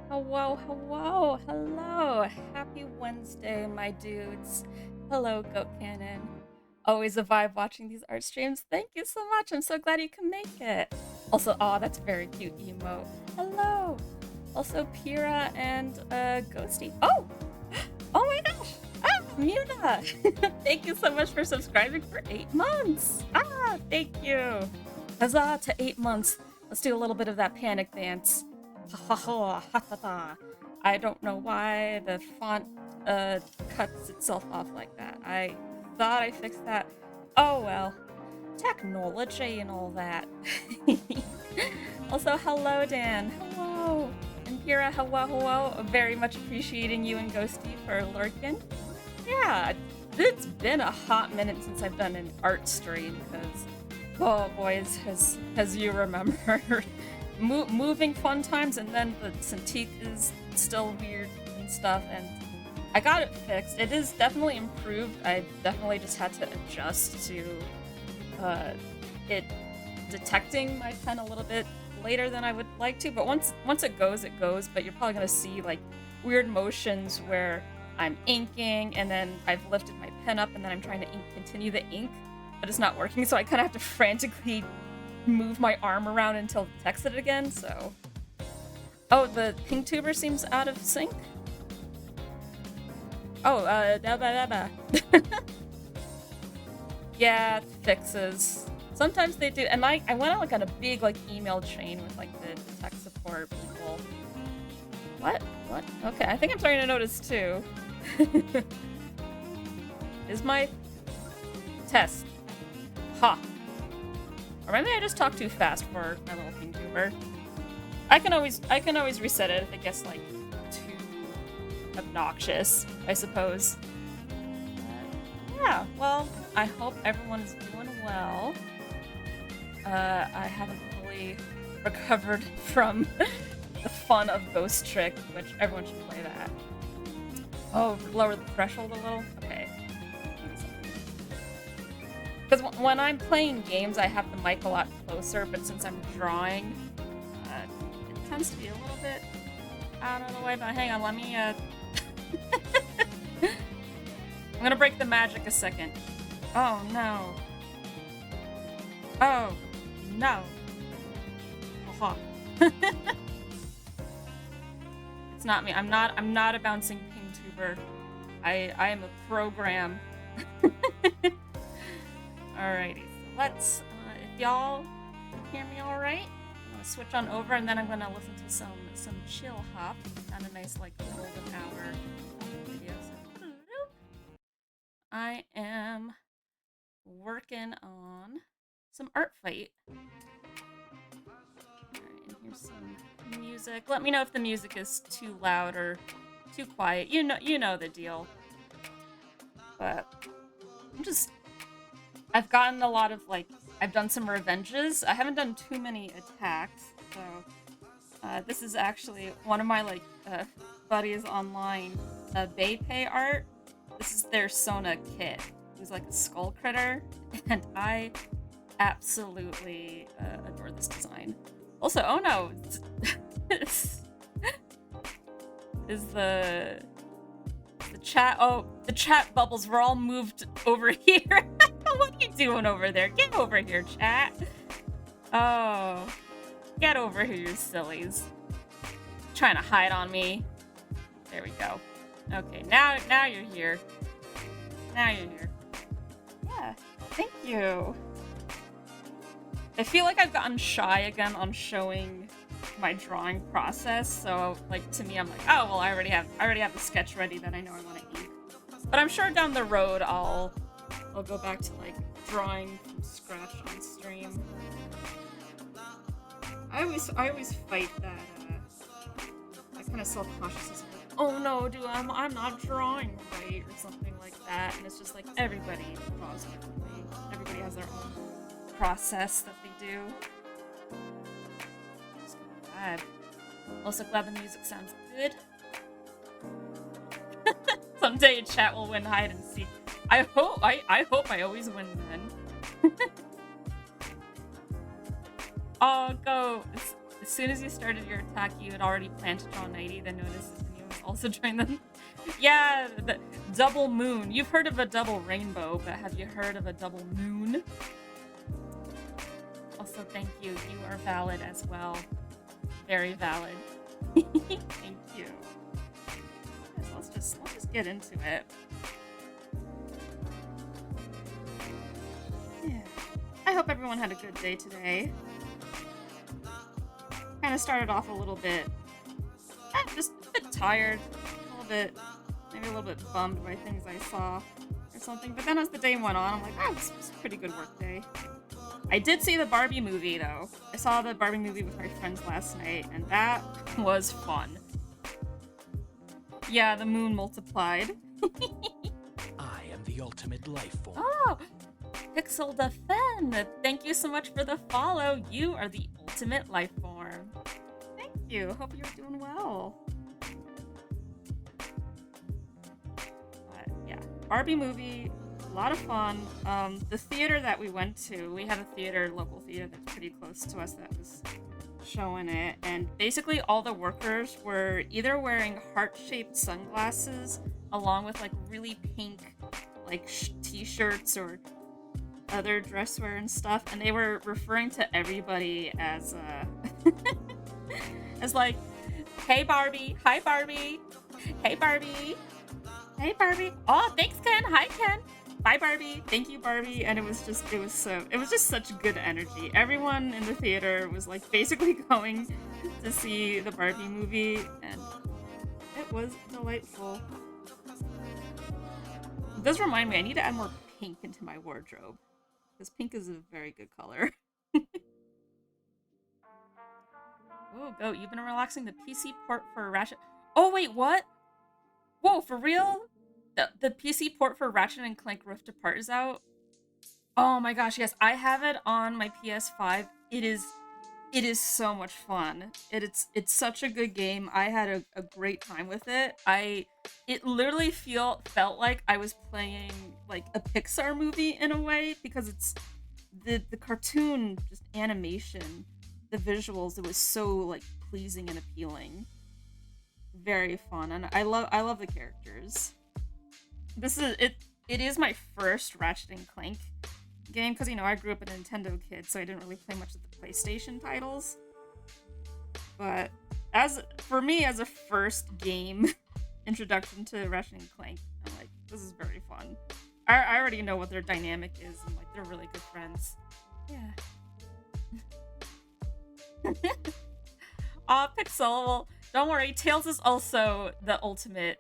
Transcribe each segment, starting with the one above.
Hello, hello, hello. Happy Wednesday, my dudes. Hello, Goat Cannon. Always a vibe watching these art streams. Thank you so much. I'm so glad you can make it. Also, oh, that's very cute emote. Hello. Also, Pira and Ghosty. Oh! Oh my gosh! Ah, Muna! Thank you so much for subscribing for 8 months! Ah, thank you! Huzzah to 8 months. Let's do a little bit of that panic dance. Ha ha ha ha ha ha. I don't know why the font cuts itself off like that. I thought I fixed that. Oh well. Technology and all that. Also, hello Dan. Hello. And Kira, hello, hello. Very much appreciating you and Ghosty for lurking. Yeah, it's been a hot minute since I've done an art stream because, oh boys, as you remember, moving fun times, and then the Cintiq is still weird and stuff, and I got it fixed. It is definitely improved. I definitely just had to adjust to it detecting my pen a little bit later than I would like to, but once it goes, it goes. But you're probably gonna see like weird motions where I'm inking and then I've lifted my pen up and then I'm trying to continue the ink, but it's not working, so I kind of have to frantically move my arm around until it detects it again. So, oh, the ping tuber seems out of sync. Oh, da. Yeah, fixes. Sometimes they do, and I went on like on a big like email chain with like the tech support people. What? Okay, I think I'm starting to notice too. Is my test? Ha! Or maybe I just talk too fast for my little ping tuber. I can always reset it if it gets like too obnoxious, I suppose. Yeah, well, I hope everyone is doing well. I haven't fully recovered from the fun of Ghost Trick, which everyone should play that. Oh, lower the threshold a little? Okay. Because when I'm playing games, I have the mic a lot closer, but since I'm drawing, it tends to be a little bit out of the way. But hang on, let me, I'm gonna break the magic a second. Oh, no. Oh, no. Aha. It's not me. I'm not a bouncing ping tuber. I am a program. Alrighty, so let's, if y'all can hear me alright, I'm gonna switch on over and then I'm gonna listen to some chill hop on a nice like golden hour video. So, I am working on some art fight. Alright, and here's some music. Let me know if the music is too loud or too quiet. You know the deal. But I've gotten a lot of like, I've done some revenges. I haven't done too many attacks, so this is actually one of my like buddies online, Baypay art. This is their Sona kit. It was like a skull critter, and I absolutely adore this design. Also, oh no, is the chat? Oh, the chat bubbles were all moved over here. What are you doing over there? Get over here, chat. Oh, get over here, you sillies. Trying to hide on me. There we go. Okay, now you're here. Now you're here. Yeah, thank you. I feel like I've gotten shy again on showing my drawing process. So, like, to me, I'm like, oh well, I already have the sketch ready that I know I want to ink. But I'm sure down the road I'll go back to like drawing from scratch on stream. I always fight that kind of self-consciousness of like, oh no, dude, I'm not drawing right or something like that. And it's just like everybody draws differently. Everybody has their own process that they do. Just gonna vibe. Also glad the music sounds good. Someday chat will win hide and seek. I hope I always win then. Oh, go. As soon as you started your attack, you had already planned to draw 90, then noticed and you also joined them. Yeah, the double moon. You've heard of a double rainbow, but have you heard of a double moon? Also, thank you. You are valid as well. Very valid. Thank you. So let's just get into it. Yeah. I hope everyone had a good day today. Kind of started off a little bit, just a bit tired, maybe a little bit bummed by things I saw or something. But then as the day went on, I'm like, oh, this was a pretty good work day. I did see the Barbie movie though. I saw the Barbie movie with my friends last night, and that was fun. Yeah, the moon multiplied. I am the ultimate life form. Oh, Pixel Defend. Thank you so much for the follow. You are the ultimate life form. Thank you. Hope you're doing well. But yeah, Barbie movie, a lot of fun. The theater that we went to, we have a local theater that's pretty close to us that was showing it, and basically all the workers were either wearing heart-shaped sunglasses along with like really pink like t-shirts or other dress wear and stuff, and they were referring to everybody as as like, hey Barbie, hi Barbie, hey Barbie, hey Barbie, oh thanks Ken, hi Ken, bye Barbie, thank you Barbie. And it was just such good energy. Everyone in the theater was like basically going to see the Barbie movie, and it was delightful. It does remind me I need to add more pink into my wardrobe, because pink is a very good color. Oh, go. You've been relaxing the PC port for Ratchet. Oh, wait, what? Whoa, for real? The PC port for Ratchet and Clank Rift Apart is out? Oh my gosh, yes. I have it on my PS5. It is so much fun. It's such a good game. I had a great time with it. It literally felt like I was playing like a Pixar movie in a way, because it's the cartoon just animation, the visuals, it was so like pleasing and appealing. Very fun, and I love the characters. It is my first Ratchet and Clank game, because I grew up a Nintendo kid, so I didn't really play much of the PlayStation titles. But for me as a first game introduction to Ratchet and Clank, I'm like, this is very fun. I already know what their dynamic is, and like they're really good friends. Yeah. Aw, Pixel. Well, don't worry. Tails is also the ultimate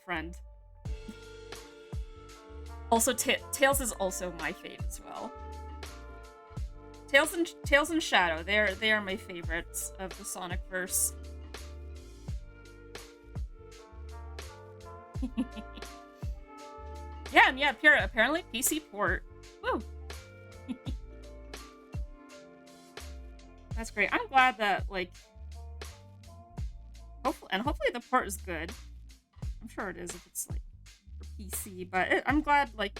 friend. Also, Tails is also my fave as well. Tails and Shadow. They are my favorites of the Sonicverse. Yeah, and yeah, Pura, apparently PC port. Woo! That's great. I'm glad that, like, hopefully the port is good. I'm sure it is if it's, like, for PC, but I'm glad, like,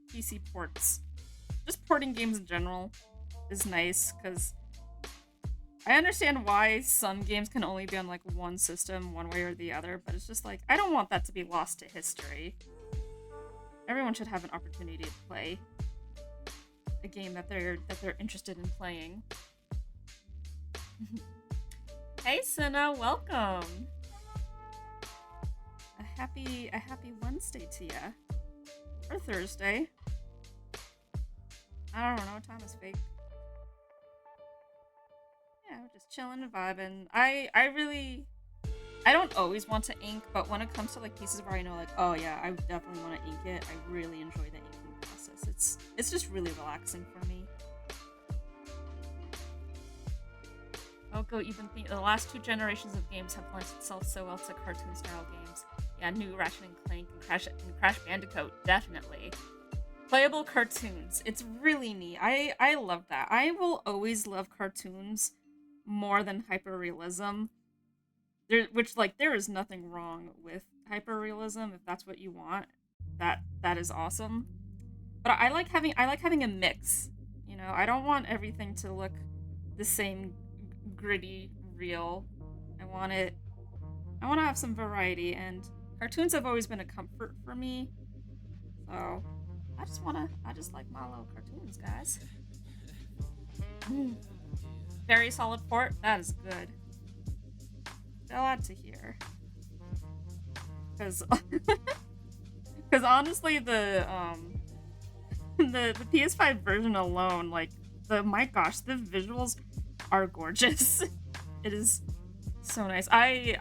PC ports, just porting games in general is nice, because I understand why some games can only be on, like, one system, one way or the other, but it's just, like, I don't want that to be lost to history. Everyone should have an opportunity to play a game that they're interested in playing. Hey Senna, welcome. A happy Wednesday to ya. Or Thursday. I don't know what time is fake. Yeah, we're just chilling and vibing. I don't always want to ink, but when it comes to like pieces where I know like, oh yeah, I definitely want to ink it, I really enjoy the inking process. It's just really relaxing for me. Oh, Goat, you've been thinking the last 2 generations of games have lent itself so well to cartoon-style games. Yeah, new Ratchet and Clank and Crash Bandicoot, definitely. Playable cartoons. It's really neat. I love that. I will always love cartoons more than hyperrealism. There is nothing wrong with hyperrealism if that's what you want. That is awesome. But I like having a mix. I don't want everything to look the same gritty, real. I want it. I want to have some variety, and cartoons have always been a comfort for me. So I just like my little cartoons, guys. Mm. Very solid port. That is good. Glad to hear. Because honestly, the PS5 version alone, like my gosh, the visuals are gorgeous. It is so nice. I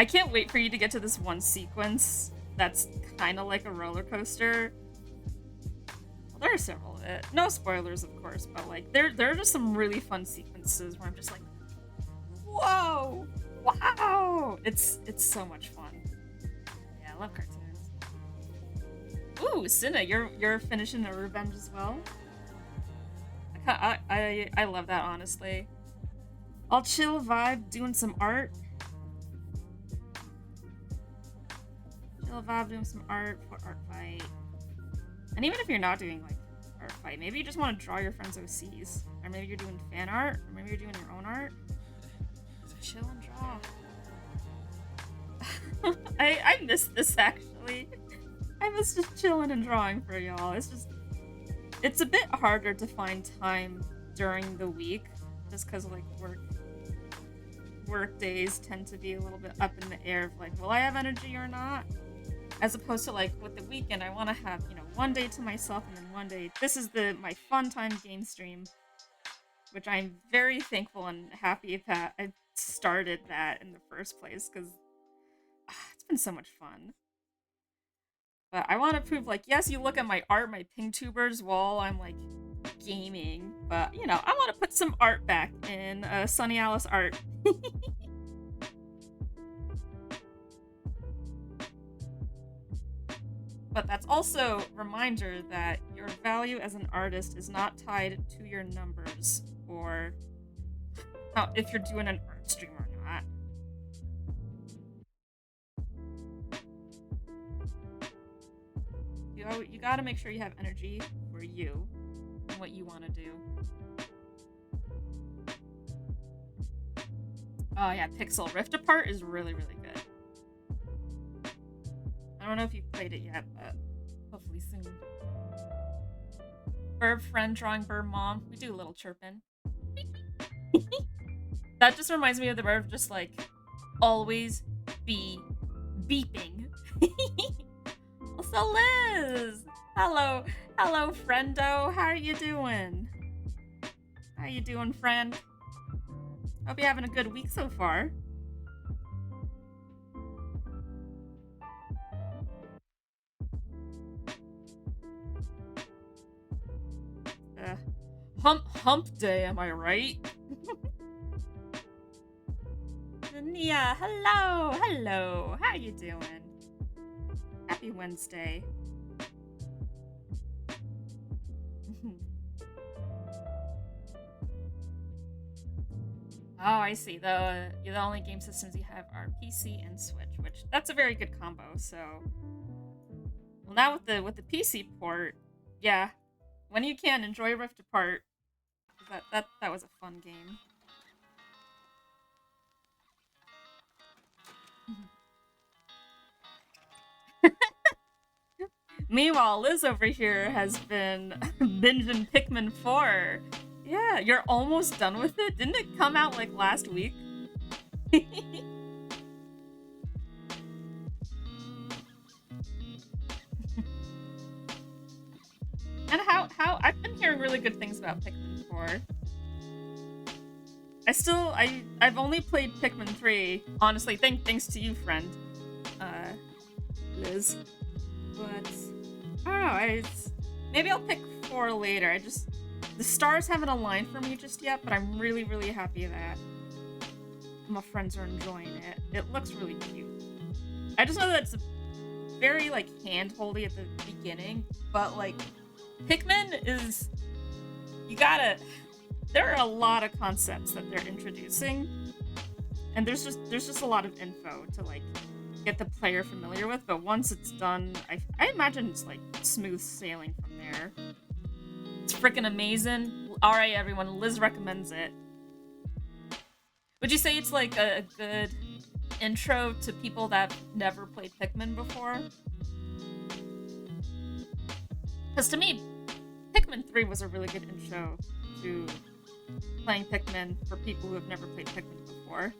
can't wait for you to get to this one sequence that's kind of like a roller coaster. Well, there are several of it. No spoilers, of course, but like there are just some really fun sequences where I'm just like, whoa, wow! It's so much fun. Yeah, I love cartoons. Ooh, Cinna, you're finishing a Revenge as well. I love that, honestly. I'll chill vibe doing some art. Chill vibe doing some art for art fight. And even if you're not doing like art fight, maybe you just want to draw your friends' OCs. Or maybe you're doing fan art, or maybe you're doing your own art. Just chill and draw. I miss this actually. I miss just chilling and drawing for y'all. It's a bit harder to find time during the week just because like work days tend to be a little bit up in the air of like, will I have energy or not? As opposed to like with the weekend, I want to have, one day to myself and then one day, this is my fun time game stream, which I'm very thankful and happy that I started that in the first place because it's been so much fun. But I want to prove, like, yes, you look at my art, my ping tubers while I'm, like, gaming. But, I want to put some art back in Sunny Alice art. But that's also a reminder that your value as an artist is not tied to your numbers or if you're doing an art stream or not. You gotta make sure you have energy for you and what you want to do. Oh yeah, Pixel Rift Apart is really, really good. I don't know if you've played it yet, but hopefully soon. Burb friend drawing burb mom. We do a little chirping. That just reminds me of the burb just like always be beeping. So Liz! Hello, friendo. How are you doing? How you doing, friend? Hope you're having a good week so far. Hump day, am I right? Nia, hello. How you doing? Happy Wednesday. Oh, I see. The only game systems you have are PC and Switch, which that's a very good combo. So, well, now with the PC port, yeah, when you can enjoy Rift Apart. That was a fun game. Meanwhile, Liz over here has been binging Pikmin 4. Yeah, you're almost done with it? Didn't it come out like last week? And how I've been hearing really good things about Pikmin 4. I've only played Pikmin 3. Honestly, thanks to you, friend. Liz. But I don't know, maybe I'll pick 4 later. The stars haven't aligned for me just yet, but I'm really, really happy that my friends are enjoying it. It looks really cute. I just know that it's very, like, hand-holdy at the beginning, but, like, Pikmin is... There are a lot of concepts that they're introducing, and there's just a lot of info to, like, get the player familiar with, but once it's done, I imagine it's, like, smooth sailing from there. It's freaking amazing. Alright, everyone, Liz recommends it. Would you say it's like a good intro to people that never played Pikmin before? Because to me, Pikmin 3 was a really good intro to playing Pikmin for people who have never played Pikmin before.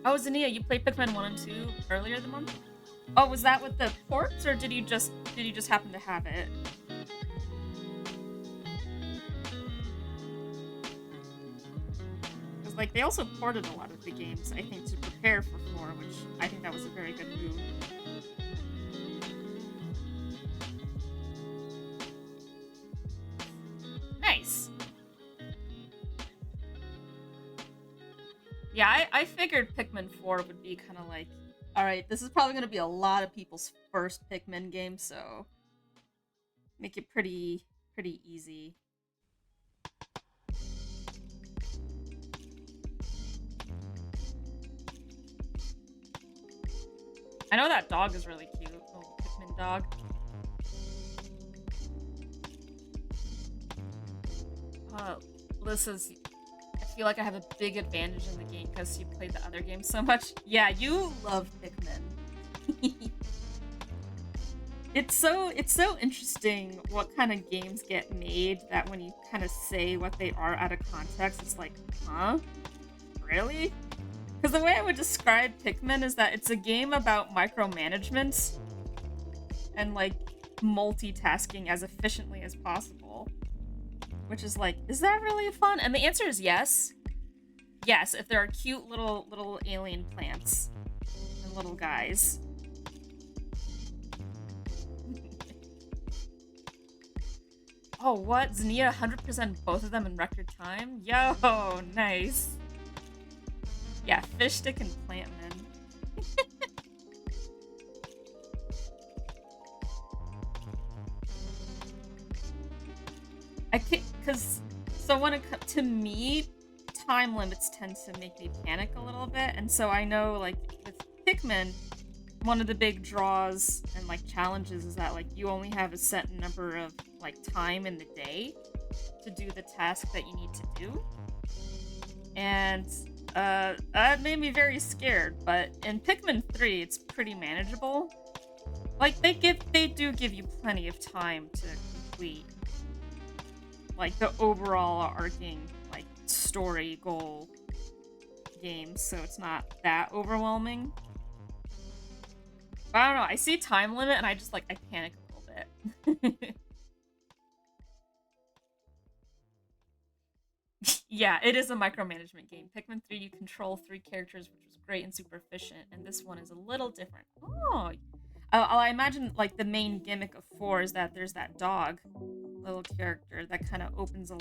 Oh, Zania, you played Pikmin 1 and 2 earlier the month? Oh, was that with the ports, or did you just happen to have it? Because like they also ported a lot of the games, I think, to prepare for 4, which I think that was a very good move. Nice. Yeah, I figured Pikmin 4 would be kind of like, alright, this is probably going to be a lot of people's first Pikmin game, so make it pretty easy. I know that dog is really cute, little Pikmin dog. This is... I feel like I have a big advantage in the game because you played the other games so much. Yeah, you love Pikmin. It's so interesting what kind of games get made that when you kind of say what they are out of context, it's like, huh? Really? Because the way I would describe Pikmin is that it's a game about micromanagement and like multitasking as efficiently as possible. Which is like, is that really fun? And the answer is yes. Yes, if there are cute little alien plants and little guys. Oh, what? Zania 100% both of them in record time? Yo, nice. Yeah, fish stick and plantman. I can't, because, so when it comes to me, time limits tend to make me panic a little bit, and so I know, like, with Pikmin, one of the big draws and, like, challenges is that, like, you only have a set number of, like, time in the day to do the task that you need to do. And, that made me very scared, but in Pikmin 3, it's pretty manageable. Like, they do give you plenty of time to complete like the overall arcing like story goal game, so it's not that overwhelming. But I don't know, I see time limit and I just like I panic a little bit. Yeah, it is a micromanagement game. Pikmin 3 you control 3 characters, which was great and super efficient, and this one is a little different. Oh, I imagine like the main gimmick of 4 is that there's that dog little character that kind of opens a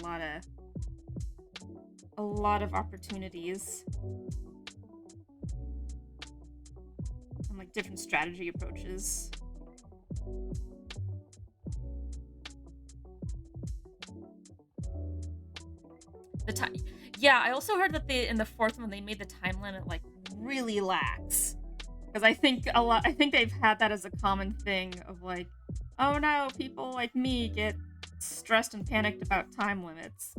lot of opportunities and like different strategy approaches. The time, yeah, I also heard that in the 4th one they made the time limit like really lax, because I think they've had that as a common thing of like, oh no, people like me get stressed and panicked about time limits.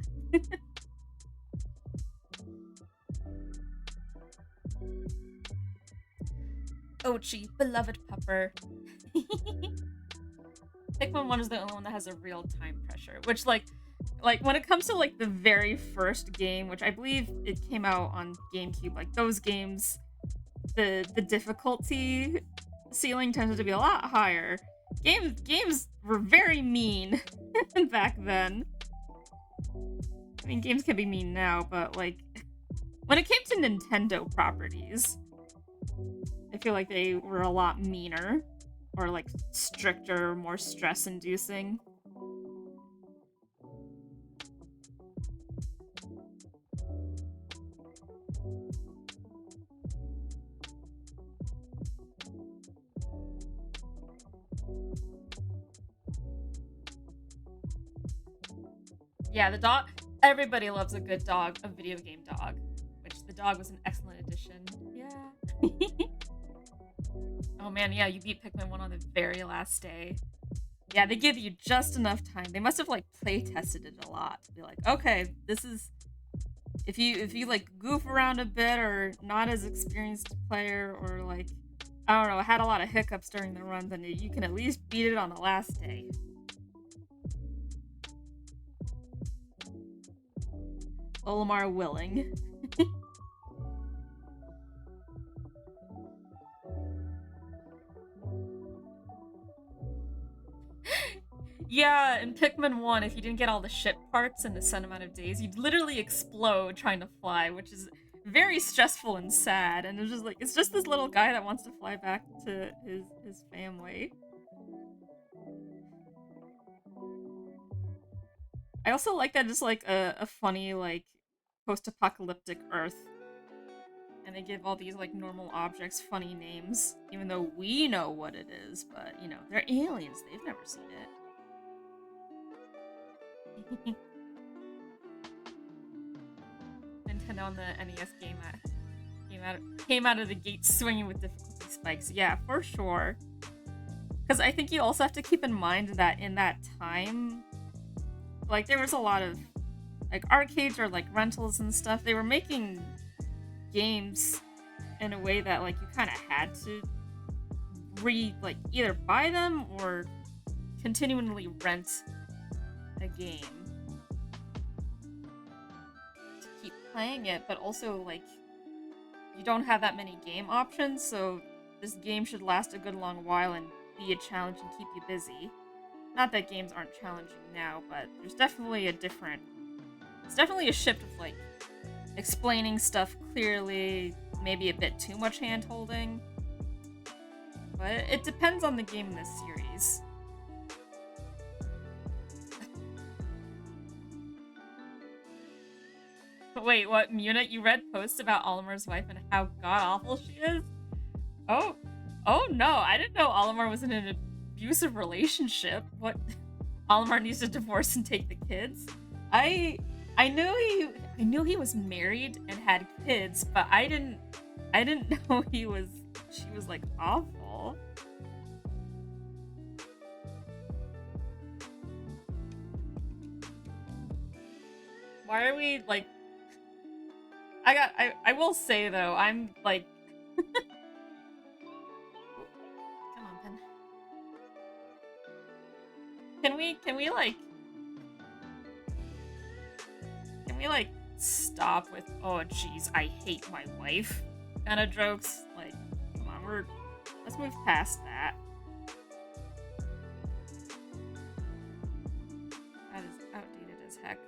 Ochi, beloved pupper. Pikmin 1 is the only one that has a real time pressure, which like when it comes to like the very first game, which I believe it came out on GameCube, like those games, the difficulty ceiling tended to be a lot higher. Games were very mean back then. I mean, games can be mean now, but like when it came to Nintendo properties, I feel like they were a lot meaner, or like stricter, more stress-inducing. Yeah, the dog. Everybody loves a good dog, a video game dog. Which the dog was an excellent addition. Yeah. Oh man, yeah, you beat Pikmin 1 on the very last day. Yeah, they give you just enough time. They must have like play tested it a lot to be like, okay, this is if you like goof around a bit or not as experienced player or like I don't know, had a lot of hiccups during the run, then you can at least beat it on the last day. Olimar willing. Yeah, in Pikmin 1, if you didn't get all the ship parts in a set amount of days, you'd literally explode trying to fly, which is very stressful and sad. And it's just like, it's just this little guy that wants to fly back to his family. I also like that it's like a funny, like, post-apocalyptic Earth. And they give all these, like, normal objects funny names, even though we know what it is, but, you know, they're aliens. They've never seen it. Nintendo on the NES came out of the gate swinging with difficulty spikes. Yeah, for sure. Because I think you also have to keep in mind that in that time, like, there was a lot of, like, arcades or, like, rentals and stuff. They were making games in a way that, like, you kind of had to either buy them or continually rent a game to keep playing it, but also, like, you don't have that many game options, so this game should last a good long while and be a challenge and keep you busy. Not that games aren't challenging now, but there's definitely it's definitely a shift of, like, explaining stuff clearly, maybe a bit too much hand-holding. But it depends on the game in this series. Wait, what, Muna? You read posts about Olimar's wife and how god-awful she is? Oh no, I didn't know Olimar was in an abusive relationship. What? Olimar needs to divorce and take the kids? I knew he was married and had kids, but I didn't know she was like awful. Why are we like I will say though, I'm like come on, Pen. Can we like stop with oh jeez, I hate my wife kind of jokes? Like, come on, let's move past that. That is outdated as heck.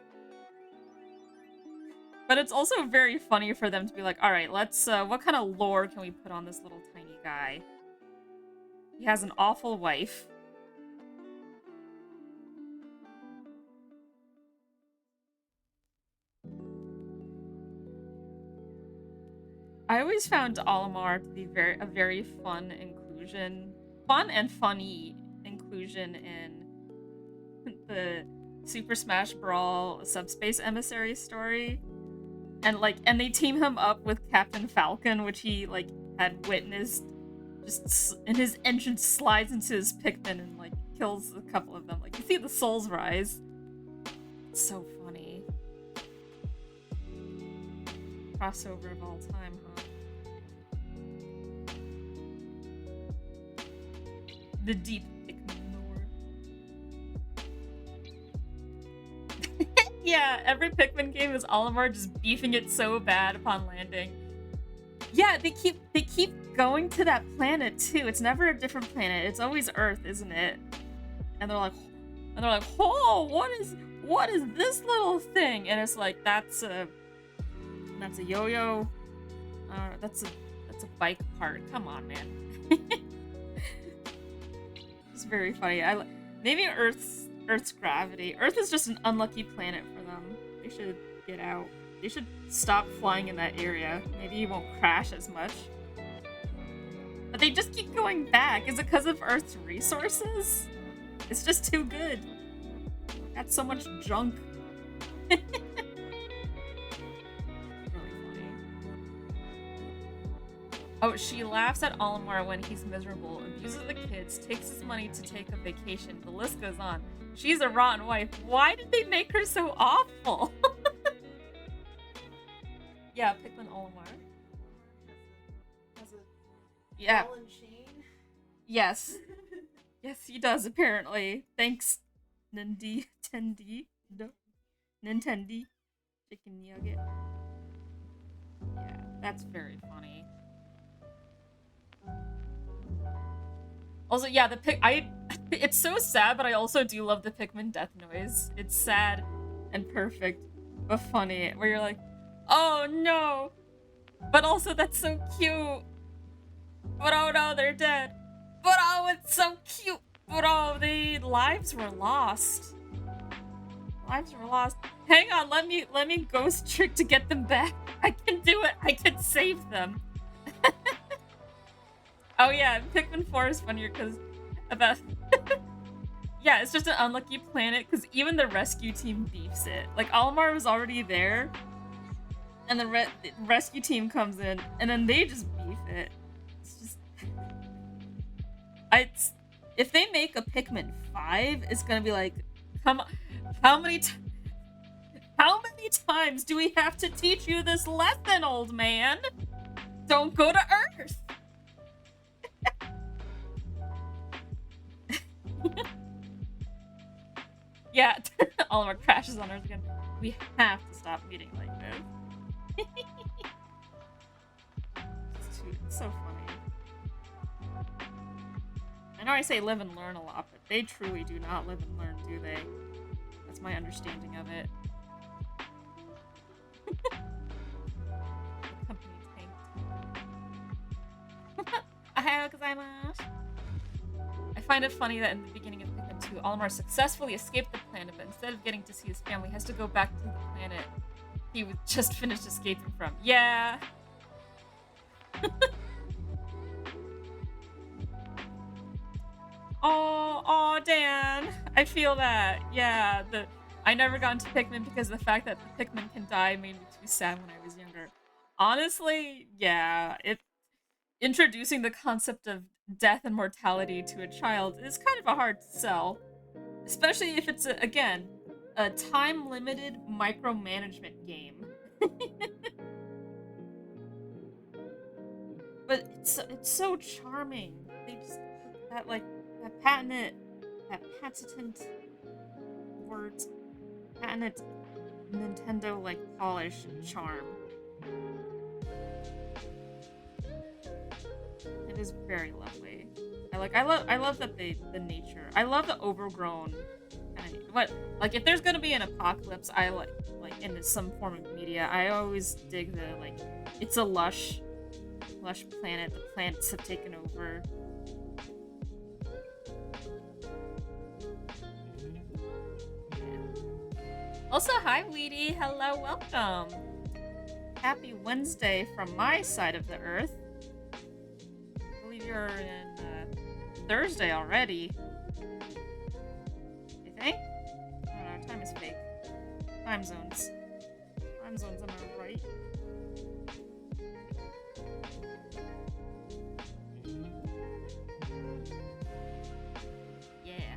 But it's also very funny for them to be like, alright, let's, what kind of lore can we put on this little tiny guy? He has an awful wife. I always found Olimar to be a very fun and funny inclusion in the Super Smash Brawl Subspace Emissary story. And they team him up with Captain Falcon, which he, like, had witnessed. And his engine slides into his Pikmin and, like, kills a couple of them. Like, you see the souls rise. It's so funny. Crossover of all time, huh? The deep Pikmin lore. Yeah, every Pikmin game is Olimar just beefing it so bad upon landing. Yeah, they keep going to that planet too. It's never a different planet. It's always Earth, isn't it? And they're like, oh, what is this little thing? And it's like, that's a yo-yo. That's a bike part. Come on, man. It's very funny. Maybe Earth's gravity. Earth is just an unlucky planet for them. They should get out. They should stop flying in that area. Maybe you won't crash as much. But they just keep going back. Is it because of Earth's resources? It's just too good. Got so much junk. Really funny. Oh, she laughs at Olimar when he's miserable, abuses the kids, takes his money to take a vacation. The list goes on. She's a rotten wife. Why did they make her so awful? Yeah, Pikmin Olimar. Has a Yeah. ball and chain. Yes. Yes, he does, apparently. Thanks, Nintendi. Nintendi. Chicken nugget. Yeah, that's very funny. Also, yeah, it's so sad, but I also do love the Pikmin death noise. It's sad and perfect, but funny, where you're like, oh no! But also, that's so cute! But oh no, they're dead! But oh, it's so cute! But oh, the lives were lost. Lives were lost. Hang on, let me ghost trick to get them back. I can do it. I can save them. Oh yeah, Pikmin 4 is funnier because about yeah, it's just an unlucky planet because even the rescue team beefs it. Like Olimar was already there, and the rescue team comes in, and then they just beef it. It's just if they make a Pikmin 5, it's gonna be like, come on, how many times do we have to teach you this lesson, old man? Don't go to Earth. Yeah, Olimar crashes on Earth again. We have to stop meeting like this. It's so funny. I know I say live and learn a lot, but they truly do not live and learn, do they? That's my understanding of it. The company tanked. Ohayou gozaimasu. I find it funny that in the beginning of Pikmin 2, Olimar successfully escaped the planet, but instead of getting to see his family, has to go back to the planet he just finished escaping from. Yeah. Oh, Dan. I feel that. Yeah, I never got into Pikmin because the fact that the Pikmin can die made me too sad when I was younger. Honestly, yeah, introducing the concept of death and mortality to a child is kind of a hard sell. Especially if it's, again, a time-limited micromanagement game. But it's so charming. They just, that patented words, patented Nintendo, polish and charm. It is very lovely. I love that the nature. I love the overgrown kind of if there's gonna be an apocalypse, I like in some form of media, I always dig the it's a lush planet. The plants have taken over. Yeah. Also, hi Weedy. Hello, welcome. Happy Wednesday from my side of the earth. You're in Thursday already. You think? I don't know, time is fake. Time zones. Am I right? Yeah.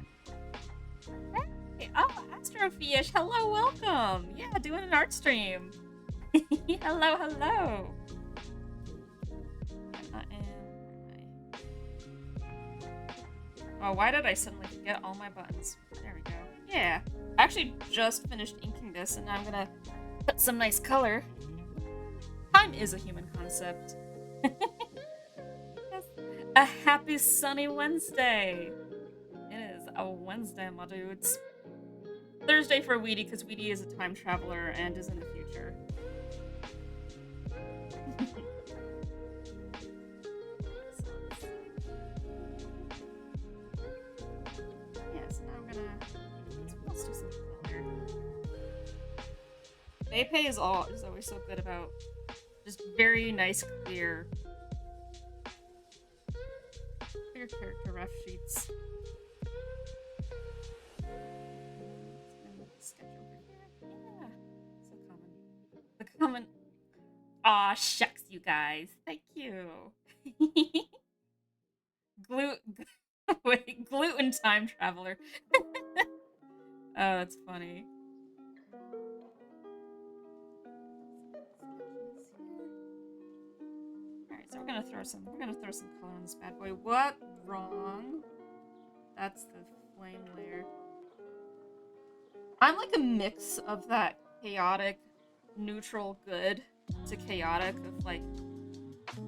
Hey, oh, Astrofish, hello, welcome. Yeah, doing an art stream. Hello, hello. Oh, why did I suddenly forget all my buttons? There we go. Yeah. I actually just finished inking this, and now I'm gonna put some nice color. Time is a human concept. Yes. A happy sunny Wednesday! It is a Wednesday, my dudes. Thursday for Weedy, because Weedy is a time traveler and is in the future. Maypay is always so good about just very nice, clear character ref sheets. Sketch over here. Yeah, so common. The common. Aw, shucks, you guys. Thank you. Glu- Wait, gluten time traveler. Oh, that's funny. Alright, so we're gonna throw some color on this bad boy. What? Wrong. That's the flame layer. I'm like a mix of that chaotic, neutral good to chaotic of like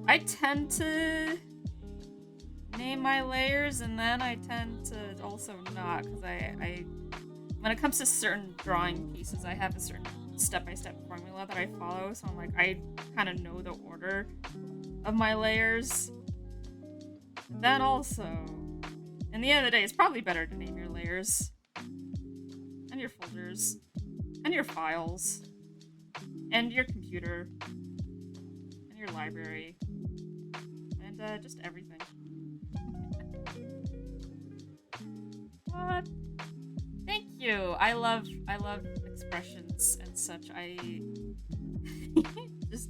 I tend to name my layers and then I tend to also not because I when it comes to certain drawing pieces I have a certain step-by-step formula that I follow, so I'm like I kind of know the order of my layers. But then also, in the end of the day, it's probably better to name your layers and your folders and your files and your computer and your library and just everything. What? Thank you. I love expressions and such. Just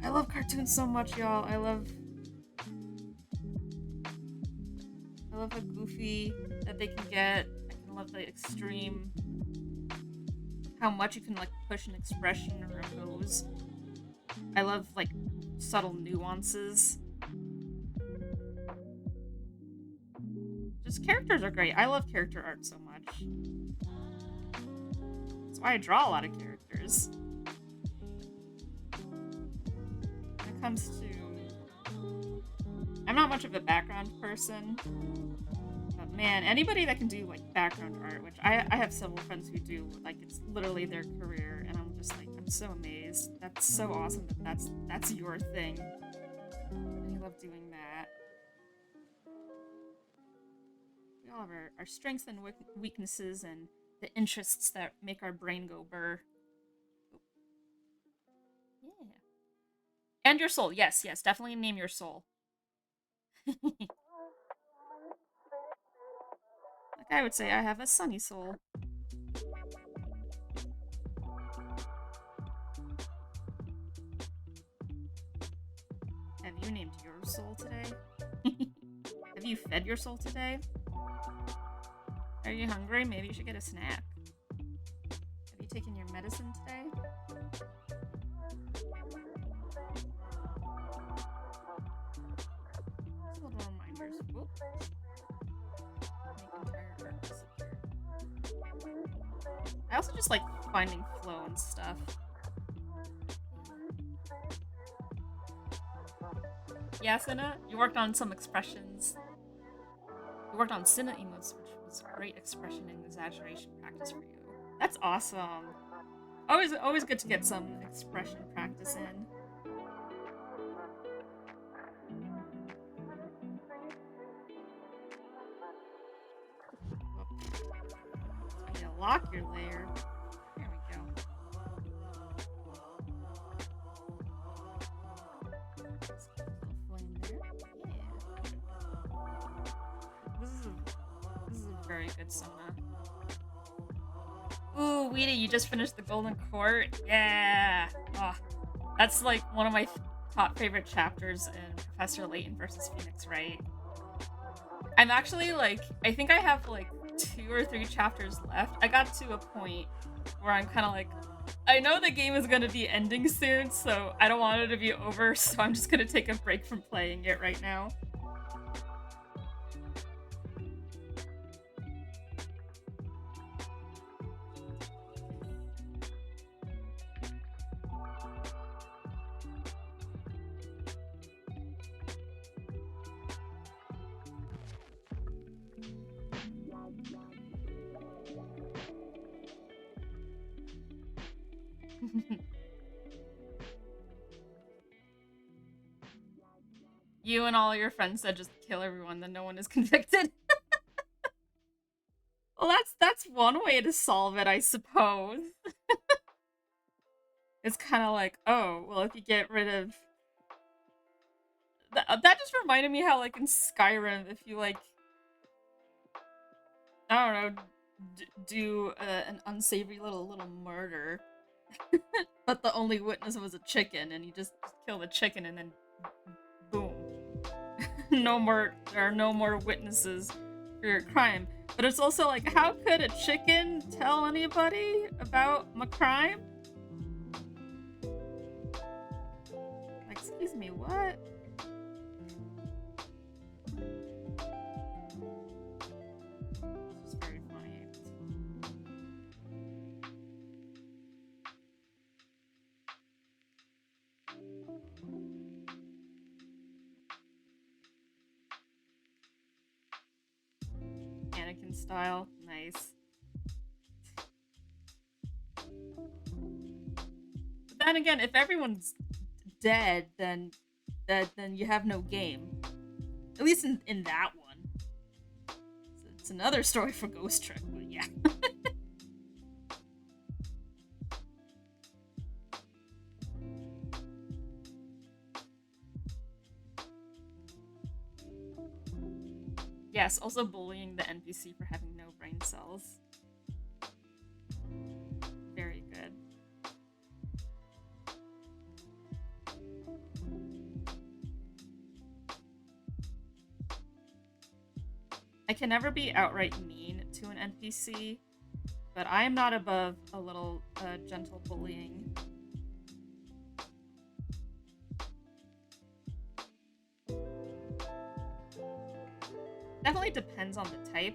I love cartoons so much, y'all. I love how goofy that they can get. I love the extreme how much you can like push an expression or a pose. I love like subtle nuances. Just characters are great. I love character art so much. That's why I draw a lot of characters. When it comes to I'm not much of a background person. But man, anybody that can do like background art, which I have several friends who do, like it's literally their career, and I'm just like, I'm so amazed. That's so awesome that that's your thing. And you love doing that. We all have our strengths and weaknesses and the interests that make our brain go burr. Yeah. And your soul. Yes, definitely name your soul. Like I would say I have a sunny soul. Have you named your soul today? Have you fed your soul today? Are you hungry? Maybe you should get a snack. Have you taken your medicine today? Just little reminders. Whoop. Make entire art disappear. I also just like finding flow and stuff. Yeah, Cinna, you worked on some expressions. You worked on Cinna emotes, which was great expression and exaggeration practice for you. That's awesome. Always good to get some expression practice in. I need to lock your layer. There we go. Let's get a little flame there. Yeah. This is a very good Sona. Ooh, Weedy, you just finished the Golden Court? Yeah! Oh, that's like one of my top favorite chapters in Professor Layton versus Phoenix Wright. I'm actually like, I think I have like 2 or 3 chapters left. I got to a point where I'm kind of like, I know the game is going to be ending soon, so I don't want it to be over, so I'm just going to take a break from playing it right now. You and all your friends said just kill everyone, then no one is convicted. Well, that's one way to solve it, I suppose. It's kind of like, oh, well, if you get rid of... That just reminded me how, like, in Skyrim, if you, like... I don't know, do an unsavory little murder, But the only witness was a chicken, and you just kill the chicken, and then boom. There are no more witnesses for your crime. But it's also like, how could a chicken tell anybody about my crime? Excuse me, what? This is very funny. Anakin style, nice. But then again, if everyone's dead, then you have no game. At least in that one. It's another story for Ghost Trick, but yeah. Yes, also bullying the NPC for having no brain cells. Very good. I can never be outright mean to an NPC, but I am not above a little gentle bullying. Definitely depends on the type.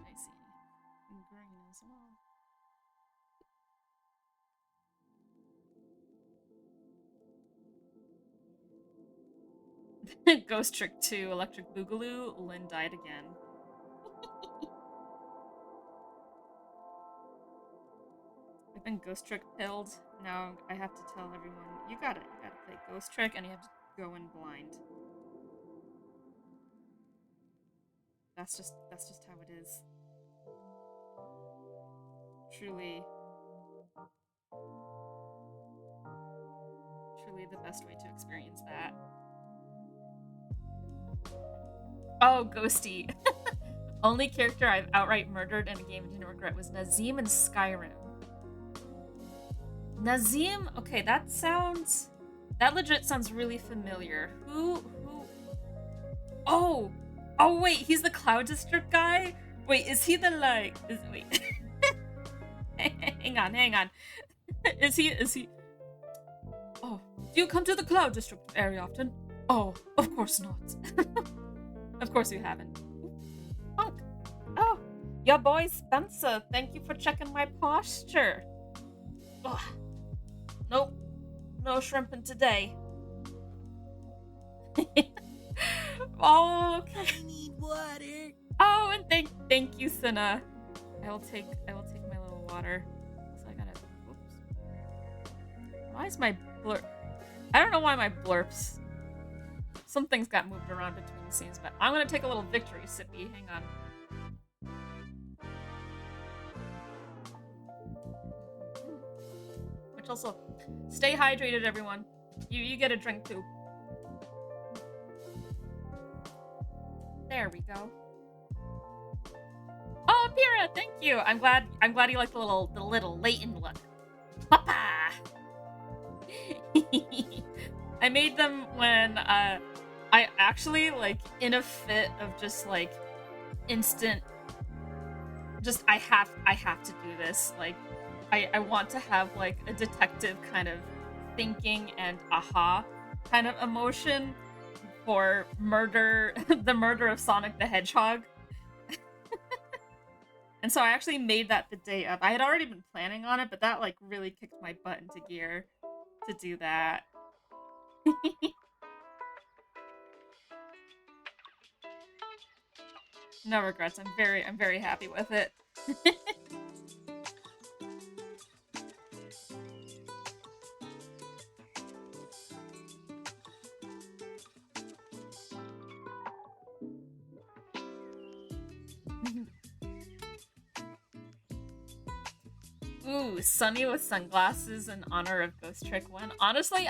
I see. And green as well. Ghost Trick 2, Electric Boogaloo, Lynn died again. I've been Ghost Trick pilled. Now I have to tell everyone, you gotta play Ghost Trick and you have to go in blind. That's just how it is. Truly the best way to experience that. Oh, Ghosty. Only character I've outright murdered in a game and didn't regret was Nazim in Skyrim. Nazim? Okay, that legit sounds really familiar. Who? Oh, wait, he's the Cloud District guy? Wait, is he the, like, wait. Hang on. Is he? Oh, do you come to the Cloud District very often? Oh, of course not. Of course you haven't. Funk. Oh, your boy Spencer. Thank you for checking my posture. Ugh. Nope. No shrimping today. Oh, okay. I need water. Oh, and thank you, Cinna. I will take my little water. So I gotta. Oops. Why is my blurp? I don't know why my blurps. Some things got moved around between the scenes, but I'm gonna take a little victory sippy. Hang on. Which also, stay hydrated, everyone. You get a drink too. There we go. Oh, Pira, thank you. I'm glad you like the little Leighton look. Papa. I made them when I actually, like, in a fit of just like instant, just I have to do this. Like, I want to have like a detective kind of thinking and aha kind of emotion for murder, the murder of Sonic the Hedgehog. And so I actually made that the day of. I had already been planning on it, but that like really kicked my butt into gear to do that. No regrets. I'm very happy with it. Ooh, Sunny with sunglasses in honor of Ghost Trick 1. Honestly,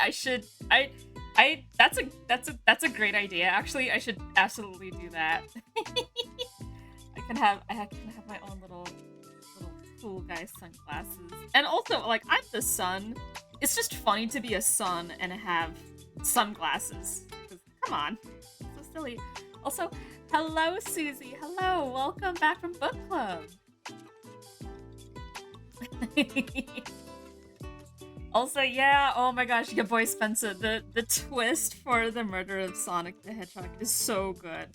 that's a great idea. Actually, I should absolutely do that. I can have my own little cool guy sunglasses. And also, like, I'm the sun. It's just funny to be a sun and have sunglasses. Come on. So silly. Also, hello, Susie. Hello. Welcome back from book club. Also, yeah, oh my gosh, your boy Spencer, the twist for the murder of Sonic the Hedgehog is so good.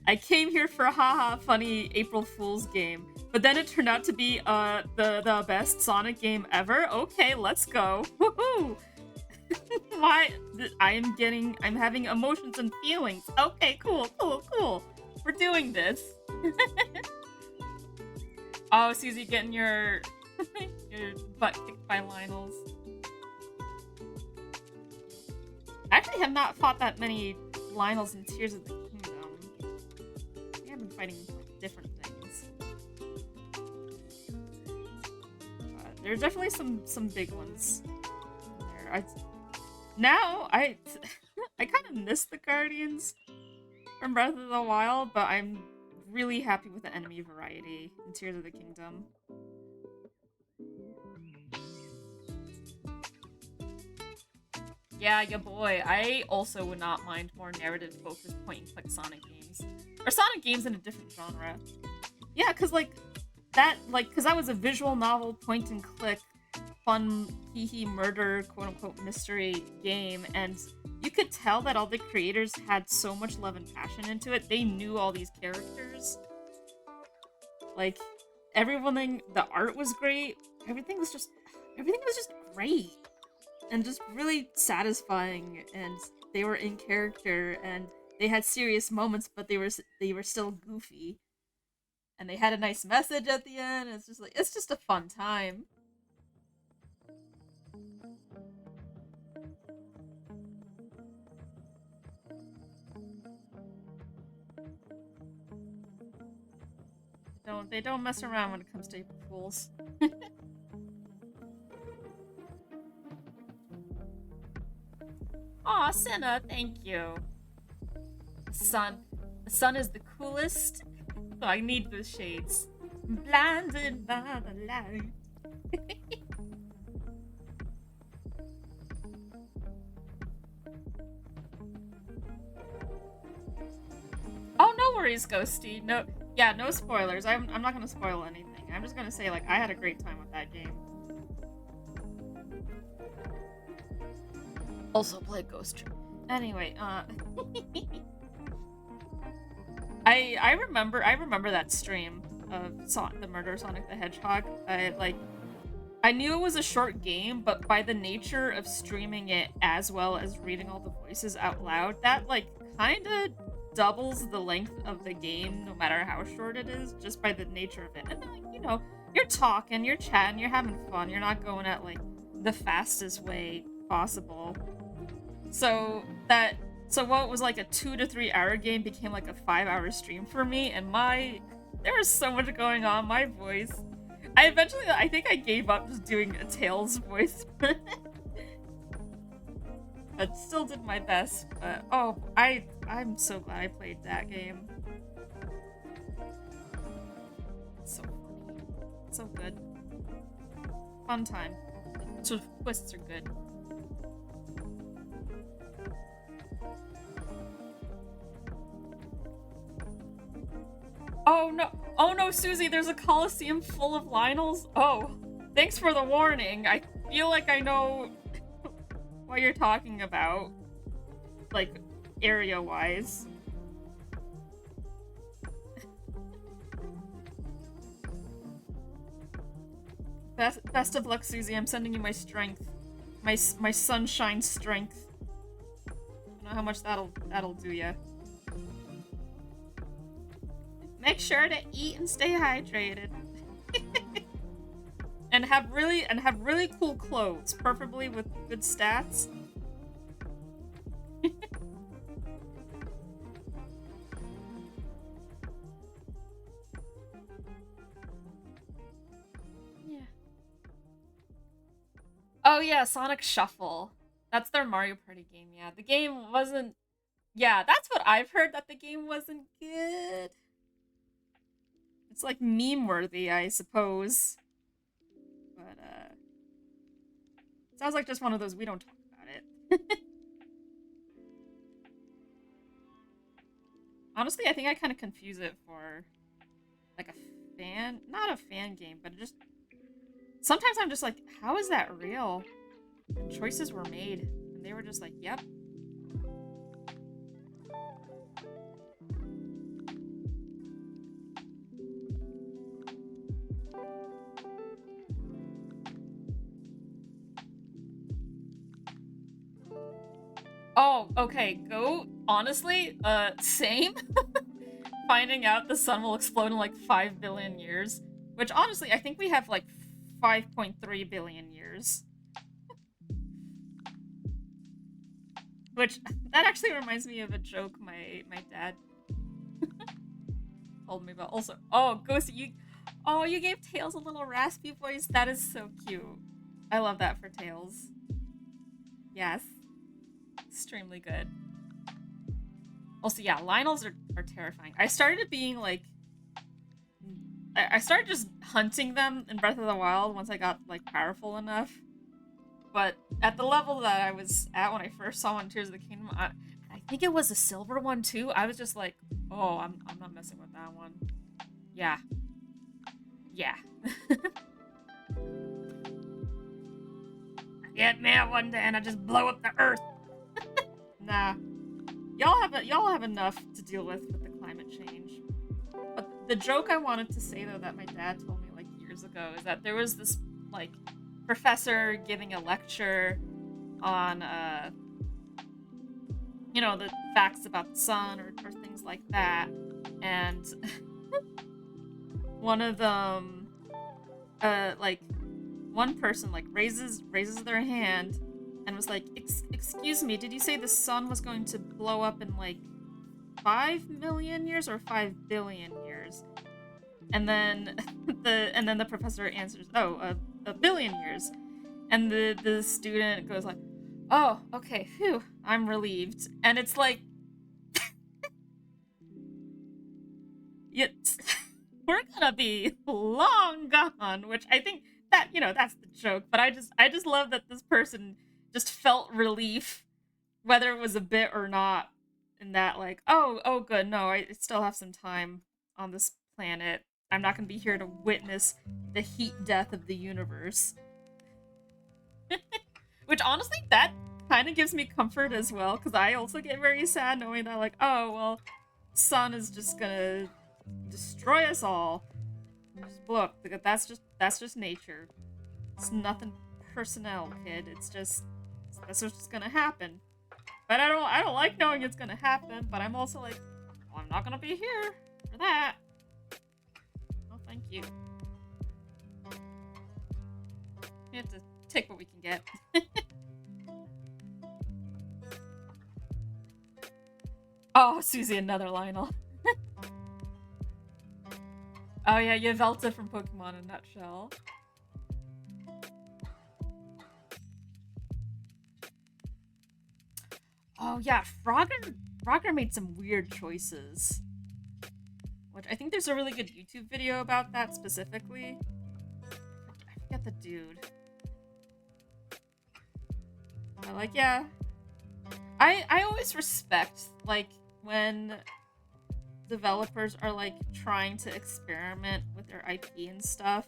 I came here for a haha funny April Fool's game, but then it turned out to be the best Sonic game ever. Okay, let's go. Woohoo! Why? I'm having emotions and feelings. Okay, cool. We're doing this. Oh, Susie getting your your butt kicked by Lionel's. I actually have not fought that many Lionels in Tears of the Kingdom. We have been fighting like, different things. There are definitely some big ones there. I kind of miss the Guardians from Breath of the Wild, but I'm really happy with the enemy variety in Tears of the Kingdom. Yeah, your boy. I also would not mind more narrative-focused point-and-click Sonic games. Or Sonic games in a different genre. Yeah, because, because that was a visual novel, point-and-click, fun, hee-hee, murder, quote-unquote, mystery game, and you could tell that all the creators had so much love and passion into it. They knew all these characters. Like, everything, the art was great. Everything was just great. And just really satisfying, and they were in character, and they had serious moments, but they were still goofy. And they had a nice message at the end. It's just a fun time. They don't mess around when it comes to April Fools. Aw, Senna, thank you. The sun is the coolest. So I need the shades. Blinded by the light. Oh, no worries, Ghosty. No, yeah, no spoilers. I'm not gonna spoil anything. I'm just gonna say, like, I had a great time with that game. Also play Ghost Trick. Anyway, I remember that stream of the murder of Sonic the Hedgehog. I knew it was a short game, but by the nature of streaming it as well as reading all the voices out loud, that like kind of doubles the length of the game, no matter how short it is, just by the nature of it. And then, like, you know, you're talking, you're chatting, you're having fun. You're not going at like the fastest way possible. So what was like a 2 to 3 hour game became like a 5-hour stream for me, and there was so much going on. My voice, I think I gave up just doing a Tails voice, but still did my best. But oh, I'm so glad I played that game. It's so funny, so good, fun time. So twists are good. Oh no, Susie, there's a Coliseum full of Lionels? Oh, thanks for the warning. I feel like I know what you're talking about. Like, area-wise. Best of luck, Susie. I'm sending you my strength. My sunshine strength. I don't know how much that'll do ya. Make sure to eat and stay hydrated. and have really cool clothes, preferably with good stats. Yeah. Oh yeah, Sonic Shuffle. That's their Mario Party game, yeah. The game wasn't... Yeah, that's what I've heard, that the game wasn't good. It's like meme-worthy, I suppose. But, sounds like just one of those we don't talk about it. Honestly, I think I kind of confuse it for, like, a fan... Not a fan game, but just... Sometimes I'm just like, how is that real? And choices were made, and they were just like, yep. Oh, okay, go. Honestly, same. Finding out the sun will explode in like 5 billion years. Which, honestly, I think we have like 5.3 billion years. Which, that actually reminds me of a joke my dad told me about. Also, oh, Ghost, you gave Tails a little raspy voice. That is so cute. I love that for Tails. Yes. Extremely good. Also, yeah, Lionels are terrifying. I started being like... I started just hunting them in Breath of the Wild once I got, like, powerful enough. But at the level that I was at when I first saw one in Tears of the Kingdom, I think it was a silver one too. I was just like, oh, I'm not messing with that one. Yeah. Yeah. I get mad one day and I just blow up the earth. Nah. Y'all have enough to deal with the climate change. But the joke I wanted to say, though, that my dad told me, like, years ago, is that there was this, like, professor giving a lecture on, you know, the facts about the sun or things like that. And one of them, like, one person, like, raises their hand and was like, excuse me, did you say the sun was going to blow up in, like, 5 million years or 5 billion years? And then the professor answers, oh, a billion years. And the student goes like, oh, okay, phew, I'm relieved. And it's like, we're gonna be long gone, which I think that, you know, that's the joke. But I just love that this person just felt relief, whether it was a bit or not, in that, like, oh, good, no, I still have some time on this planet. I'm not gonna be here to witness the heat death of the universe. Which, honestly, that kind of gives me comfort as well, because I also get very sad knowing that, like, oh, well, sun is just gonna destroy us all. And just blow up. That's just nature. It's nothing personnel, kid. It's just, that's just gonna happen. But I don't like knowing it's gonna happen, but I'm also like, well, I'm not gonna be here for that. Oh, thank you. We have to take what we can get. Oh, Susie, another Lionel. Oh yeah, Yvelta from Pokemon in a nutshell. Oh yeah, Frogger made some weird choices. Which I think there's a really good YouTube video about that specifically. I forget the dude. But like, yeah. I always respect, like, when developers are, like, trying to experiment with their IP and stuff.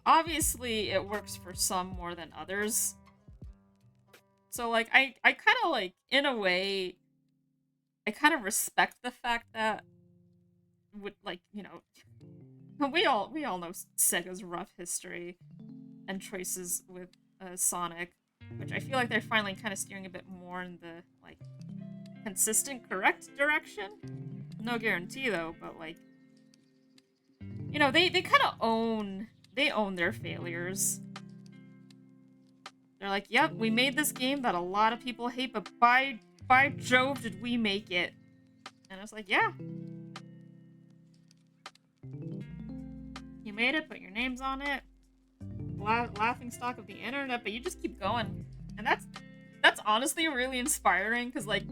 Obviously, it works for some more than others. So, like, I kind of, like, in a way, I kind of respect the fact that, with, like, you know, we all know Sega's rough history and choices with Sonic, which I feel like they're finally kind of steering a bit more in the, like, consistent, correct direction. No guarantee, though, but, like, you know, they kind of own their failures. They're like, yep, we made this game that a lot of people hate, but by Jove did we make it. And I was like, yeah. You made it, put your names on it. laughingstock of the internet, but you just keep going. And that's honestly really inspiring, because, like,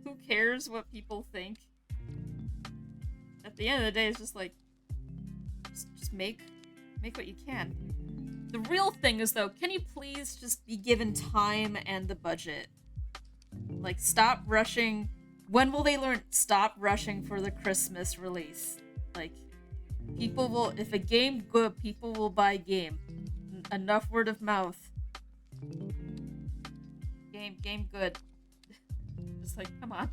who cares what people think? At the end of the day, it's just like, just make what you can. The real thing is, though, can you please just be given time and the budget? Like, stop rushing. When will they learn? Stop rushing for the Christmas release. Like, people will, if a game good, people will buy game. Enough word of mouth. Game good. Just like, come on.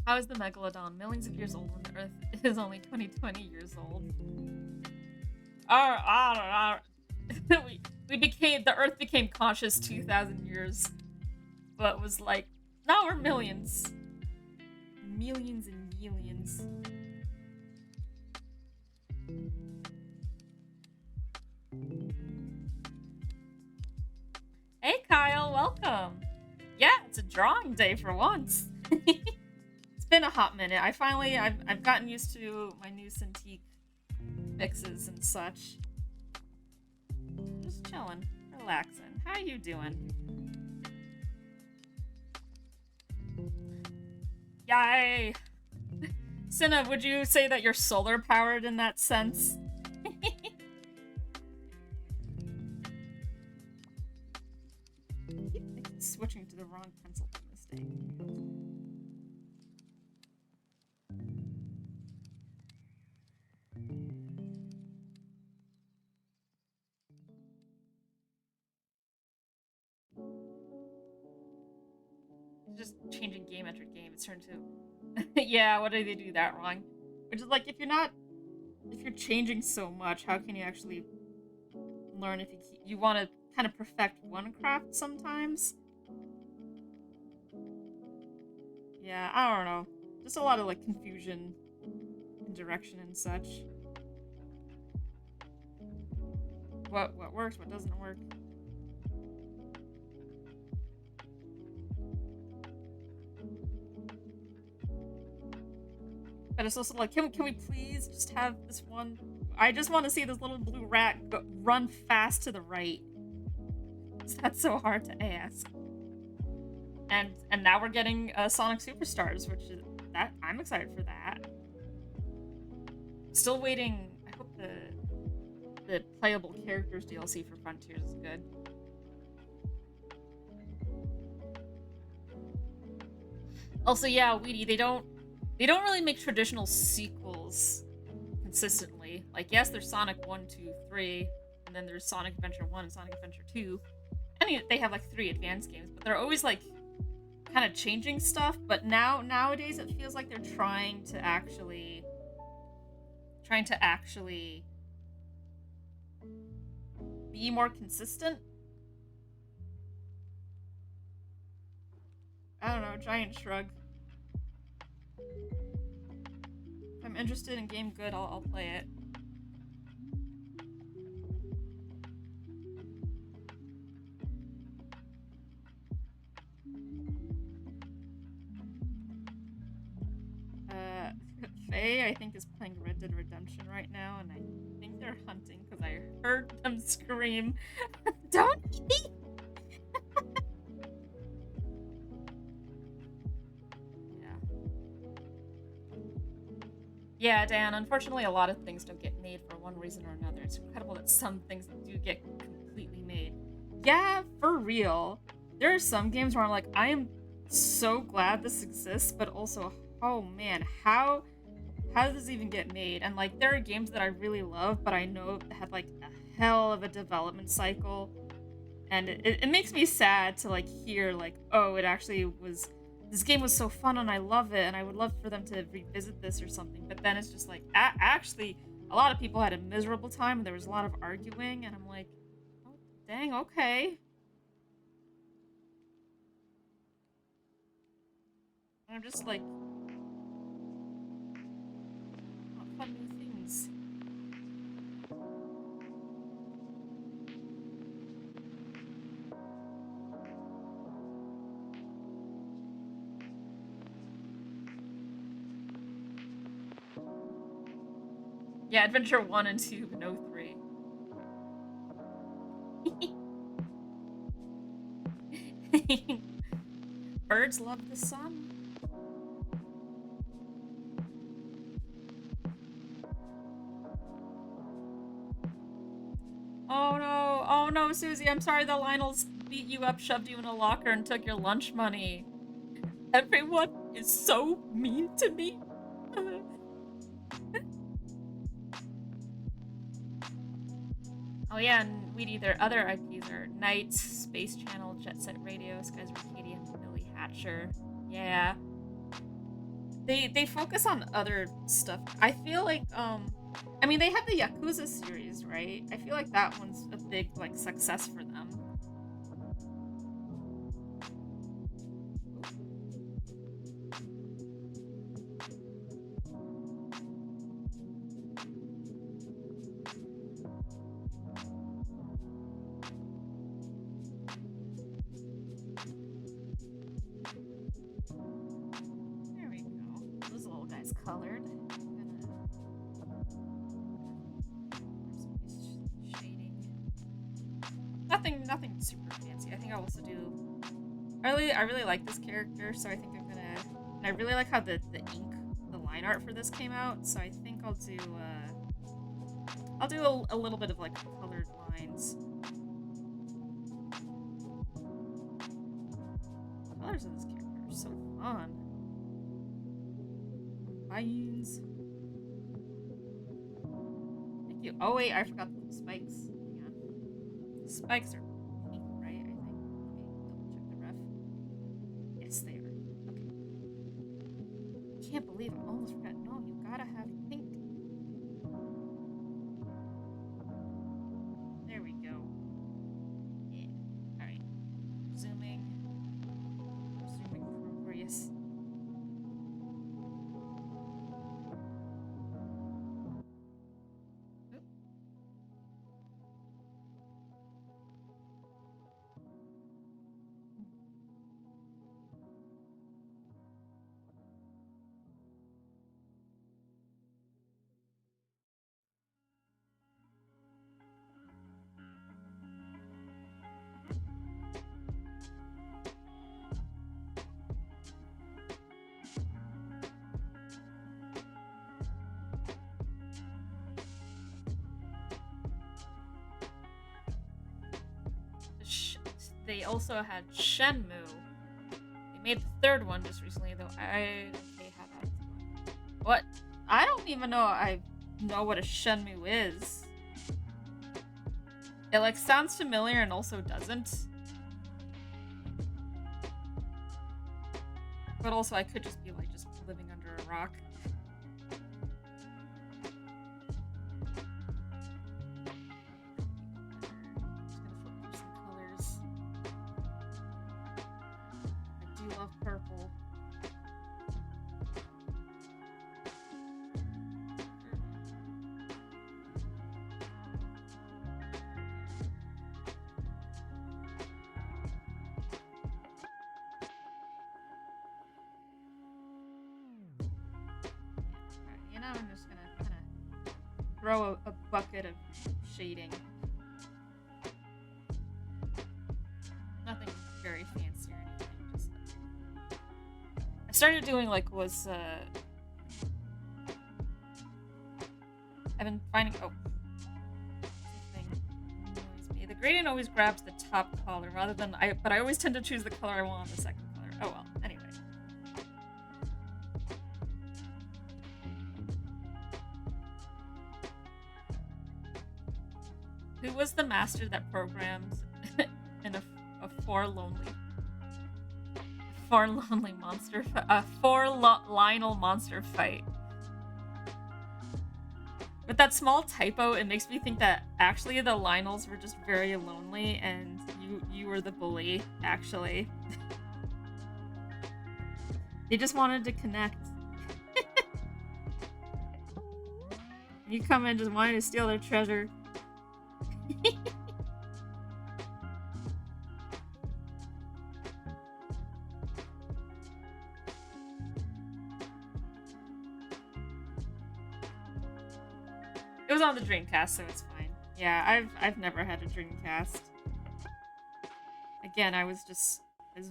How is the Megalodon millions of years old when the Earth is only 20 years old? The Earth became conscious 2,000 years, but was like, now we're millions. Millions and millions. Hey Kyle, welcome. Yeah, it's a drawing day for once. It's been a hot minute. I've gotten used to my new Cintiq fixes and such. Just chilling, relaxing. How you doing? Yay! Cinna, would you say that you're solar powered in that sense? I keep switching to the wrong pencil by mistake. Just changing game after game. It's turned to... Yeah, what did they do that wrong? Which is like, if you're changing so much, how can you actually learn if you want to kind of perfect one craft sometimes? Yeah, I don't know. Just a lot of, like, confusion in direction and such. What works, what doesn't work. But it's also like, can we please just have this one? I just want to see this little blue rat run fast to the right. That's so hard to ask. And now we're getting Sonic Superstars, which is that I'm excited for that. Still waiting. I hope the playable characters DLC for Frontiers is good. Also, yeah, Weedy, they don't really make traditional sequels consistently. Like, yes, there's Sonic 1, 2, 3, and then there's Sonic Adventure 1 and Sonic Adventure 2. I mean, they have like 3 advanced games, but they're always like kind of changing stuff. But nowadays it feels like they're trying to actually be more consistent. I don't know, giant shrug. If I'm interested in game good, I'll play it. Faye, I think, is playing Red Dead Redemption right now, and I think they're hunting because I heard them scream, "Don't eat!" Yeah, Dan, unfortunately a lot of things don't get made for one reason or another. It's incredible that some things do get completely made. Yeah, for real. There are some games where I'm like, I am so glad this exists, but also, oh man, how does this even get made? And like, there are games that I really love, but I know had like a hell of a development cycle. And it makes me sad to like hear like, oh, it actually was... This game was so fun and I love it and I would love for them to revisit this or something. But then it's just like, actually, a lot of people had a miserable time and there was a lot of arguing and I'm like, oh, dang, okay. And I'm just like, not fun new things. Yeah, Adventure 1 and 2, but no 3. Birds love the sun. Oh no, oh no, Susie, I'm sorry the Lionels beat you up, shoved you in a locker, and took your lunch money. Everyone is so mean to me. Oh yeah, and Weedy, their other IPs are Knights, Space Channel, Jet Set Radio, Skies Arcadian, Billy Hatcher. Yeah. They focus on other stuff. I feel like I mean they have the Yakuza series, right? I feel like that one's a big like success for them. There we go. This little guy's colored. Shading. Nothing super fancy. I think I'll also do. I really like this character, so I think I'm gonna. And I really like how the ink, the line art for this came out. So I think I'll do a little bit of like colored lines. The colors of this character are so fun. Vines. Thank you. Oh wait, I forgot the spikes. Hang on. The spikes are pink, right? I think. Let me double check the ref. Yes, they are. Okay. Can't believe I almost forgot. No, you gotta have pink. There we go. Yeah. Alright. Zooming. Zooming progress. They also had Shenmue. They made the third one just recently, though I don't know how that's going. What? I don't even know I know what a Shenmue is. It like sounds familiar and also doesn't. But also I could just be like just living under a rock. Purple. Right, you know, I'm just gonna kind of throw a bucket of shading. Nothing very fancy or anything. Just I started doing like was I've been finding the gradient always grabs the top color rather than but I always tend to choose the color I want on the second color. Oh well, anyway. Who was the master that programmed in a Lionel monster fight? With that small typo, it makes me think that actually the Lionels were just very lonely and you were the bully, actually. They just wanted to connect. You come in just wanting to steal their treasure. It was on the Dreamcast, so it's fine. Yeah, I've never had a Dreamcast. Again, I was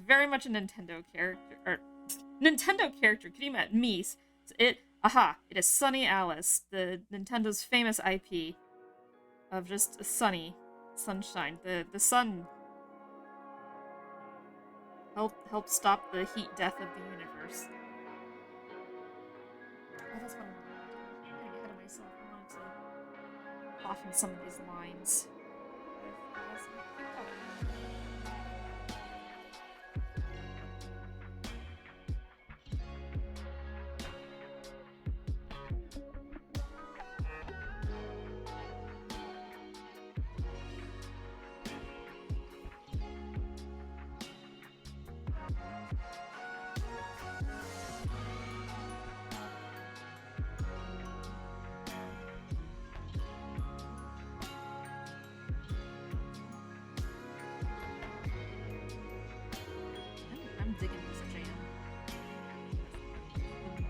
very much a Nintendo character, or Nintendo character. Could you imagine me? It is Sunny Alice, the Nintendo's famous IP of just sunshine. The sun help stop the heat death of the universe. Oh, that's what I'm getting ahead of myself. I wanted to soften some of these lines. I'm digging this jam.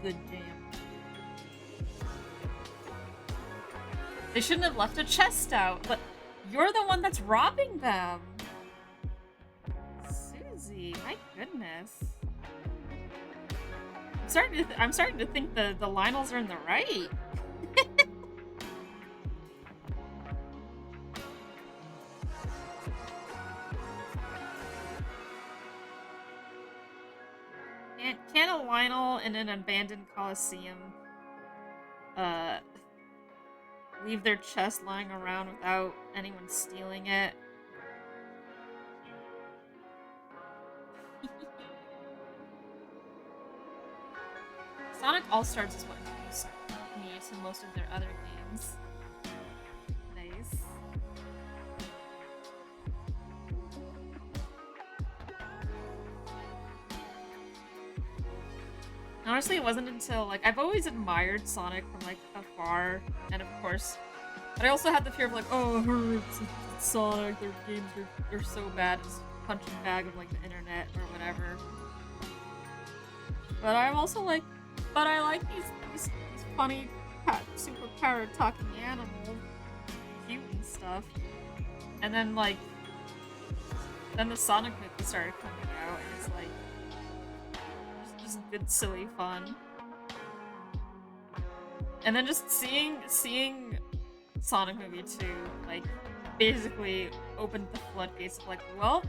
Good jam. They shouldn't have left a chest out, but you're the one that's robbing them. Susie, my goodness. I'm starting to think the Lionels are in the right. Can a Lionel in an abandoned Coliseum leave their chest lying around without anyone stealing it? Sonic All-Stars is what introduced me to most of their other games. Nice. Honestly, it wasn't until, like, I've always admired Sonic from, like, afar, and of course, but I also had the fear of, like, oh, it's Sonic, their games are so bad, it's a punching bag of, like, the internet or whatever. But I'm also like, but I like these funny, super powered talking animals, cute and stuff. And then, like, then the Sonic movie started coming out, and it's like, just good, silly fun. And then just seeing Sonic movie 2, like, basically opened the floodgates of, like, well,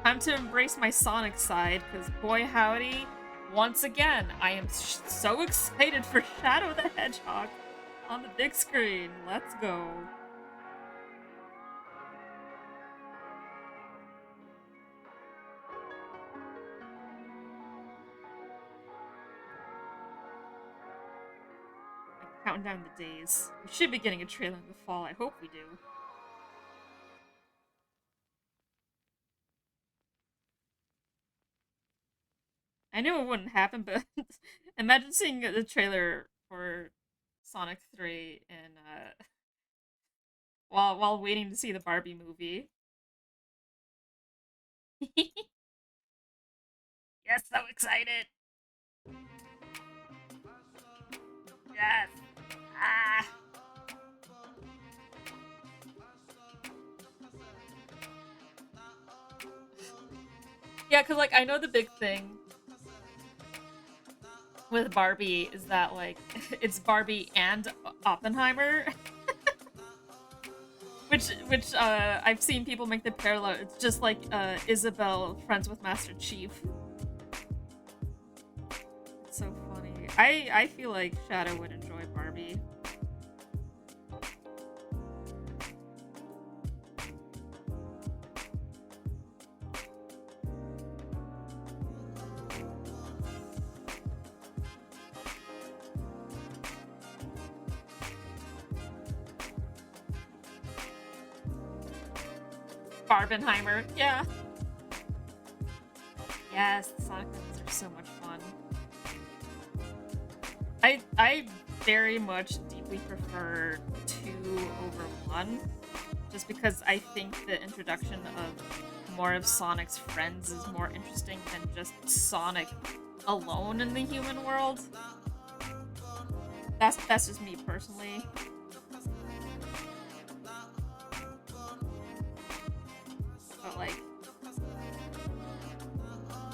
time to embrace my Sonic side, because boy howdy, once again, I am so excited for Shadow the Hedgehog on the big screen. Let's go. Like, counting down the days. We should be getting a trailer in the fall. I hope we do. I knew it wouldn't happen, but imagine seeing the trailer for Sonic 3 and while waiting to see the Barbie movie. Yes, so excited. Yes. Ah. Yeah, cuz like I know the big thing with Barbie is that, like, it's Barbie and Oppenheimer. which I've seen people make the parallel. It's just like Isabelle friends with Master Chief. It's so funny. I feel like Shadow would enjoy Barbie. Barbenheimer, yeah. Yes, the Sonic movies are so much fun. I very much deeply prefer 2 over 1, just because I think the introduction of more of Sonic's friends is more interesting than just Sonic alone in the human world. That's just me personally.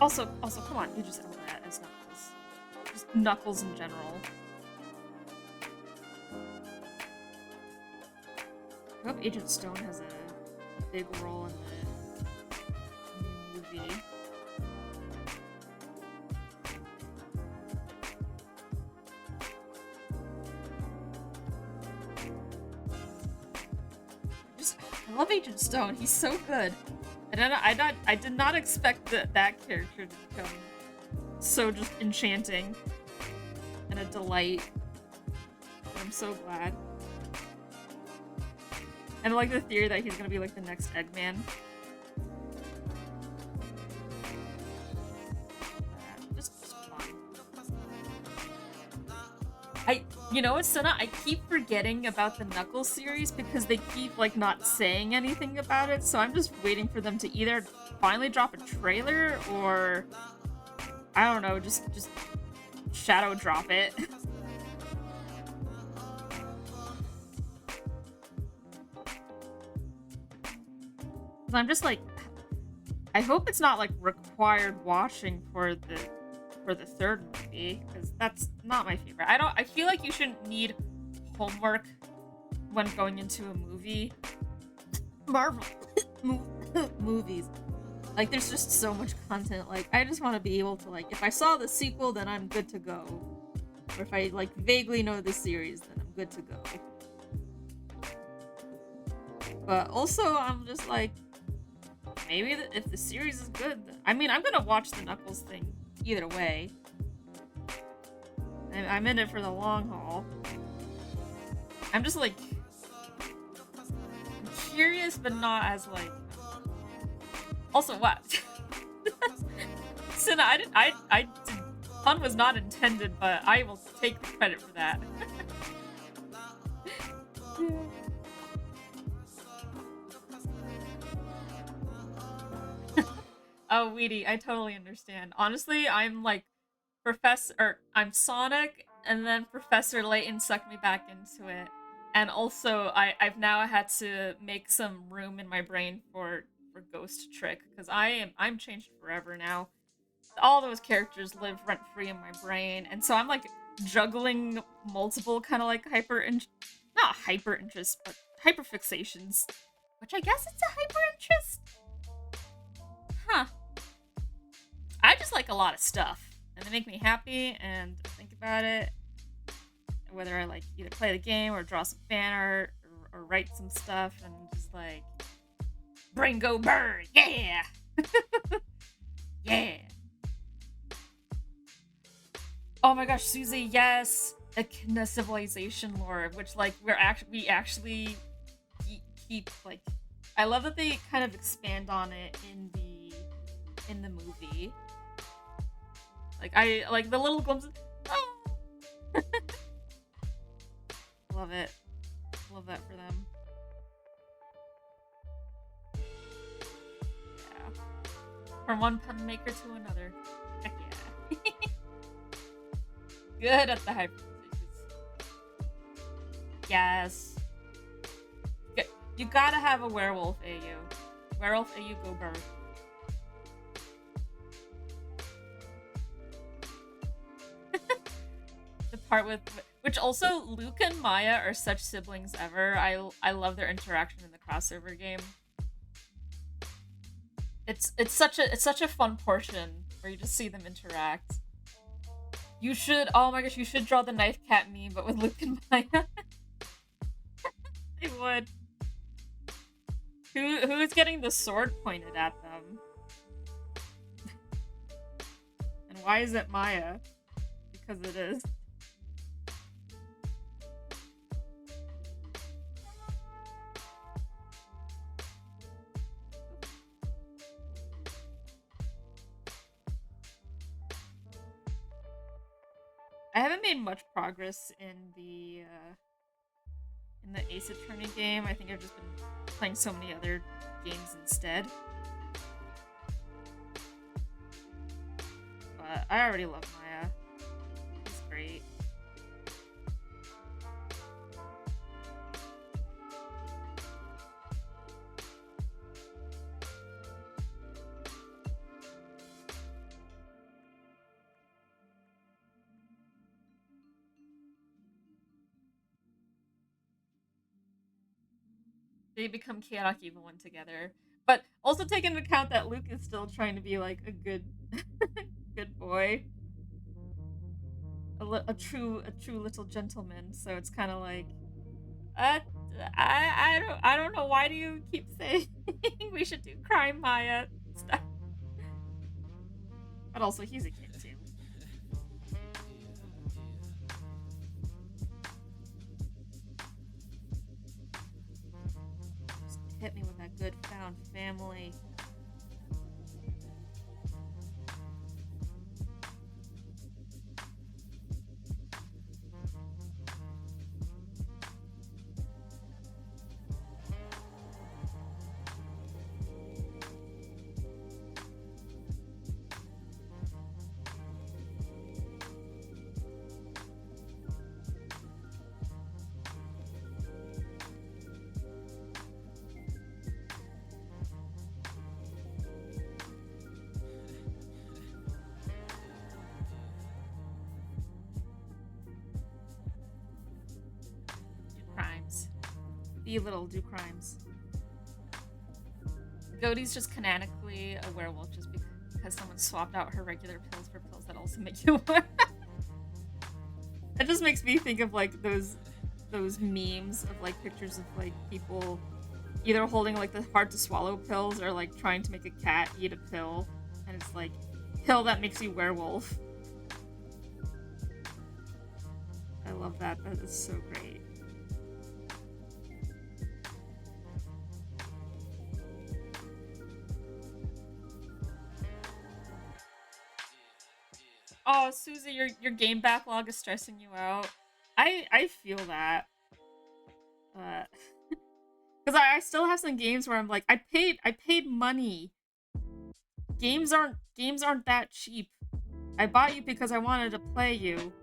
Also, come on, you just know that as Knuckles. Just Knuckles in general. I hope Agent Stone has a big role in the movie. I love Agent Stone. He's so good. And I did not expect that character to become so just enchanting and a delight. But I'm so glad. And I like the theory that he's gonna be like the next Eggman. Just fun. You know what, Senna? I keep forgetting about the Knuckles series because they keep, like, not saying anything about it, so I'm just waiting for them to either finally drop a trailer or, I don't know, just shadow drop it. I'm just like, I hope it's not, like, required watching for the third movie, because that's not my favorite. I feel like you shouldn't need homework when going into a movie. Marvel movies. Like, there's just so much content. Like, I just want to be able to, like, if I saw the sequel, then I'm good to go. Or if I, like, vaguely know the series, then I'm good to go. But also, I'm just like, maybe if the series is good, I mean, I'm gonna watch the Knuckles thing either way. I'm in it for the long haul. I'm just like curious, but not as like. Also, what? Sinna, I did. Pun was not intended, but I will take the credit for that. Oh, Weedy, I totally understand. Honestly, I'm like I'm Sonic, and then Professor Layton sucked me back into it. And also, I've now had to make some room in my brain for Ghost Trick, because I'm changed forever now. All those characters live rent free in my brain, and so I'm like juggling multiple kind of like not hyper interests, but hyper fixations, which I guess it's a hyper interest. Huh. I just like a lot of stuff, and they make me happy, and I think about it. Whether I like either play the game or draw some fan art or write some stuff, and just like brain go burn, yeah, yeah. Oh my gosh, Susie, yes, Echidna civilization lore, which like we actually keep like. I love that they kind of expand on it in the movie. Like, I like the little glimpses. Oh! Love it. Love that for them. Yeah. From one pun maker to another. Heck yeah. Good at the hyperphysics. Yes. You gotta have a werewolf AU. Werewolf AU go bird. The part with which also Luke and Maya are such siblings ever. I love their interaction in the crossover game. It's such a fun portion where you just see them interact. You should, oh my gosh, you should draw the knife cat meme, but with Luke and Maya. They would. Who's getting the sword pointed at them? And why is it Maya? Because it is. I haven't made much progress in the Ace Attorney game. I think I've just been playing so many other games instead. But I already love Maya. He's great. They become chaotic evil one together. But also take into account that Luke is still trying to be like a good good boy. A true little gentleman. So it's kind of like uh, I don't know, why do you keep saying we should do crime Maya stuff? But also he's a kid too. Just hit me with that good found family. Be little, do crimes. Godie's just canonically a werewolf just because someone swapped out her regular pills for pills that also make you a That just makes me think of like those memes of like pictures of like people either holding like the hard to swallow pills or like trying to make a cat eat a pill, and it's like pill that makes you werewolf. I love that. That is so great. Oh, Susie, your game backlog is stressing you out. I feel that. Because I still have some games where I'm like, I paid money. Games aren't that cheap. I bought you because I wanted to play you,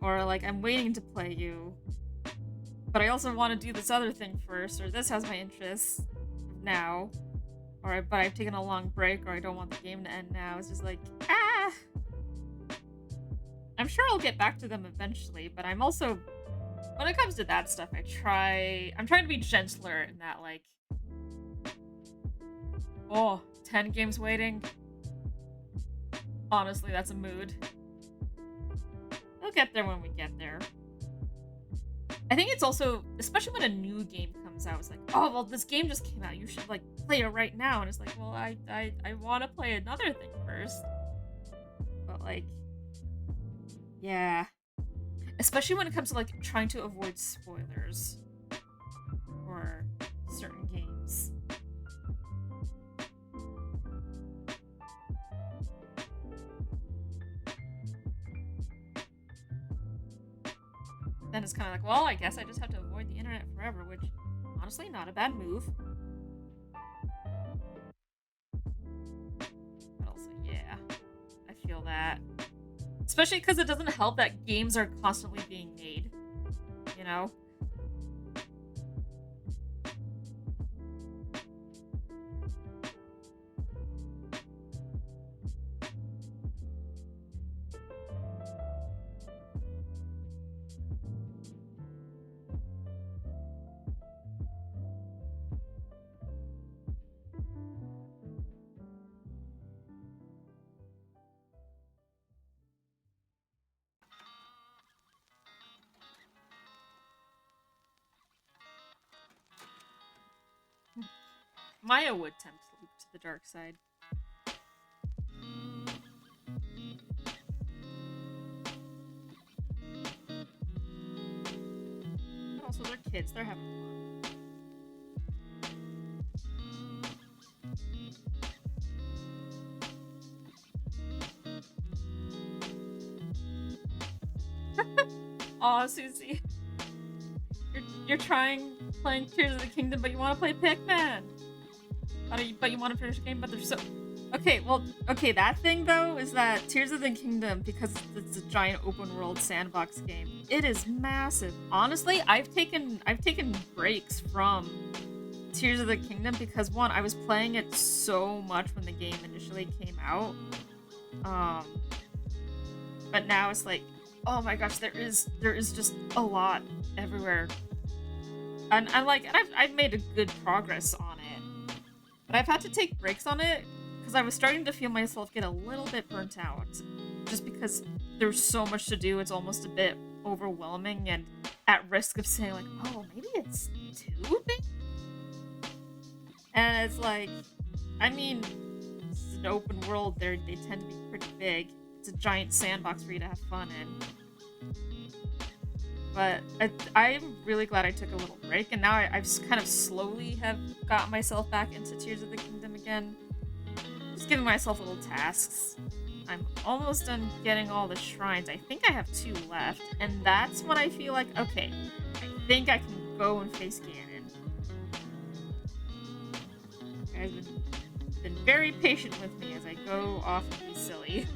or like I'm waiting to play you. But I also want to do this other thing first, or this has my interests now, but I've taken a long break, or I don't want the game to end now. It's just like ah. I'm sure I'll get back to them eventually, but I'm also, when it comes to that stuff, I'm trying to be gentler in that, like, oh, 10 games waiting? Honestly, that's a mood. We'll get there when we get there. I think it's also, especially when a new game comes out, it's like, oh, well, this game just came out, you should, like, play it right now, and it's like, well, I want to play another thing first. But, like, yeah. Especially when it comes to, like, trying to avoid spoilers for certain games. Then it's kind of like, well, I guess I just have to avoid the internet forever, which, honestly, not a bad move. But also, yeah, I feel that. Especially because it doesn't help that games are constantly being made, you know? Maya would tempt Luke to the dark side. But also, they're kids. They're having fun. Aw, Susie. You're playing Tears of the Kingdom, but you want to play Pikmin! But you want to finish the game, but they're so... Okay, well, that thing, though, is that Tears of the Kingdom, because it's a giant open-world sandbox game, it is massive. Honestly, I've taken breaks from Tears of the Kingdom because, one, I was playing it so much when the game initially came out. But now it's like, oh my gosh, there is just a lot everywhere. and I've made a good progress on it, but I've had to take breaks on it because I was starting to feel myself get a little bit burnt out, just because there's so much to do. It's almost a bit overwhelming and at risk of saying like, oh, maybe it's too big. And it's like, I mean, it's an open world. They tend to be pretty big. It's a giant sandbox for you to have fun in. But I'm really glad I took a little break, and now I've kind of slowly have got myself back into Tears of the Kingdom again. Just giving myself little tasks. I'm almost done getting all the shrines. I think I have 2 left, and that's when I feel like, okay, I think I can go and face Ganon. You guys have been very patient with me as I go off and be silly.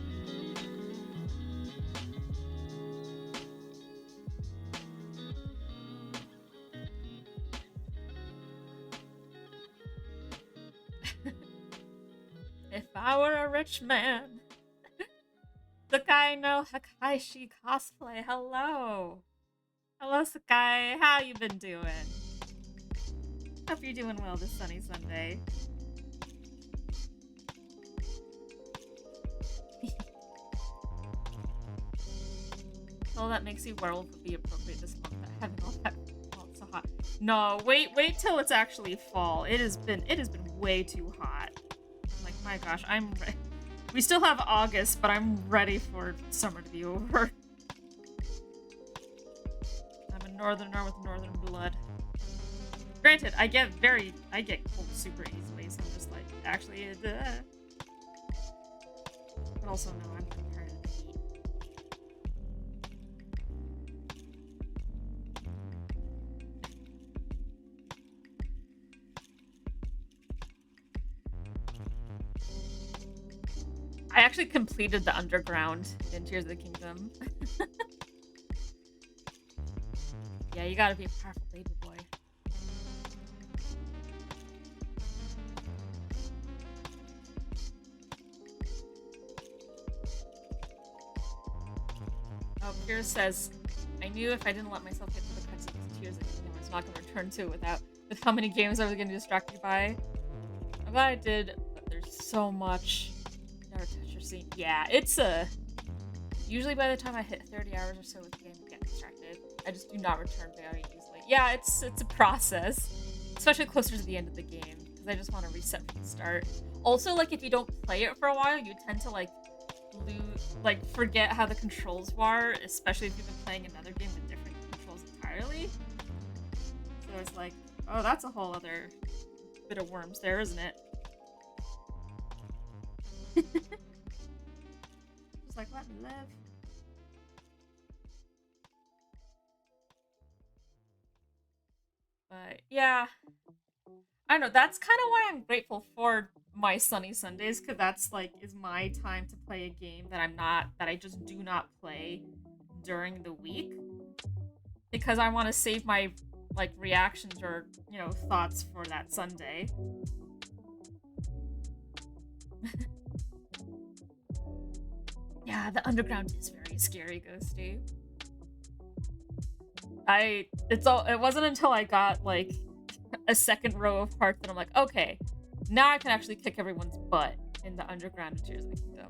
If I were a rich man. Sakai no Hakaishi cosplay, hello! Hello Sakai, how you been doing? Hope you're doing well this sunny Sunday. All that makes you werewolf would be appropriate this month, but having all that oh, it's so hot. No, wait till it's actually fall. It has been way too hot. Like, my gosh, I'm ready. We still have August, but I'm ready for summer to be over. I'm a northerner with northern blood. Granted, I get cold super easily, so I'm just like, actually, but also no, I'm tired of the heat. I actually completed the underground in Tears of the Kingdom. Yeah, you gotta be a powerful baby boy. Oh, Kira says, I knew if I didn't let myself get to the cutscenes of Tears of the Kingdom, I was not going to return to it with how many games I was going to distract me by. I'm glad I did, but there's so much. Never touch your scene. Yeah, it's usually by the time I hit 30 hours or so with the game, I get distracted. I just do not return very easily. Yeah, it's a process, especially closer to the end of the game, because I just want to reset from the start. Also, like, if you don't play it for a while, you tend to, like, forget how the controls were, especially if you've been playing another game with different controls entirely. So it's like, oh, that's a whole other bit of worms there, isn't it? Just like, let me live. But yeah, I don't know, that's kind of why I'm grateful for my sunny Sundays, because that's like is my time to play a game that I just do not play during the week, because I want to save my like reactions or, you know, thoughts for that Sunday. Yeah, the underground is very scary, Ghosty. It wasn't until I got like a second row of parts that I'm like, okay, now I can actually kick everyone's butt in the underground of Tears of the Kingdom.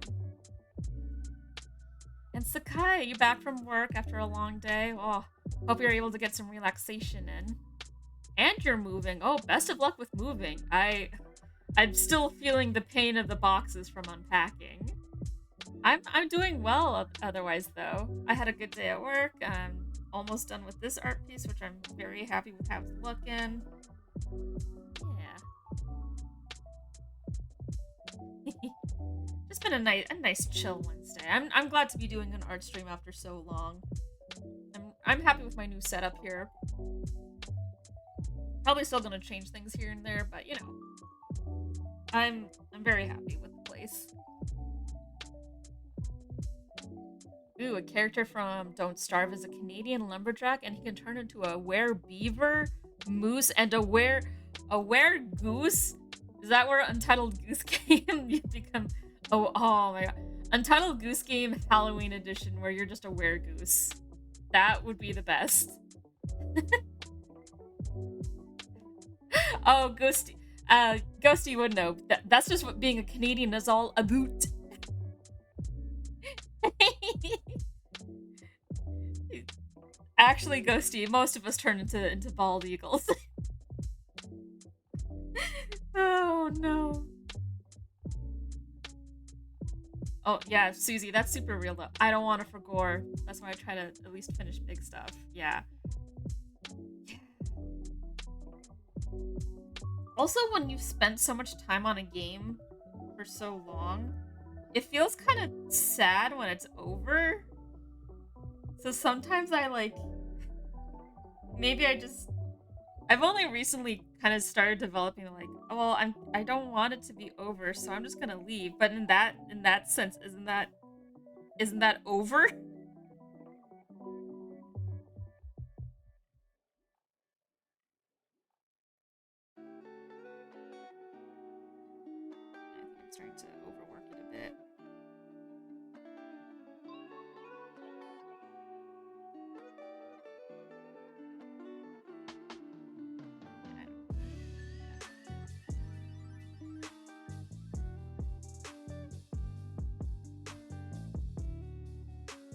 And Sakai, you back from work after a long day? Oh, hope you're able to get some relaxation in. And you're moving. Oh, best of luck with moving. I'm still feeling the pain of the boxes from unpacking. I'm doing well otherwise, though. I had a good day at work. I'm almost done with this art piece, which I'm very happy with how it's looking. Yeah. Just been a nice chill Wednesday. I'm glad to be doing an art stream after so long. I'm happy with my new setup here. Probably still gonna change things here and there, but you know, I'm very happy with the place. Ooh, a character from Don't Starve is a Canadian lumberjack, and he can turn into a were-beaver, moose, and a were-goose. Is that where Untitled Goose Game you become? Oh my god, Untitled Goose Game Halloween edition, where you're just a were-goose. That would be the best. Oh, Ghosty. Ghosty would know. That's just what being a Canadian is all about. Actually, Ghosty, most of us turn into bald eagles. Oh no. Oh yeah, Susie, that's super real though. I don't want to forgore. That's why I try to at least finish big stuff. Yeah. Also, when you've spent so much time on a game for so long, it feels kind of sad when it's over. So sometimes I like, maybe I've only recently kind of started developing like, oh, well, I don't want it to be over, so I'm just gonna leave. But in that sense, isn't that over? I think I'm starting to overwork it a bit.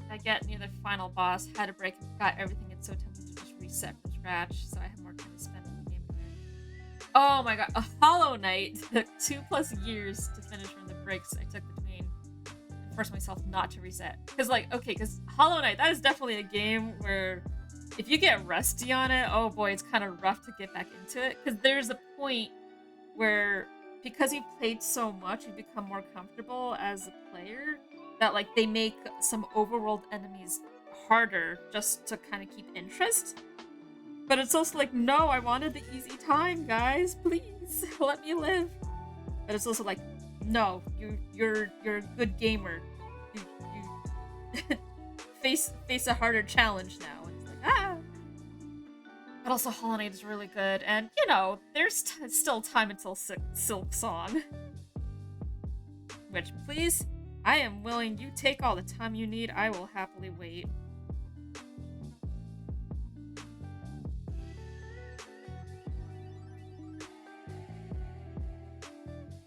I get near the final boss, had a break and forgot everything. It's so tempting to just reset from scratch, so I have more time to spend on the game. Oh my god, a Hollow Knight took 2+ years to finish from the breaks I took between and forced myself not to reset. Because Hollow Knight, that is definitely a game where if you get rusty on it, oh boy, it's kind of rough to get back into it. Because there's a point where, because you've played so much, you become more comfortable as a player, that like they make some overworld enemies harder just to kind of keep interest. But it's also like, no, I wanted the easy time, guys. Please let me live. But it's also like, no, you're a good gamer. You face a harder challenge now. And it's like, ah. But also, Hollow Knight is really good, and you know, there's still time until Silk Song. Which, please, I am willing. You take all the time you need. I will happily wait.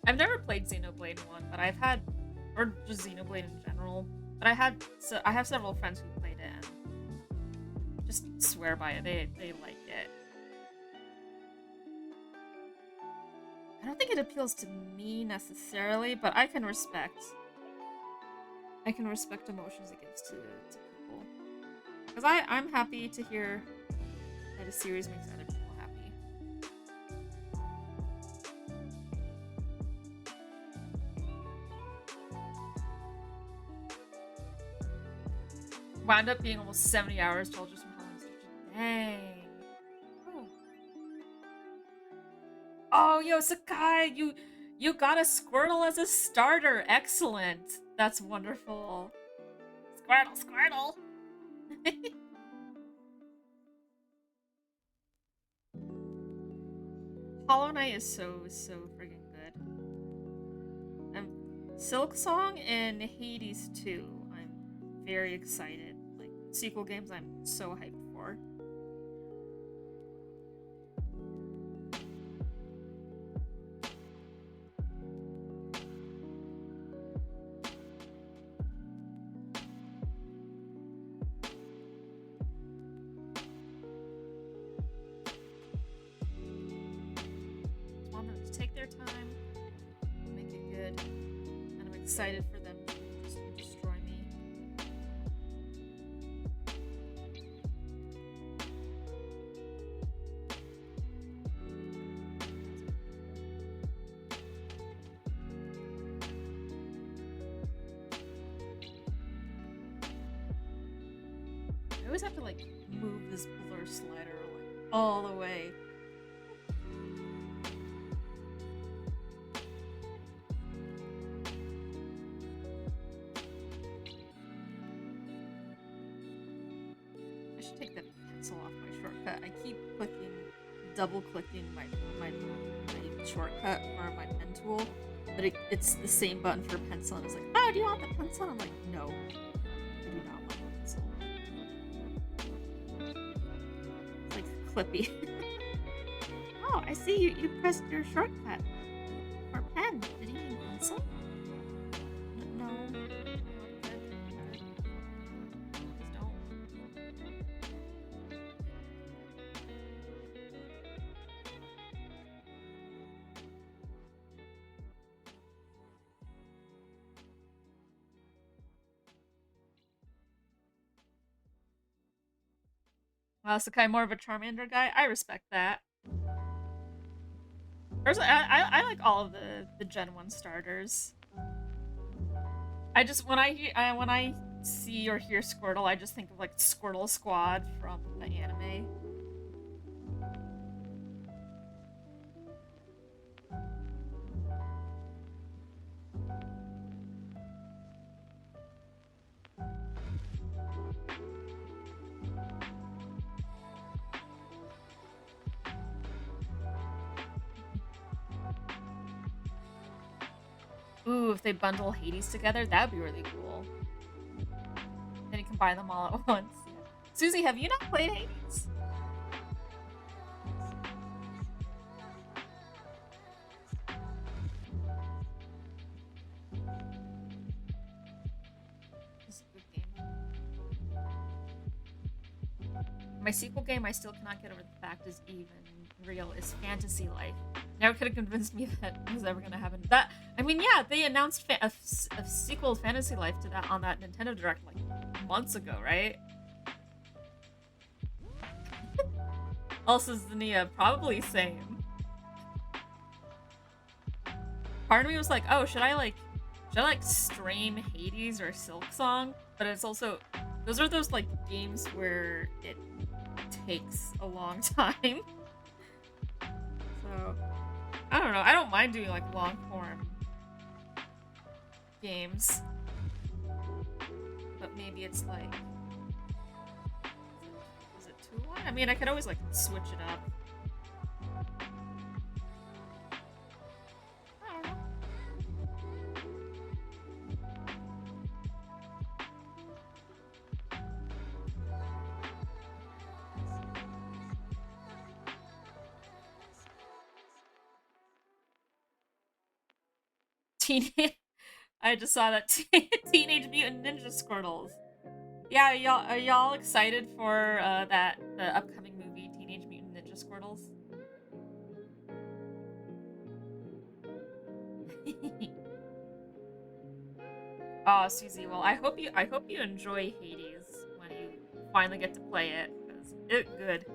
I've never played Xenoblade 1, but I've had, or just Xenoblade in general. But I have several friends who played it and just swear by it. They like it. I don't think it appeals to me necessarily, but I can respect emotions it gives to people. Because I'm happy to hear that a series makes other people happy. Wound up being almost 70 hours total just from Halloween Station. Dang. Oh, yo, Sakai, you got a Squirtle as a starter. Excellent. That's wonderful. Squirtle. Hollow Knight is so friggin' good. Silk Song and Hades 2. I'm very excited. Like, sequel games I'm so hyped for. Take their time, make it good, and I'm excited for them to just destroy me. I always have to like move this blur slider like all the way. Take the pencil off my shortcut. I keep double clicking my shortcut for my pen tool, but it's the same button for pencil, and it's like, oh, do you want the pencil? I'm like, no, I do not want the pencil. It's like clippy. Oh, I see you pressed your shortcut. Or pen. Did you mean pencil? No. Good. Please don't. Wow, Sakai more of a Charmander guy. I respect that. Personally, I like all of the Gen 1 starters. I just when I see or hear Squirtle, I just think of like Squirtle Squad from the anime. Ooh, if they bundle Hades together, that would be really cool. Then you can buy them all at once. Susie, have you not played Hades? This is a good game. My sequel game I still cannot get over the fact is even real is Fantasy Life. Never could have convinced me that it was ever gonna happen. That I mean, yeah, they announced a sequel to Fantasy Life to that on that Nintendo Direct like months ago, right? Also, Zania, probably same. Part of me was like, oh, should I stream Hades or Silk Song? But it's also those are those like games where it takes a long time. So I don't know. I don't mind doing like long form games. But maybe it's like is it too long? I mean, I could always like switch it up. I don't know. I just saw that Teenage Mutant Ninja Squirtles. Yeah, are y'all excited for the upcoming movie Teenage Mutant Ninja Squirtles? Oh, Susie, well, I hope you enjoy Hades when you finally get to play it, because it's good.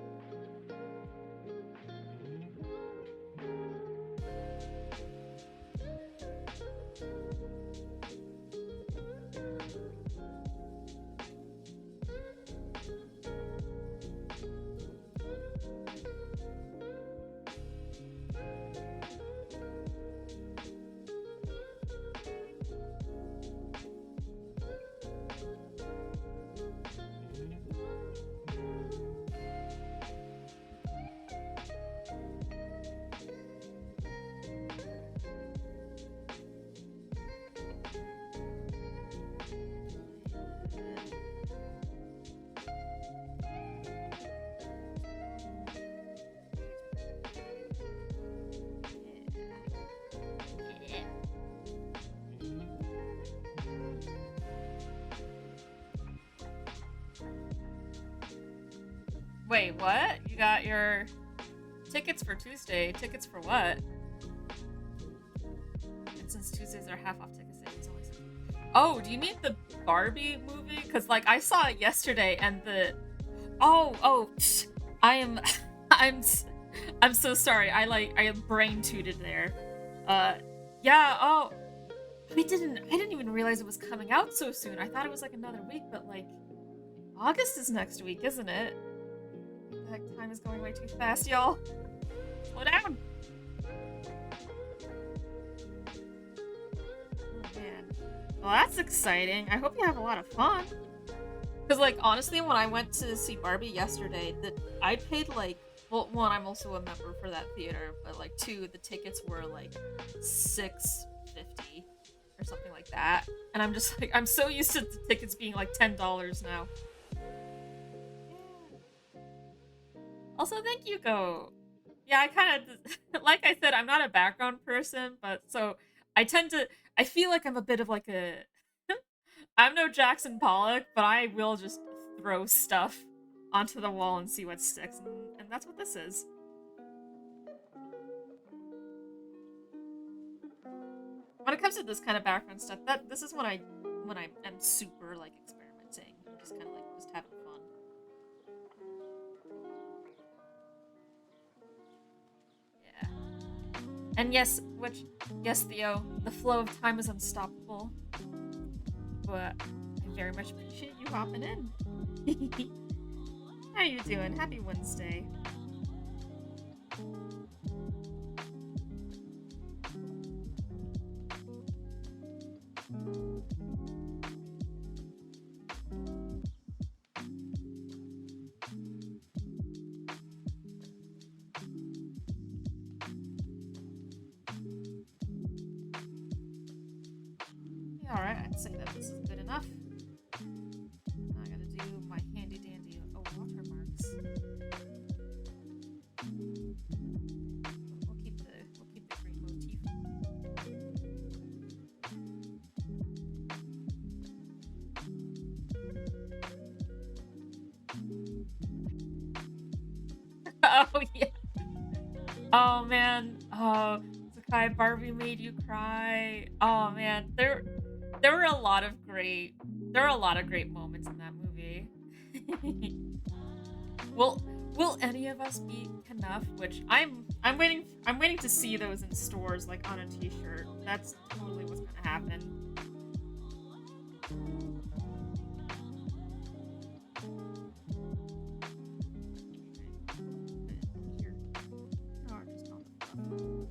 Wait, what? You got your tickets for Tuesday. Tickets for what? And since Tuesdays are half off tickets, it's always... Oh, do you mean the Barbie movie? Because, like, I saw it yesterday and the... I am... I'm so sorry. I brain tooted there. Yeah, oh... I didn't even realize it was coming out so soon. I thought it was, like, another week, but, like... August is next week, isn't it? The heck, time is going way too fast, y'all. Slow down. Oh, man. Well, that's exciting. I hope you have a lot of fun. Because, like, honestly, when I went to see Barbie yesterday, I paid, like... Well, one, I'm also a member for that theater, but, like, two, the tickets were, like, $6.50 or something like that. And I'm just, like, I'm so used to the tickets being, like, $10 now. Also, thank you, Go. Yeah, I kind of, like I said, I'm not a background person, but so I tend to, I feel like I'm a bit of like a, I'm no Jackson Pollock, but I will just throw stuff onto the wall and see what sticks, and that's what this is. When it comes to this kind of background stuff, this is when I am super like experimenting, just kind of like just having fun. Yeah. And yes, yes, Theo, the flow of time is unstoppable. But I very much appreciate you hopping in. How you doing? Happy Wednesday. Yeah, alright, I'd say that this is good enough. Now I gotta do my handy dandy watermarks. We'll keep the green motif. Oh yeah. Oh man. Oh, Sakai, Barbie made you cry. Oh man, there were a lot of great moments in that movie. Will any of us be enough? Which I'm waiting to see those in stores, like on a t-shirt. That's totally what's gonna happen. Here. Oh, just on the fluff.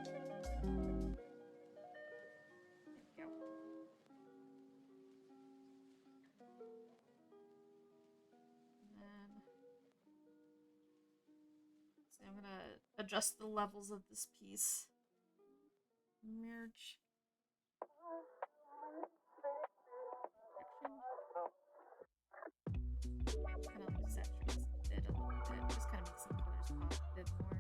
There we go. And then so I'm gonna adjust the levels of this piece. Merge. Kind of like saturates it a little bit. Just kind of makes some colors pop a bit more.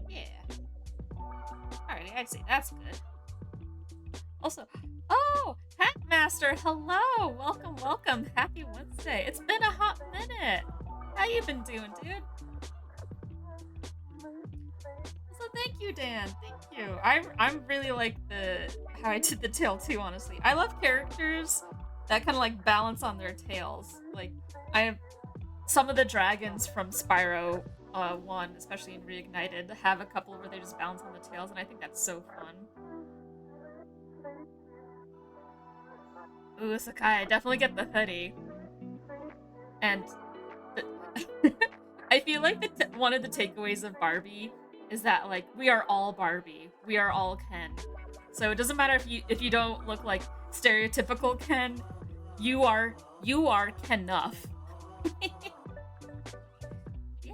Yeah. Alrighty, I'd say that's good. Also, oh, Hatmaster, hello! Welcome, welcome. Happy Wednesday. It's been a hot minute. How you been doing, dude? So thank you, Dan. Thank you. I'm really like how I did the tail too, honestly. I love characters that kind of like balance on their tails. Like I have some of the dragons from Spyro 1, especially in Reignited, have a couple where they just balance on the tails, and I think that's so fun. Ooh, Sakai, definitely get the hoodie. And I feel like one of the takeaways of Barbie is that like we are all Barbie, we are all Ken. So it doesn't matter if you don't look like stereotypical Ken, you are Ken enough. Yeah.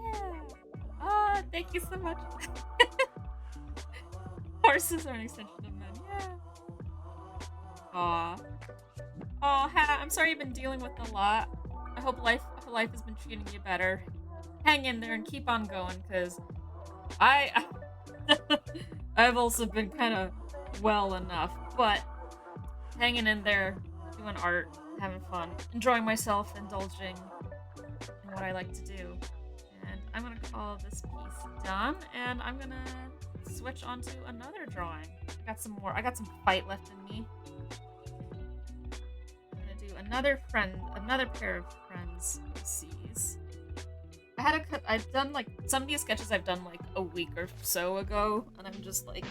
Ah, thank you so much. Horses are an extension of men. Yeah. Aw. Aw, I'm sorry you've been dealing with a lot. I hope life has been treating you better. Hang in there and keep on going, cause I I've also been kind of well enough, but hanging in there, doing art, having fun, enjoying myself, indulging in what I like to do. And I'm gonna call this piece done, and I'm gonna switch on to another drawing. I got some fight left in me. I'm gonna do another pair of friends PCs. I've done like some of these sketches I've done like a week or so ago, and I'm just like,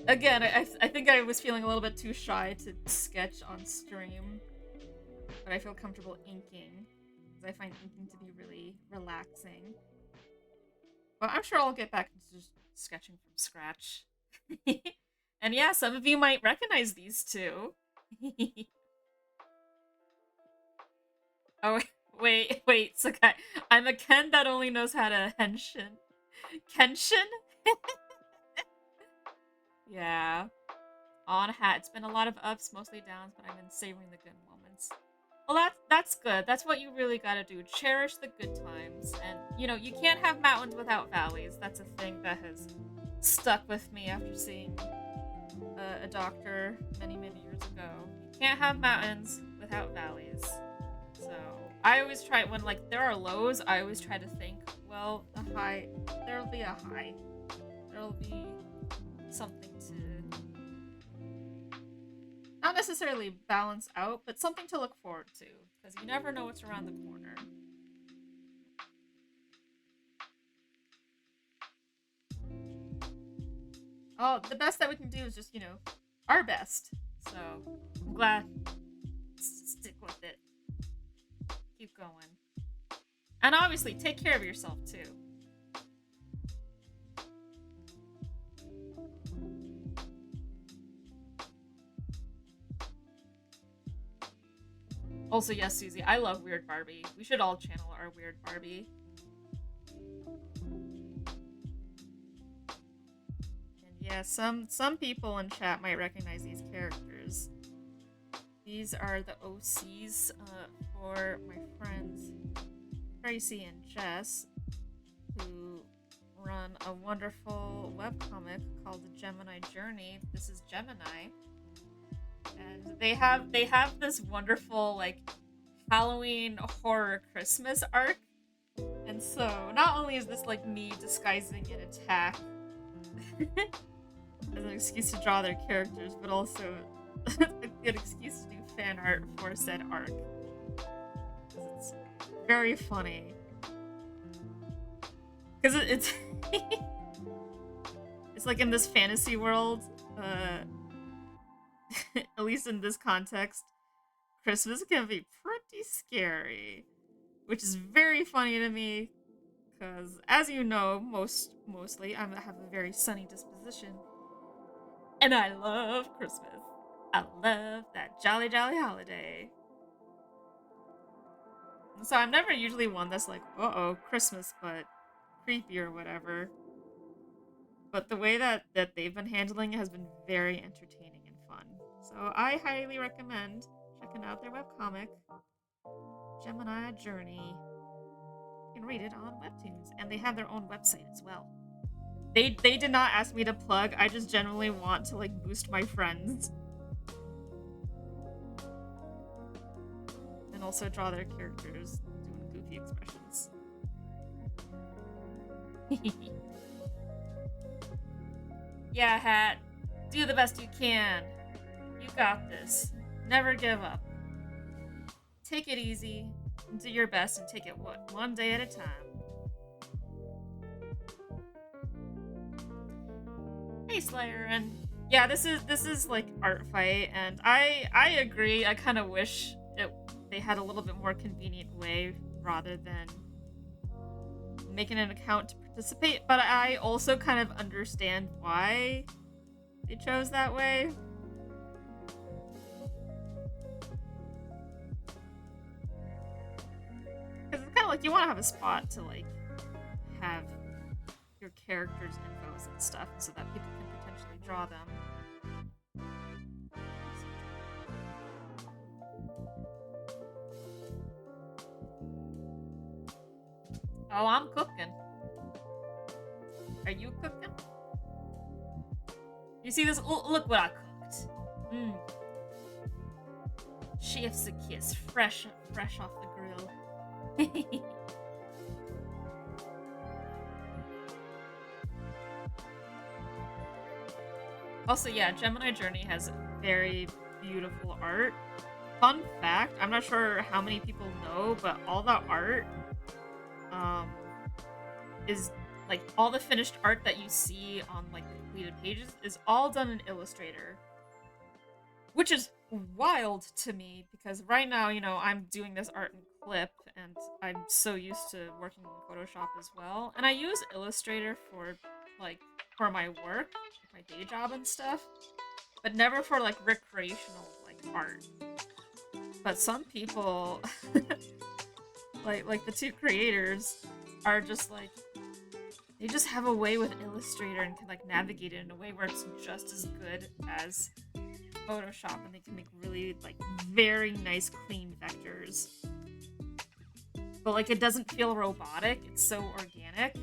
again, I think I was feeling a little bit too shy to sketch on stream, but I feel comfortable inking because I find inking to be really relaxing. But I'm sure I'll get back into just sketching from scratch. And yeah, some of you might recognize these two. Oh, wait, Sakai. I'm a Ken that only knows how to henshin. Kenshin? Yeah. On hat. It's been a lot of ups, mostly downs, but I've been savoring the good moments. Well, that's good. That's what you really gotta do. Cherish the good times. And, you know, you can't have mountains without valleys. That's a thing that has stuck with me after seeing a doctor many, many years ago. You can't have mountains without valleys. So, I always try, when, like, there are lows, I always try to think, well, the high, there'll be a high. There'll be something to not necessarily balance out, but something to look forward to, because you never know what's around the corner. Oh, the best that we can do is just, you know, our best. So, I'm glad. Stick with it. Keep going. And obviously, take care of yourself, too. Also, yes, Susie, I love Weird Barbie. We should all channel our Weird Barbie. And yeah, some people in chat might recognize these characters. These are the OCs for my friends Tracy and Jess, who run a wonderful webcomic called The Gemini Journey. This is Gemini. And they have this wonderful, like, Halloween horror Christmas arc. And so, not only is this, like, me disguising an attack as an excuse to draw their characters, but also a good excuse to do fan art for said arc. It's very funny. Because it's... it's like in this fantasy world, at least in this context, Christmas can be pretty scary, which is very funny to me, because as you know, mostly I have a very sunny disposition, and I love Christmas. I love that jolly holiday. So I'm never usually one that's like, uh-oh, Christmas, but creepy or whatever. But the way that they've been handling it has been very entertaining and fun. So I highly recommend checking out their webcomic, Gemini Journey. You can read it on Webtoons, and they have their own website as well. They did not ask me to plug, I just genuinely want to, like, boost my friends. And also draw their characters doing goofy expressions. Yeah, Hat. Do the best you can. You got this. Never give up. Take it easy. Do your best and take it one day at a time. Hey, Slayer, and yeah, this is like art fight, and I agree. I kind of wish they had a little bit more convenient way rather than making an account to participate, but I also kind of understand why they chose that way. Because it's kind of like you want to have a spot to, like, have your characters' infos and stuff so that people can potentially draw them. Oh, I'm cooking. Are you cooking? You see this? Look what I cooked. Chef's a kiss, fresh off the grill. Also, yeah, Gemini Journey has very beautiful art. Fun fact, I'm not sure how many people know, but all the art is, like, all the finished art that you see on, like, completed pages is all done in Illustrator. Which is wild to me, because right now, you know, I'm doing this art in Clip, and I'm so used to working in Photoshop as well. And I use Illustrator for, like, for my work, my day job and stuff, but never for, like, recreational, like, art. But some people, like the two creators, are just like, They just have a way with Illustrator and can like navigate it in a way where it's just as good as Photoshop, and they can make really like very nice clean vectors. But like it doesn't feel robotic, it's so organic.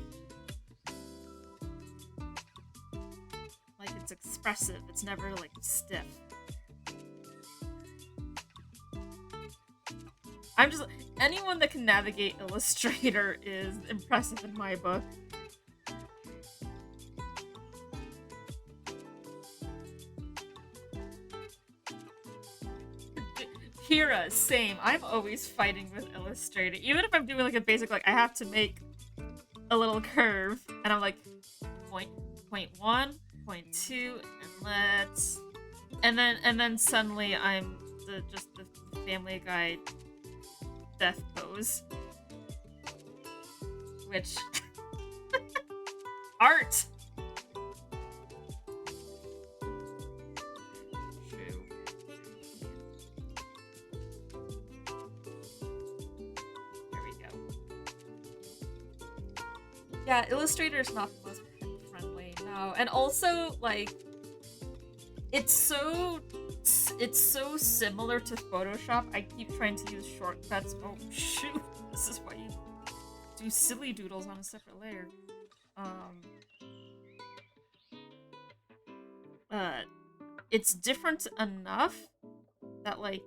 Like it's expressive, it's never like stiff. I'm just, anyone that can navigate Illustrator is impressive in my book. Kira, same. I'm always fighting with Illustrator. Even if I'm doing like a basic, like I have to make a little curve, and I'm like, point 1, point 2, and let's, and then suddenly I'm just the Family Guy death pose, which art. True. There we go. Yeah, Illustrator is not the most friendly, no, and also like it's so similar to Photoshop. I keep trying to use shortcuts. Oh shoot! This is why you do silly doodles on a separate layer. It's different enough that like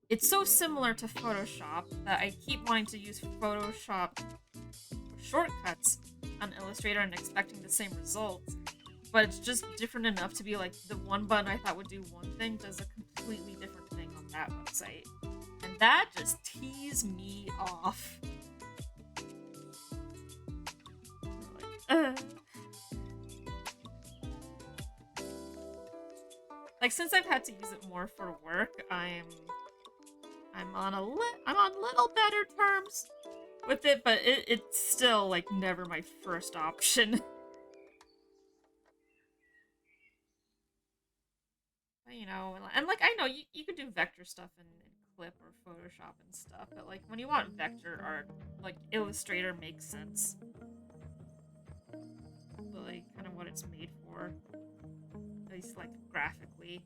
it's so similar to Photoshop that I keep wanting to use Photoshop shortcuts on Illustrator and expecting the same results. But it's just different enough to be like the one button I thought would do one thing does a completely different thing on that website. And that just tees me off. Like since I've had to use it more for work, I'm on little better terms with it, but it's still like never my first option. You know, and like I know you could do vector stuff in Clip or Photoshop and stuff, but like when you want vector art, like Illustrator makes sense. But like kind of what it's made for, at least like graphically.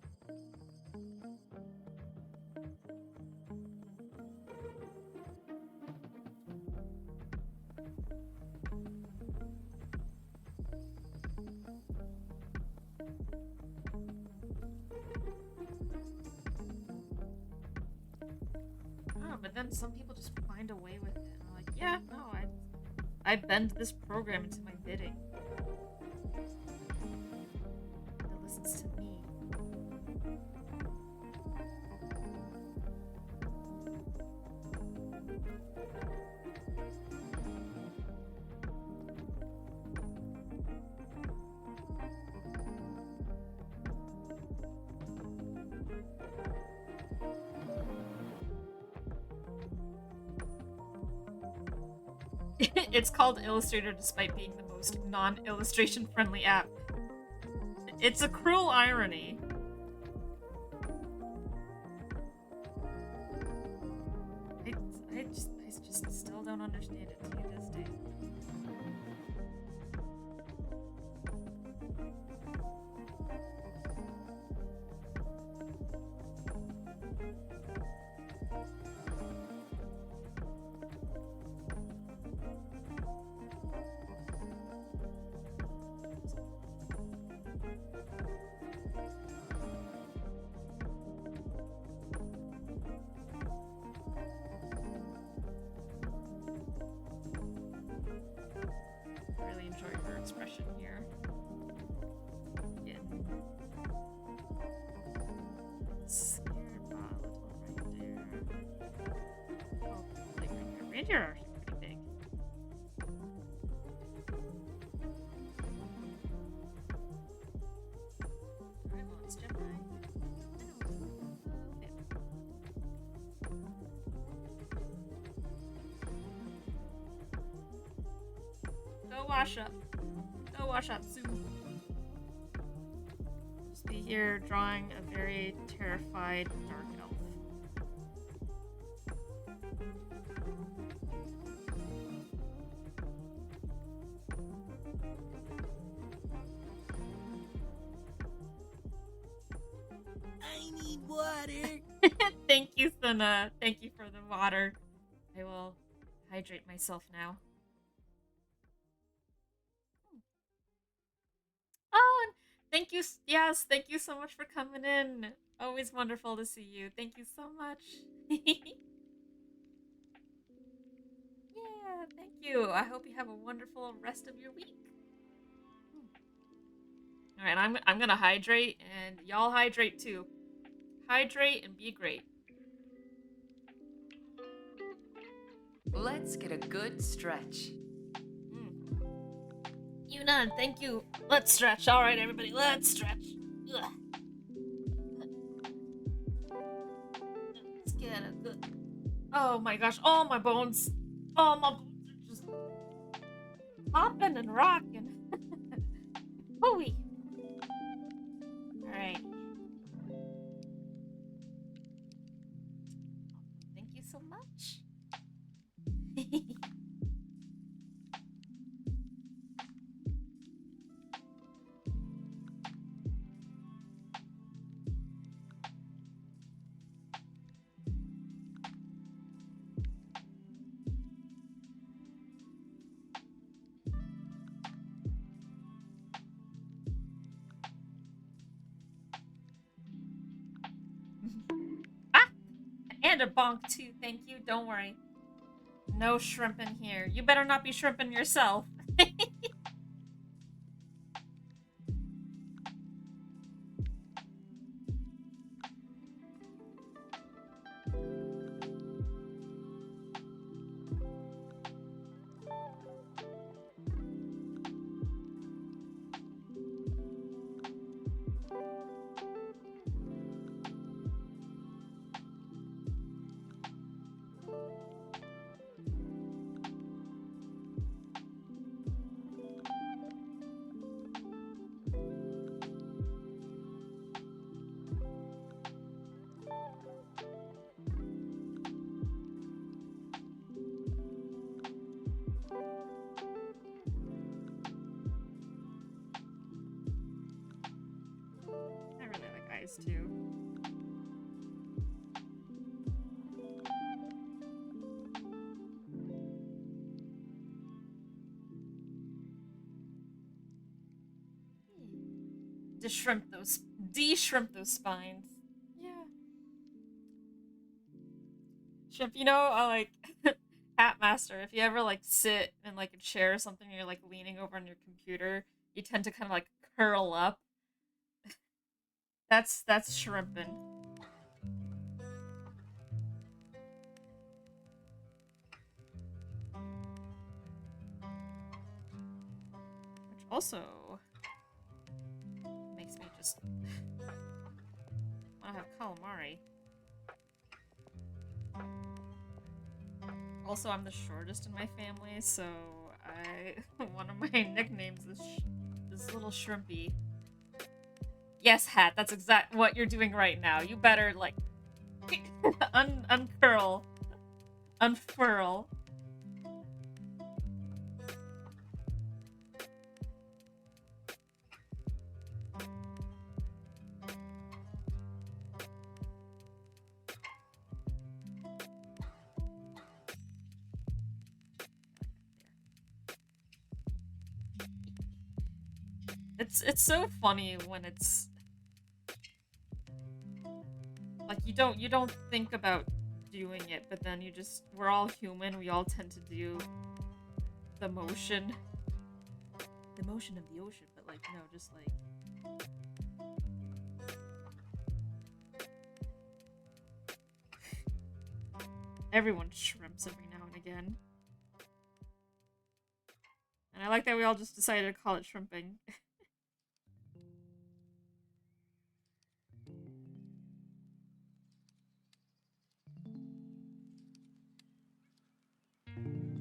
But then some people just find a way with it. And I'm like, yeah, no, I bend this program into my bidding. It listens to me. It's called Illustrator despite being the most non-illustration friendly app. It's a cruel irony. I just still don't understand it to this day. Expression here. Scared volatile right there. Oh, like right here. Reindeer are actually pretty big. Alright, well, it's Gemini. Go wash up. Go wash up soon. Just be here drawing a very terrified dark elf. water. Thank you, Thuna. Thank you for the water. I will hydrate myself now. Oh, and thank you. Yes, thank you so much for coming in. Always wonderful to see you. Thank you so much. Yeah, thank you. I hope you have a wonderful rest of your week. All right, I'm gonna hydrate, and y'all hydrate too. Hydrate and be great. Let's get a good stretch. Yuna, thank you. Let's stretch. All right, everybody, let's stretch. Ugh. Let's get a good. Oh my gosh, all my bones. All my bones are just popping and rocking. Hooey. All right. Thank you so much. Ah! And a bonk too, thank you. Don't worry. No shrimping here. You better not be shrimping yourself. I really like eyes too. De-shrimp those spines. Yeah. Shrimp, you know, like Hat Master, if you ever like sit in like a chair or something and you're like leaning over on your computer, you tend to kind of like curl up. That's shrimping. Which also makes me just want to have calamari. Also, I'm the shortest in my family, so one of my nicknames is this little shrimpy. Yes, Hat, that's exact what you're doing right now. You better like uncurl, unfurl. It's so funny when it's like you don't think about doing it, but then we're all human, we all tend to do the motion. The motion of the ocean, but like no, just like everyone shrimps every now and again. And I like that we all just decided to call it shrimping.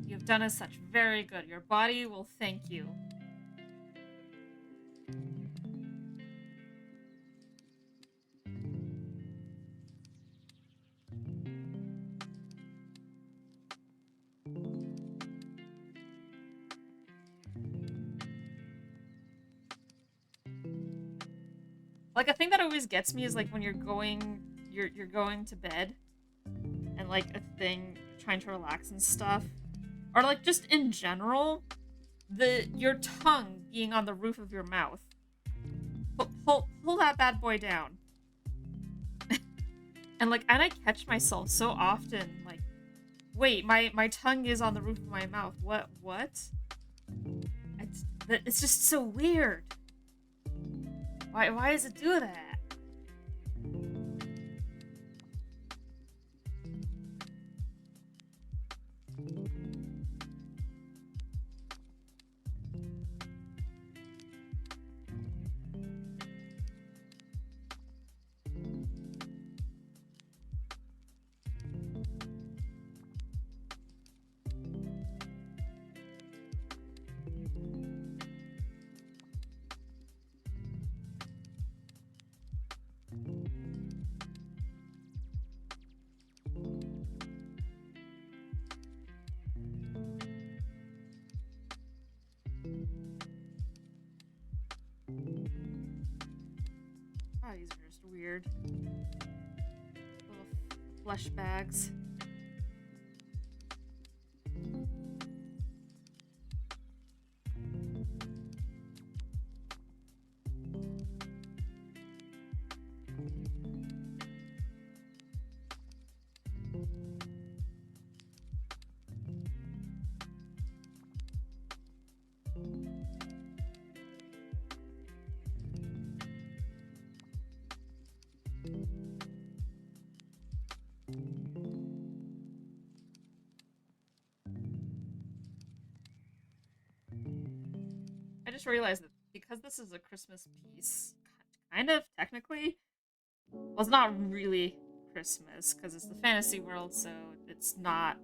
You've done as such. Very good. Your body will thank you. Like, a thing that always gets me is, like, when you're going you're going to bed and like a thing trying to relax and stuff, or like just in general, your tongue being on the roof of your mouth. Pull that bad boy down. And I catch myself so often like, wait, my tongue is on the roof of my mouth. What? It's just so weird. Why does it do that? Oh, these are just weird. Little flesh bags. I just realized that because this is a Christmas piece, kind of technically, well, it's not really Christmas because it's the fantasy world, so it's not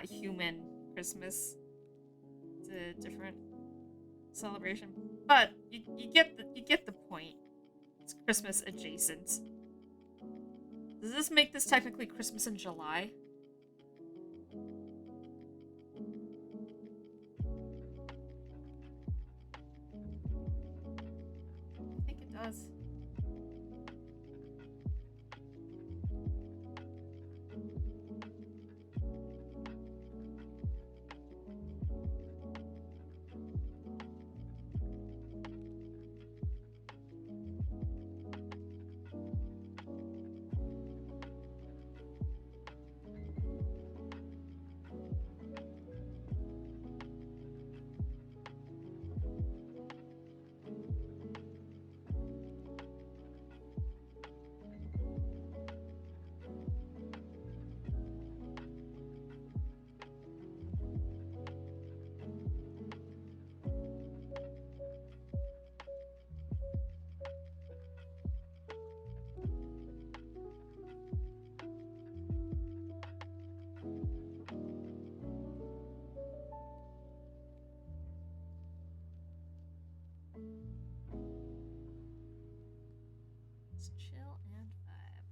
human Christmas. It's a different celebration, but you get the point. It's Christmas adjacent. Does this make this technically Christmas in July? I think it does. Let's chill and vibe.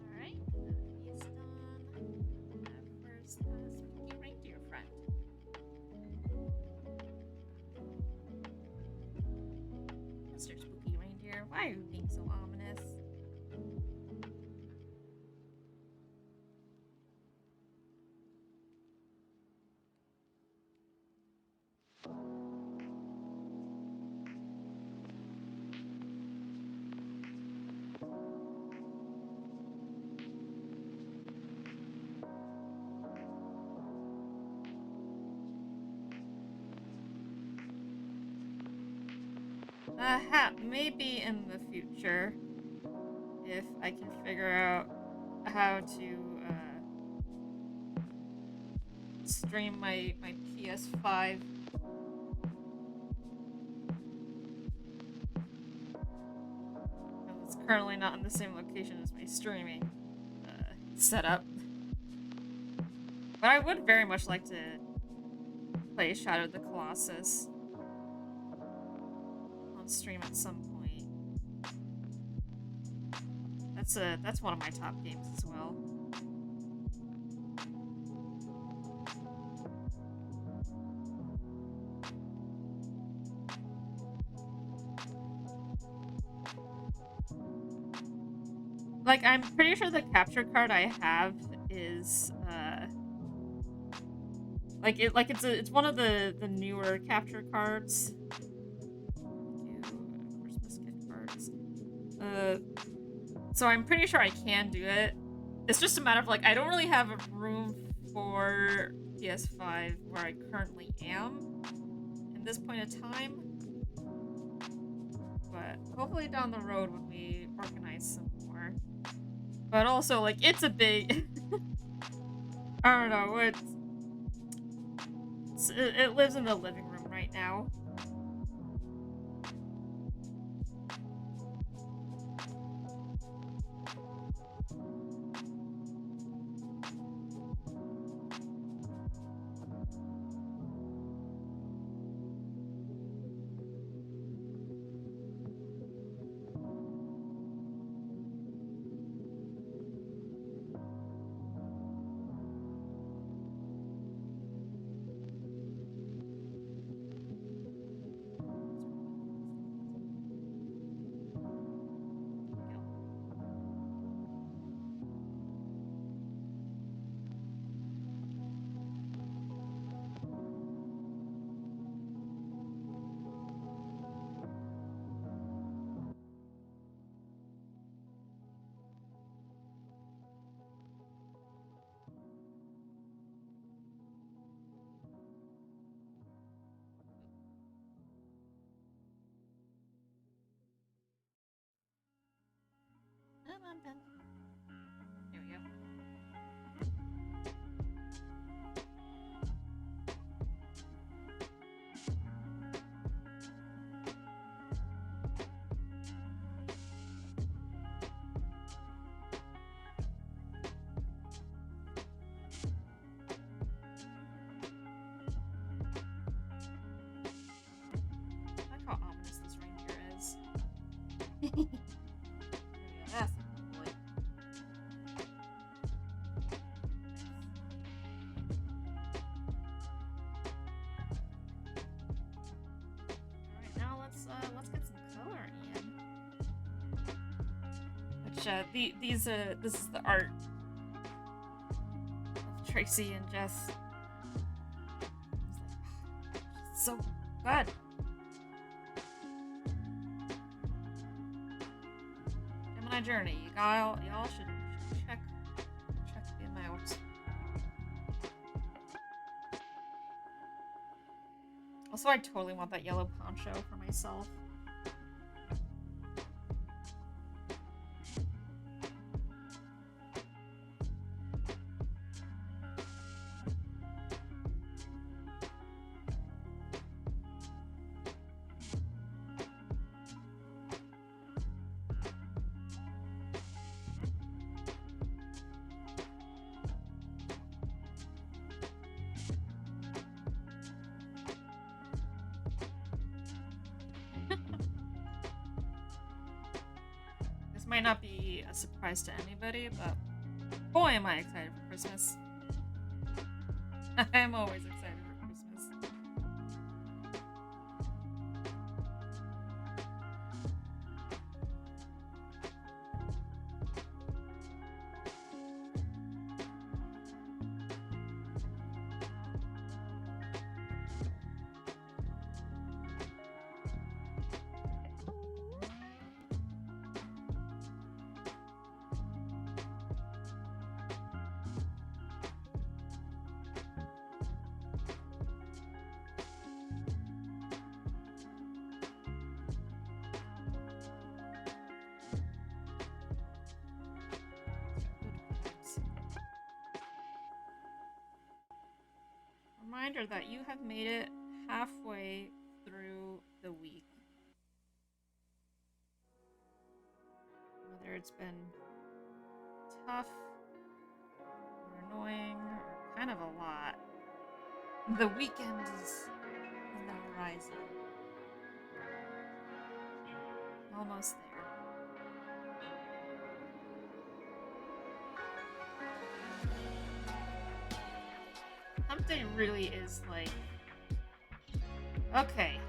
Alright, he's done. First, spooky reindeer friend. Mr. Spooky Reindeer, why are you being so ominous? Maybe in the future, if I can figure out how to stream my PS5. It's currently not in the same location as my streaming setup. But I would very much like to play Shadow of the Colossus on stream at some point. That's one of my top games as well. Like, I'm pretty sure the capture card I have is it's one of the newer capture cards. Christmas gift cards. So I'm pretty sure I can do it. It's just a matter of, like, I don't really have a room for PS5 where I currently am in this point of time. But hopefully down the road when we organize some more. But also, like, it's a big... I don't know, it lives in the living room right now. There we go. I like how ominous this reindeer is. There we go. That's a good boy. Alright, now let's get some coloring in. Which this is the art of Tracy and Jess. It's so good. Gemini Journey. Y'all should check them out. Also, I totally want that yellow poncho for myself. Might not be a surprise to anybody, but boy am I excited for Christmas. I'm always excited for Christmas. Reminder that you have made it halfway through the week. Whether it's been tough or annoying or kind of a lot, the weekend is on the horizon. Almost there. Hump day really is like, okay,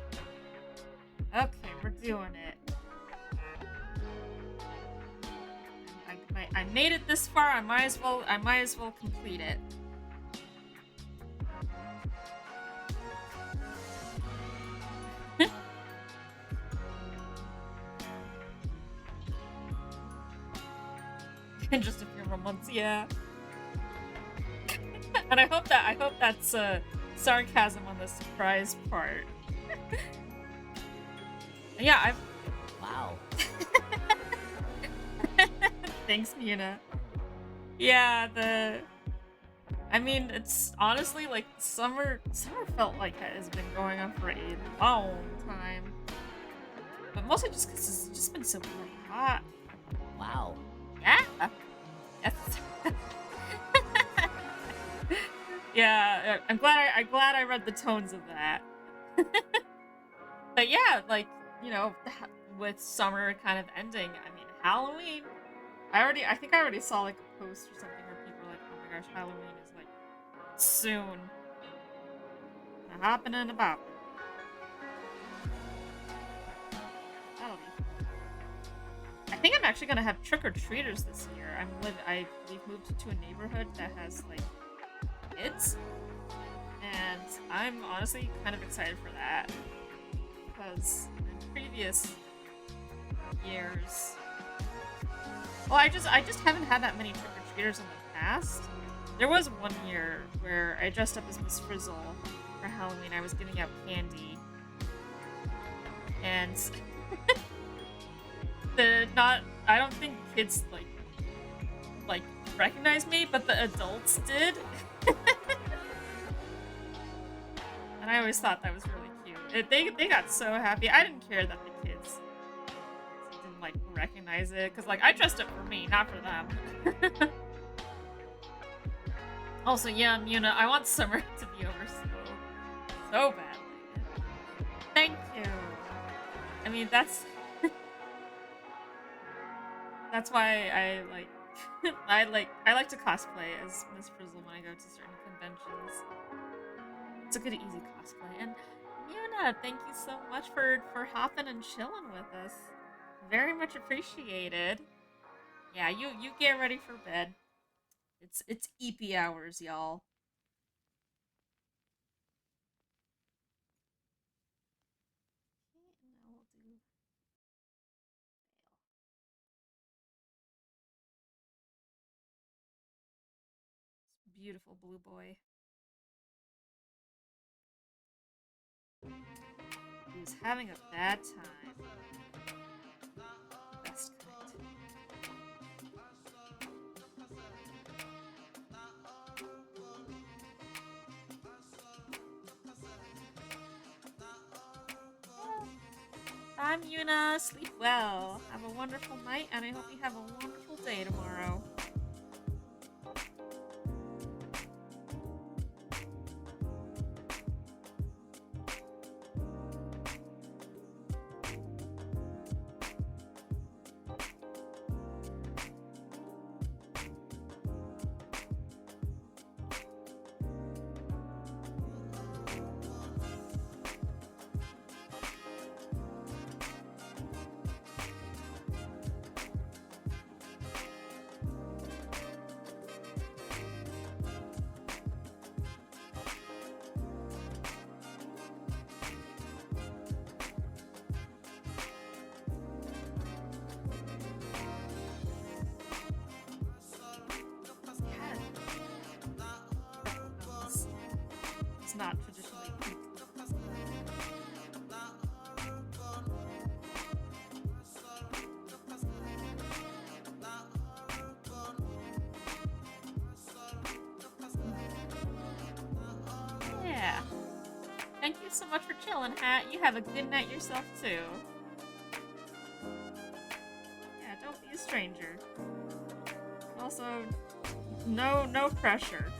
we're doing it. I made it this far. I might as well complete it. In just a few more months, yeah. And I hope that's sarcasm on the surprise part. Yeah, Wow. Thanks, Muna. Yeah, I mean, it's honestly like summer felt like it has been going on for a long time. But mostly just because it's just been so bloody hot. Wow. Yeah. Yes. Yeah, I'm glad I read the tones of that. But yeah, like, you know, with summer kind of ending, I mean, Halloween. I think I already saw like a post or something where people were like, "Oh my gosh, Halloween is like soon." A hopping and a bopping. That'll be fun. I think I'm actually gonna have trick-or-treaters this year. We've moved to a neighborhood that has like kids, and I'm honestly kind of excited for that because in previous years, well, I just haven't had that many trick-or-treaters in the past. There was one year where I dressed up as Miss Frizzle for Halloween. I was giving out candy, and I don't think kids like recognized me, but the adults did. And I always thought that was really cute. They got so happy. I didn't care that the kids didn't like recognize it, because like I dressed up for me, not for them. Also, yeah, Muna, I want summer to be over so badly. Thank you. I mean, that's why I like I like to cosplay as Miss Frizzle when I go to certain conventions. It's a good easy cosplay. And Muna, thank you so much for hopping and chilling with us. Very much appreciated. Yeah, you get ready for bed. It's EP hours, y'all. Okay, and now we'll do this beautiful blue boy. Who's having a bad time. Best kind. I'm Yuna. Sleep well. Have a wonderful night, and I hope you have a wonderful day tomorrow. It's not traditionally pink. Thank you so much for chilling, Hat. You have a good night yourself, too. Yeah, don't be a stranger. Also, no pressure.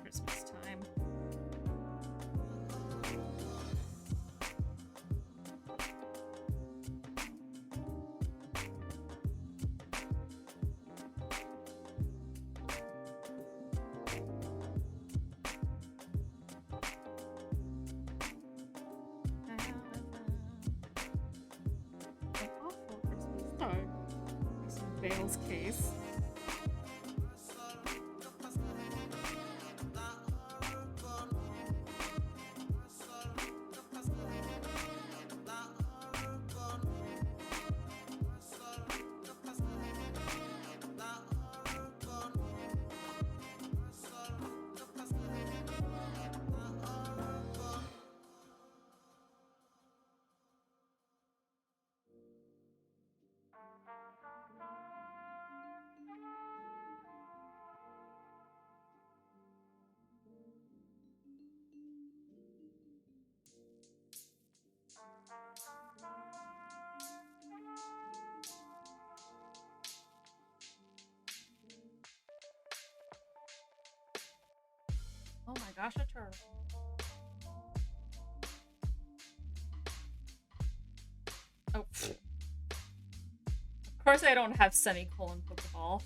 Christmas time. An awful Christmas start. Some Bale's case. Oh my gosh, a turtle. Oh. Of course I don't have semicolon Pokeball.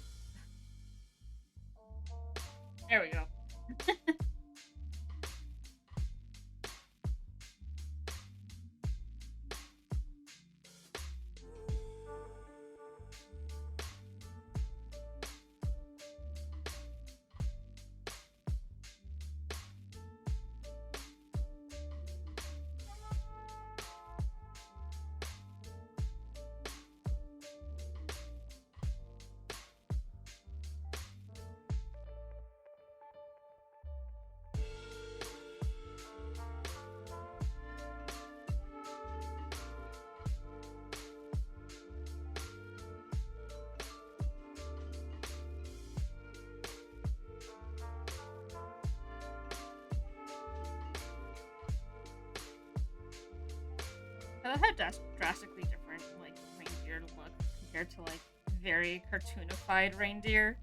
There we go. That had drastically different, like, reindeer look compared to, like, very cartoonified reindeer.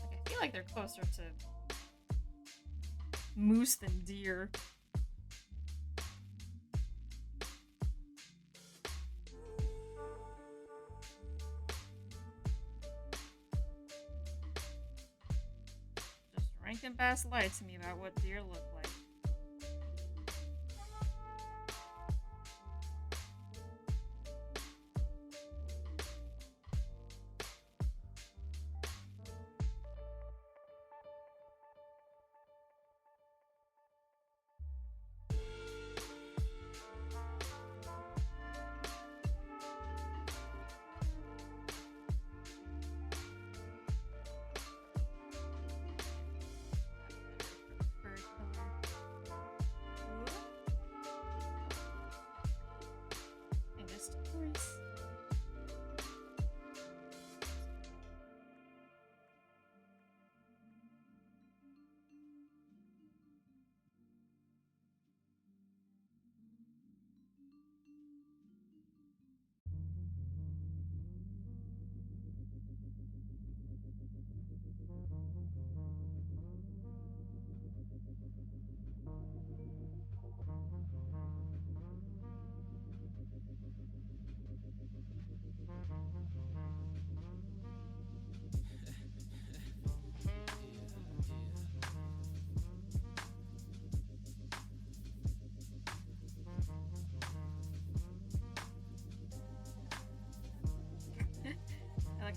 Like, I feel like they're closer to moose than deer. Rankin Bass lied to me about what deer look like. Fur color.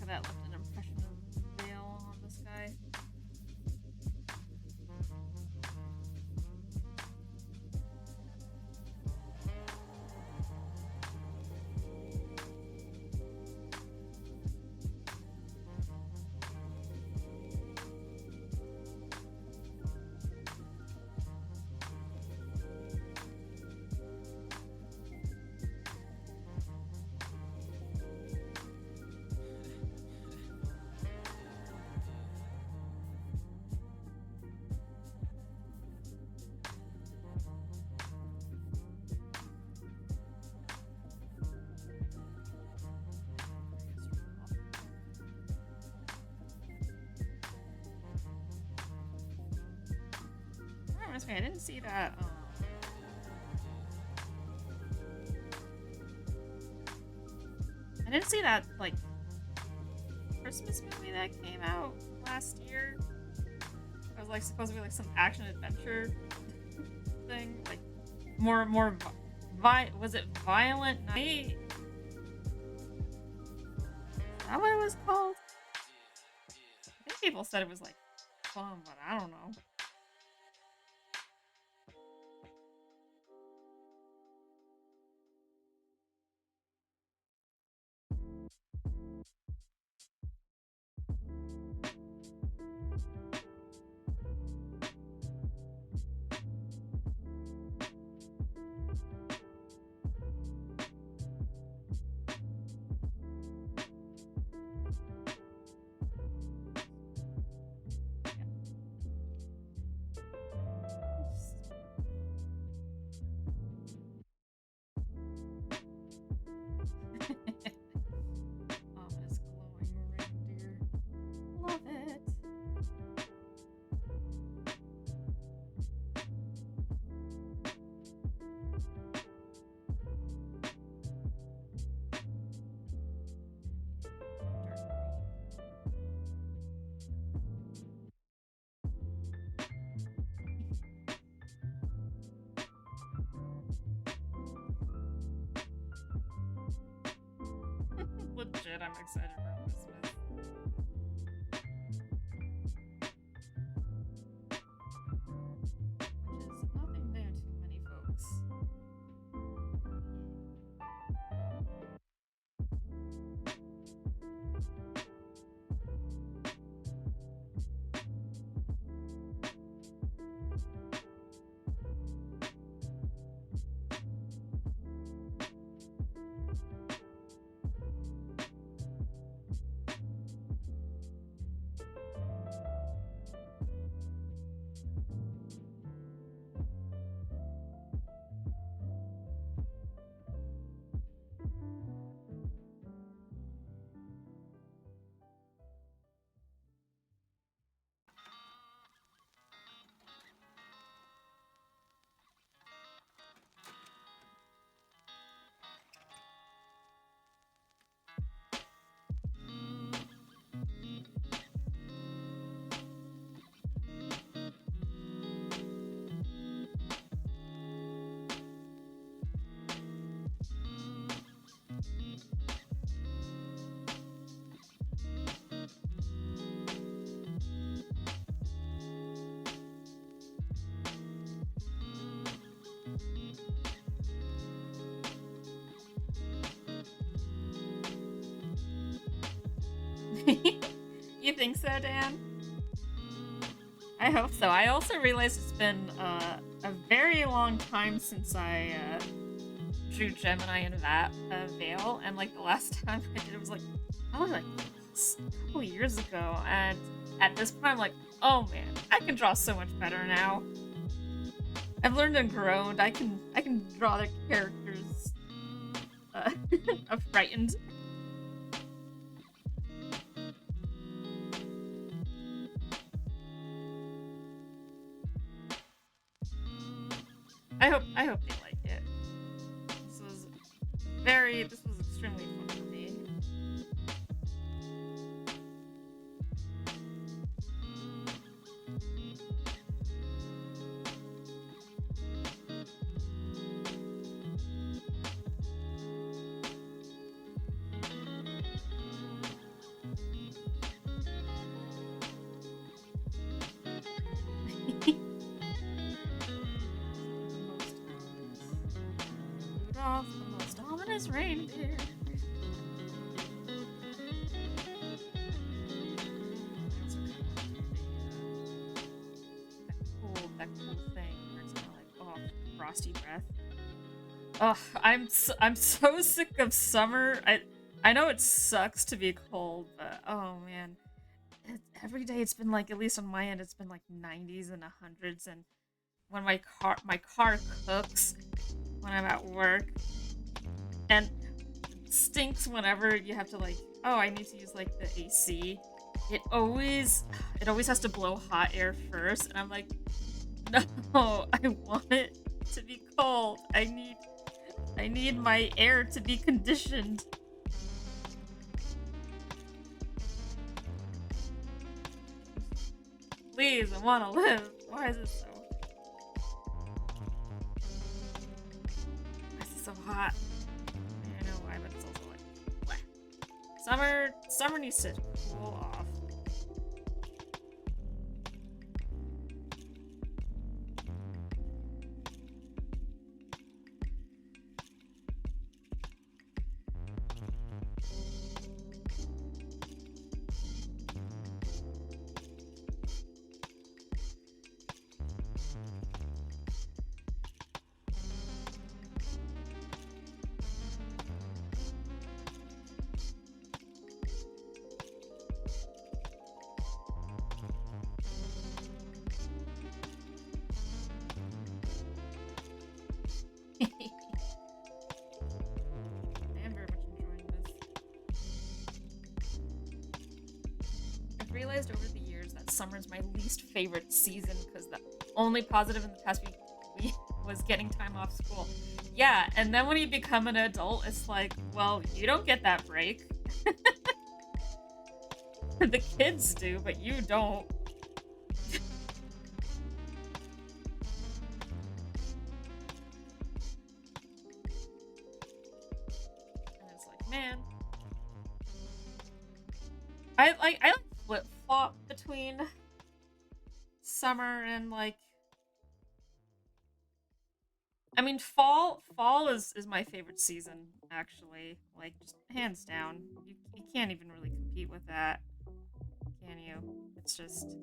of that left an impression of veil on this guy. I didn't see that. I didn't see that like Christmas movie that came out last year. It was like supposed to be like some action adventure thing, like more was it Violent Night? Is that what it was called? I think people said it was like fun, but I don't know. Ominous glowing reindeer. Love it. Legit, I'm excited for Christmas. Which is nothing new to many folks. You think so, Dan? I hope so. I also realized it's been a very long time since I drew Gemini in that veil, and like the last time I did it was like probably like a couple years ago, and at this point I'm like, oh man, I can draw so much better now. I've learned and grown. I can draw the characters frightened. I hope they like it. This was extremely fun for me. reindeer. That cool thing where it's kind of like, oh, frosty breath. Oh, I'm so sick of summer. I know it sucks to be cold, but oh man, every day it's been like, at least on my end, it's been like 90s and 100s, and when my car cooks when I'm at work, and it stinks whenever you have to like, oh, I need to use like the AC. It always has to blow hot air first, and I'm like, no, I want it to be cold. I need my air to be conditioned. Please, I want to live. Why is it so? Why is it so hot? I don't know why, but it's also like, bleh. Summer needs to cool off. I am very much enjoying this. I've realized over the years that summer is my least favorite season because the only positive in the past week was getting time off school. Yeah, and then when you become an adult, it's like, well, you don't get that break. The kids do, but you don't. Man, I like flip-flop between summer and like, I mean, fall is my favorite season, actually, like, just hands down. You can't even really compete with that, can you? It's just,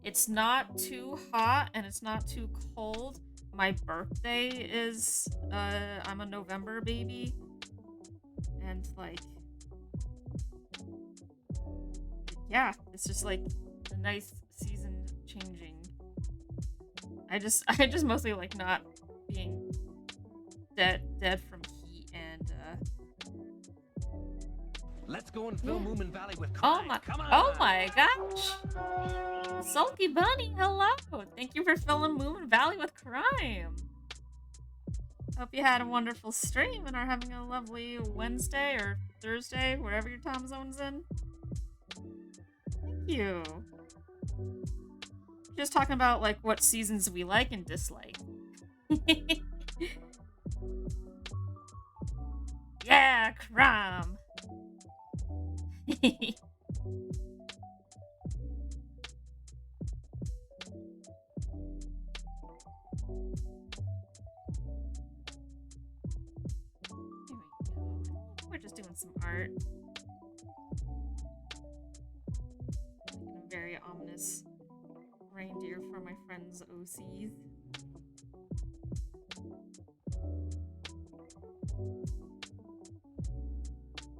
it's not too hot and it's not too cold. My birthday is I'm a November baby. And like, yeah, it's just like a nice season changing. I just mostly like not being dead from heat and Let's go and fill Moomin Valley with oh crime. my Come on. oh my gosh. Sulky Bunny, hello. Thank you for filling Moomin Valley with crime. Hope you had a wonderful stream and are having a lovely Wednesday or Thursday, wherever your time zone's in. Thank you. Just talking about like what seasons we like and dislike. Yeah, crime. We're just doing some art. Making a very ominous reindeer for my friends OCs.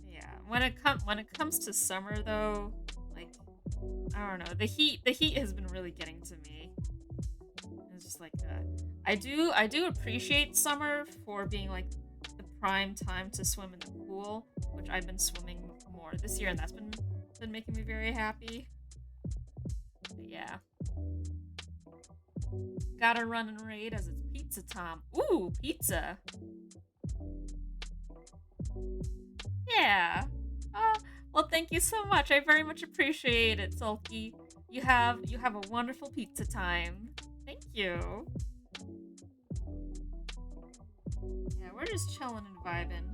Yeah, when it comes to summer though, like, I don't know, the heat has been really getting to me. It's just like I do appreciate summer for being like the prime time to swim in the pool, which I've been swimming more this year, and that's been making me very happy. But yeah, gotta run and raid as it's pizza time. Ooh, pizza. Yeah. Well, thank you so much. I very much appreciate it, Sulky. You have a wonderful pizza time. Thank you. Yeah, we're just chilling and vibing.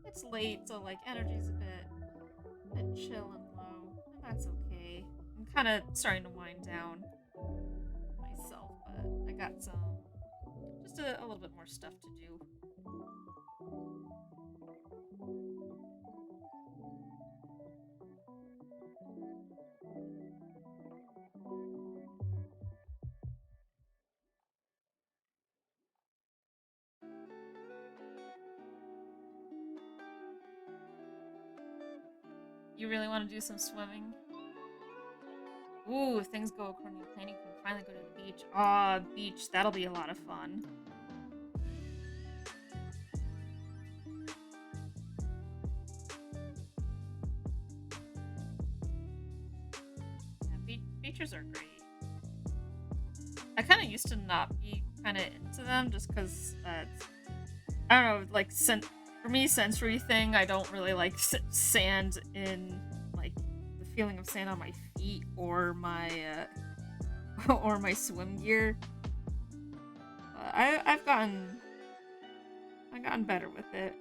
It's late, so like energy's a bit chill and low, and that's okay. I'm kind of starting to wind down myself, but I got just a little bit more stuff to do. You really want to do some swimming? Ooh, if things go according to plan, you can finally go to the beach. Ah, beach. That'll be a lot of fun. Yeah, beaches are great. I kind of used to not be kind of into them just because, I don't know, like, for me, sensory thing, I don't really like sand in, like, the feeling of sand on my feet or my, or my swim gear. I've gotten better with it.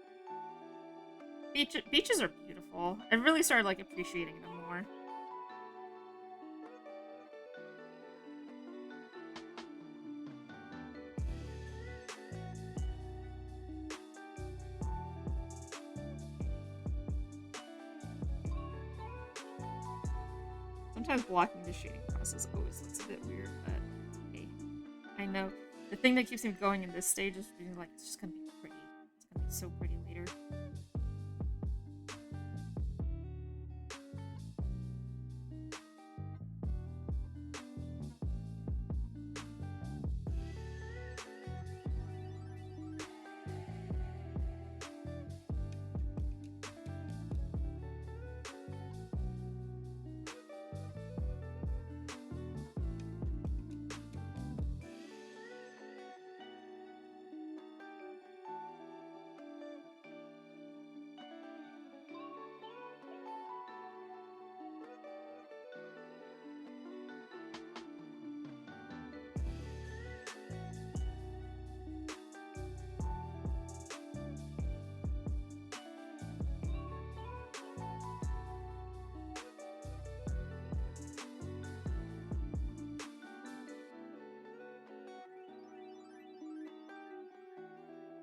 Beaches are beautiful. I really started, like, appreciating them more. Sometimes blocking the shading process always looks a bit weird, but hey, I know. The thing that keeps me going in this stage is being like, it's just gonna be pretty. It's gonna be so pretty later.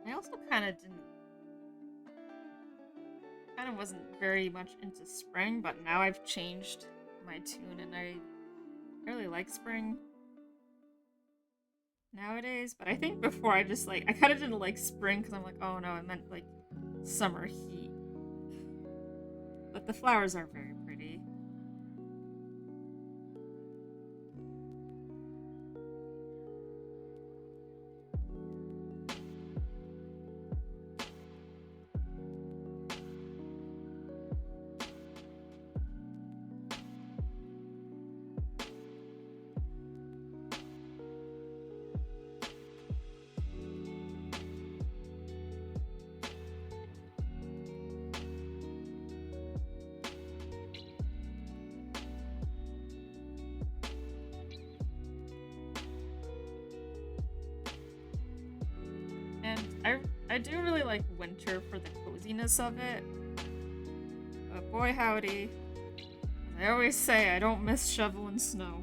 I also kind of wasn't very much into spring, but now I've changed my tune and I really like spring nowadays. But I think before I just like, I kind of didn't like spring because I'm like, oh no, I meant like summer heat. But the flowers are very pretty. I do really like winter for the coziness of it. But boy howdy, as I always say, I don't miss shoveling snow.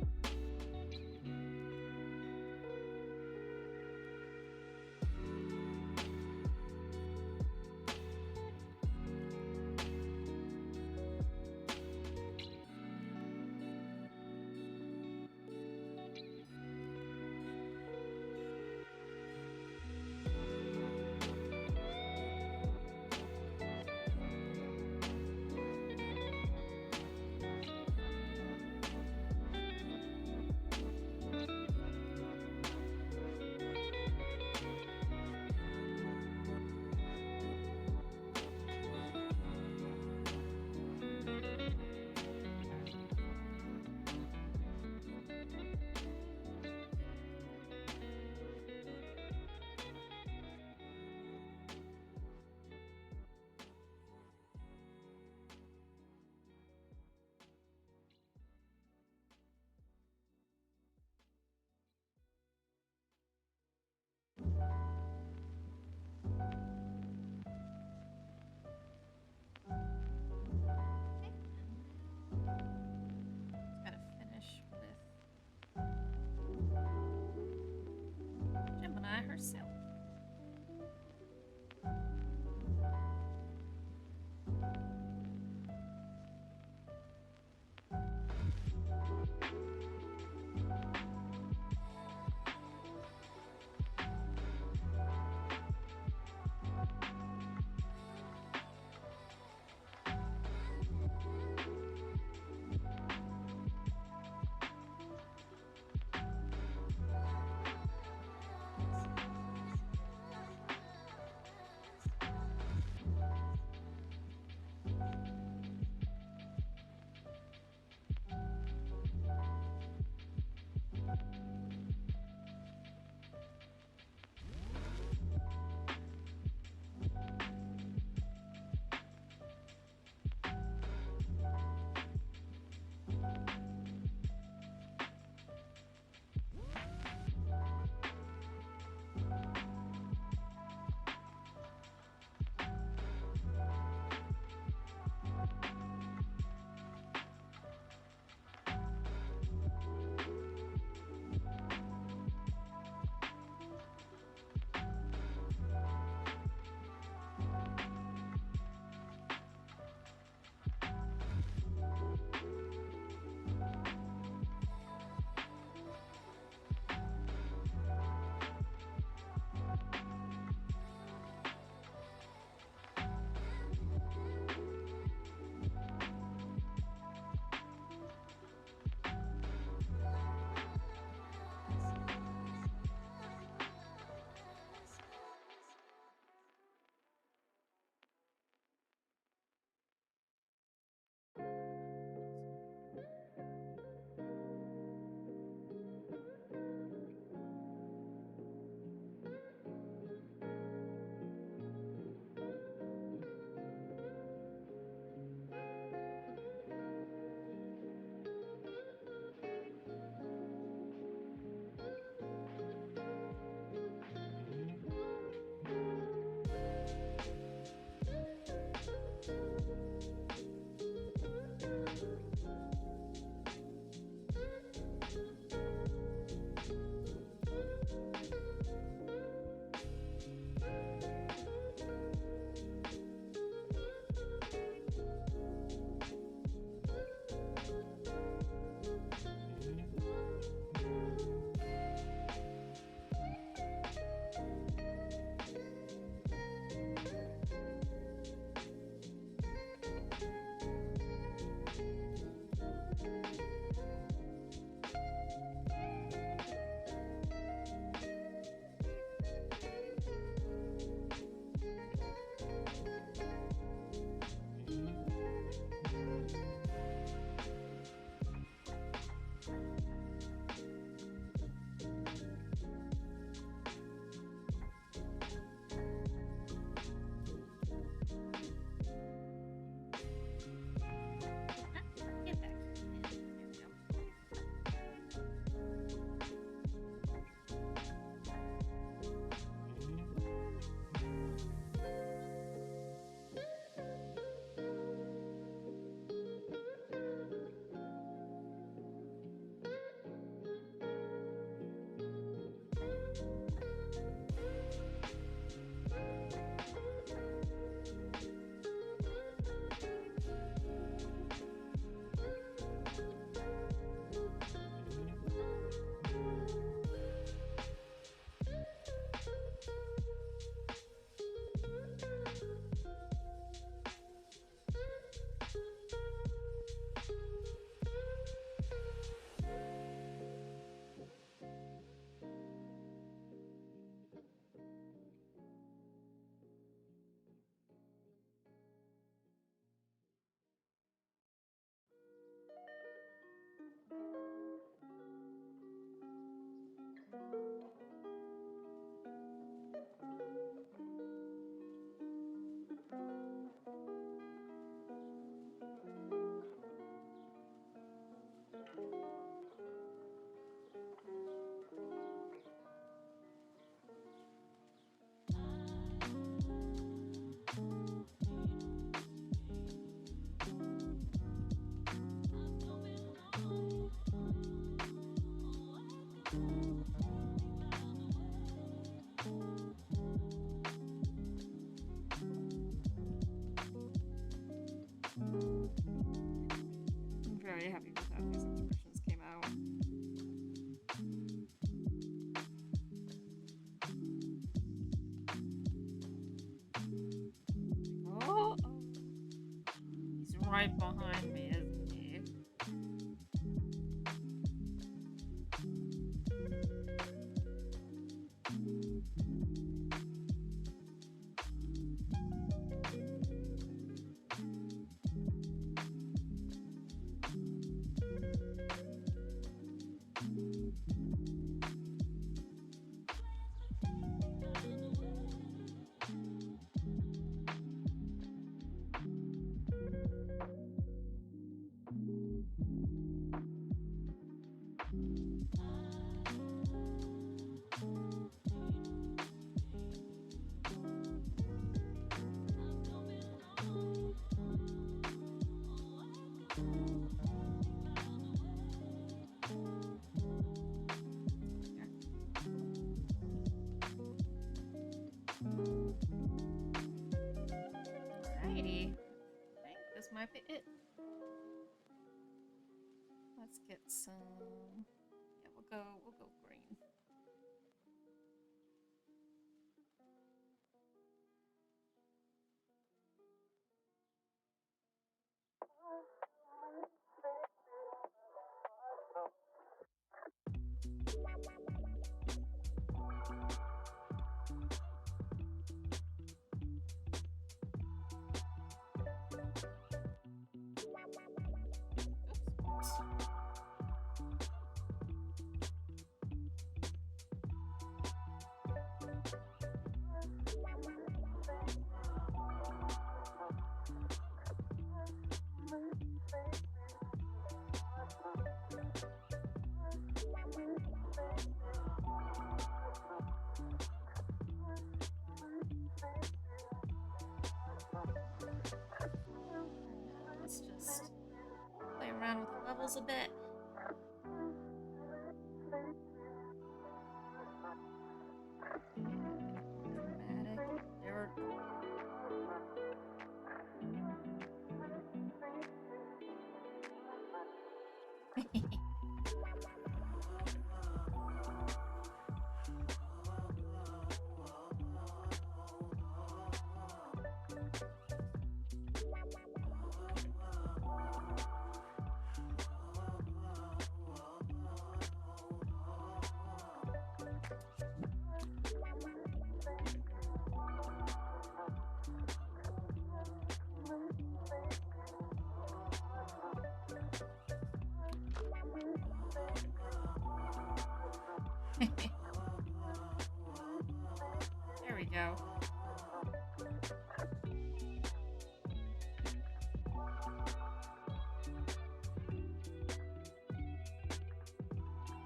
right behind me, isn't he? Alrighty. I think this might be it. Let's get some. Yeah, we'll go green. Let's just play around with the levels a bit. Dramatic. There. There we go.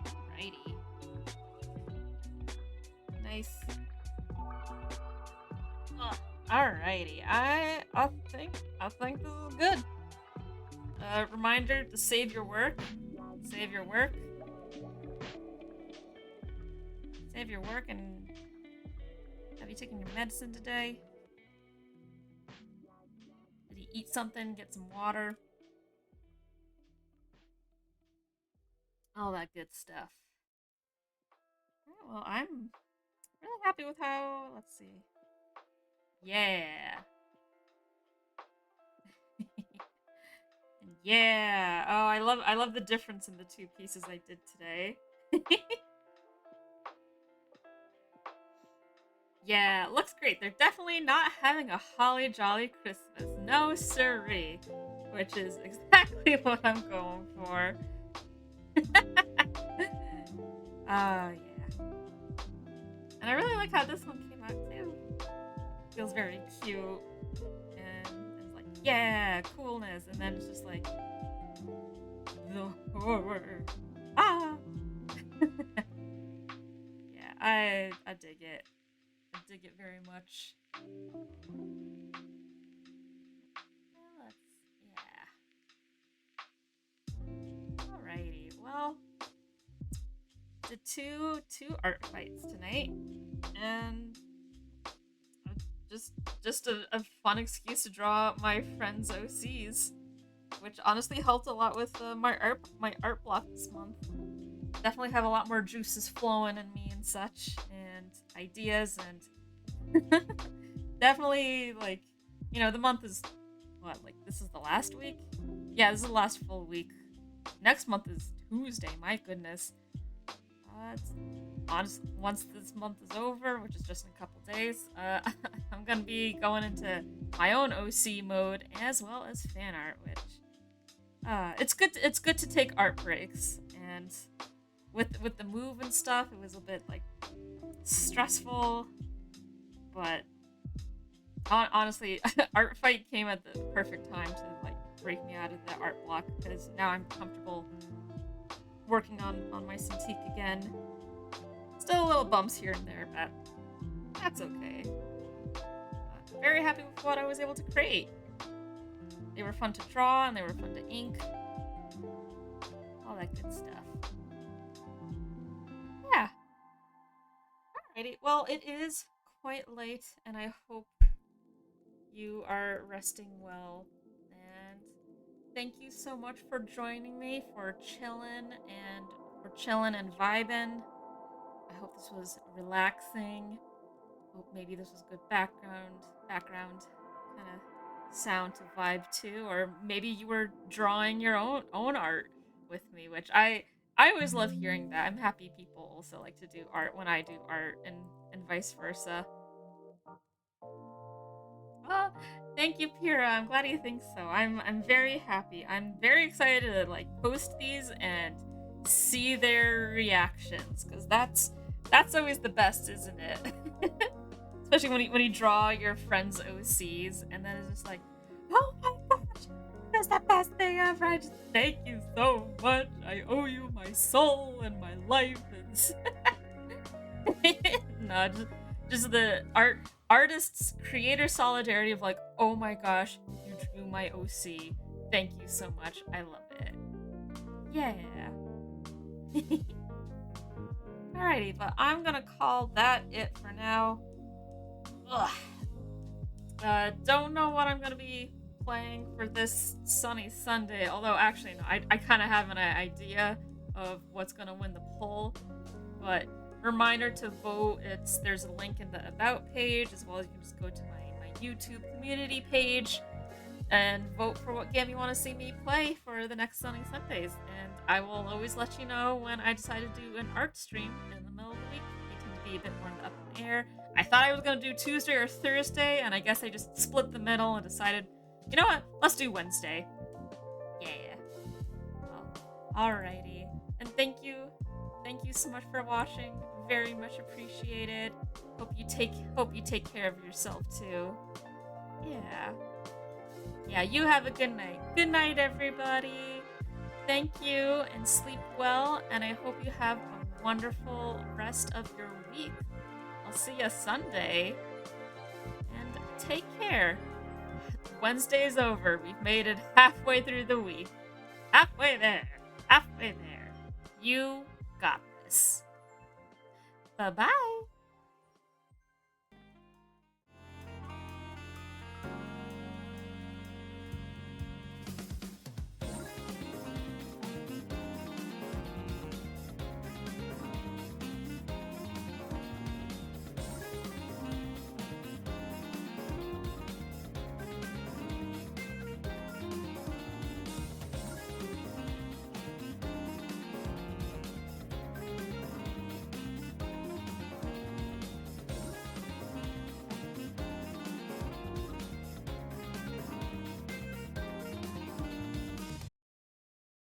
Alrighty. Nice. Alrighty. I think this is good. Reminder to save your work. Save your work. Save your work, and have you taken your medicine today? Did you eat something? Get some water? All that good stuff. Alright, well, I'm really happy with how. Let's see. Yeah. Yeah. Oh, I love the difference in the two pieces I did today. Yeah, looks great. They're definitely not having a holly jolly Christmas. No siree. Which is exactly what I'm going for. Yeah. And I really like how this one came out too. Feels very cute. And it's like, yeah, coolness. And then it's just like, the horror. Ah! Yeah, I dig it. I dig it very much. Alrighty, well, did two art fights tonight, and just a fun excuse to draw my friends' OCs, which honestly helped a lot with my art block this month. Definitely have a lot more juices flowing in me and such, and ideas, and definitely, like, you know, the month is what, like, this is the last week? Yeah, this is the last full week. Next month is Tuesday, my goodness. Once this month is over, which is just in a couple days, I'm gonna be going into my own OC mode as well as fan art, which it's good to take art breaks. And with the move and stuff, it was a bit like stressful, but honestly, Art Fight came at the perfect time to like break me out of the art block, because now I'm comfortable working on my Cintiq again. Still little bumps here and there, but that's okay. Very happy with what I was able to create. They were fun to draw and they were fun to ink. All that good stuff. Yeah. Alrighty. Well, it is quite late, and I hope you are resting well. And thank you so much for joining me for chillin' and vibing. I hope this was relaxing. Hope maybe this was good background kind of sound to vibe to, or maybe you were drawing your own art with me, which I always love hearing that. I'm happy people also like to do art when I do art, and vice versa. Well, thank you, Pyrrha. I'm glad you think so. I'm very happy. I'm very excited to like post these and see their reactions, because that's always the best, isn't it? Especially when you draw your friends' OCs, and then it's just like, oh my gosh, that's the best thing ever. I just thank you so much. I owe you my soul and my life. No, just the artists creator solidarity of like, oh my gosh, you drew my OC. Thank you so much. I love it. Yeah. Alrighty, but I'm gonna call that it for now. Ugh. Don't know what I'm gonna be playing for this sunny Sunday. Although, actually, no, I kind of have an idea of what's gonna win the poll. But reminder to vote. There's a link in the About page, as well as you can just go to my YouTube community page and vote for what game you want to see me play for the next Sunny Sundays. And I will always let you know when I decide to do an art stream in the middle of the week. They tend to be a bit more up in the air. I thought I was going to do Tuesday or Thursday, and I guess I just split the middle and decided, you know what, let's do Wednesday. Yeah. Well, alrighty. And thank you so much for watching. Very much appreciated. Hope you take care of yourself too. Yeah, you have a good night. Good night, everybody. Thank you, and sleep well, and I hope you have a wonderful rest of your week. I'll see you Sunday, and take care. Wednesday's over. We've made it halfway through the week. Halfway there. You got this. Bye-bye.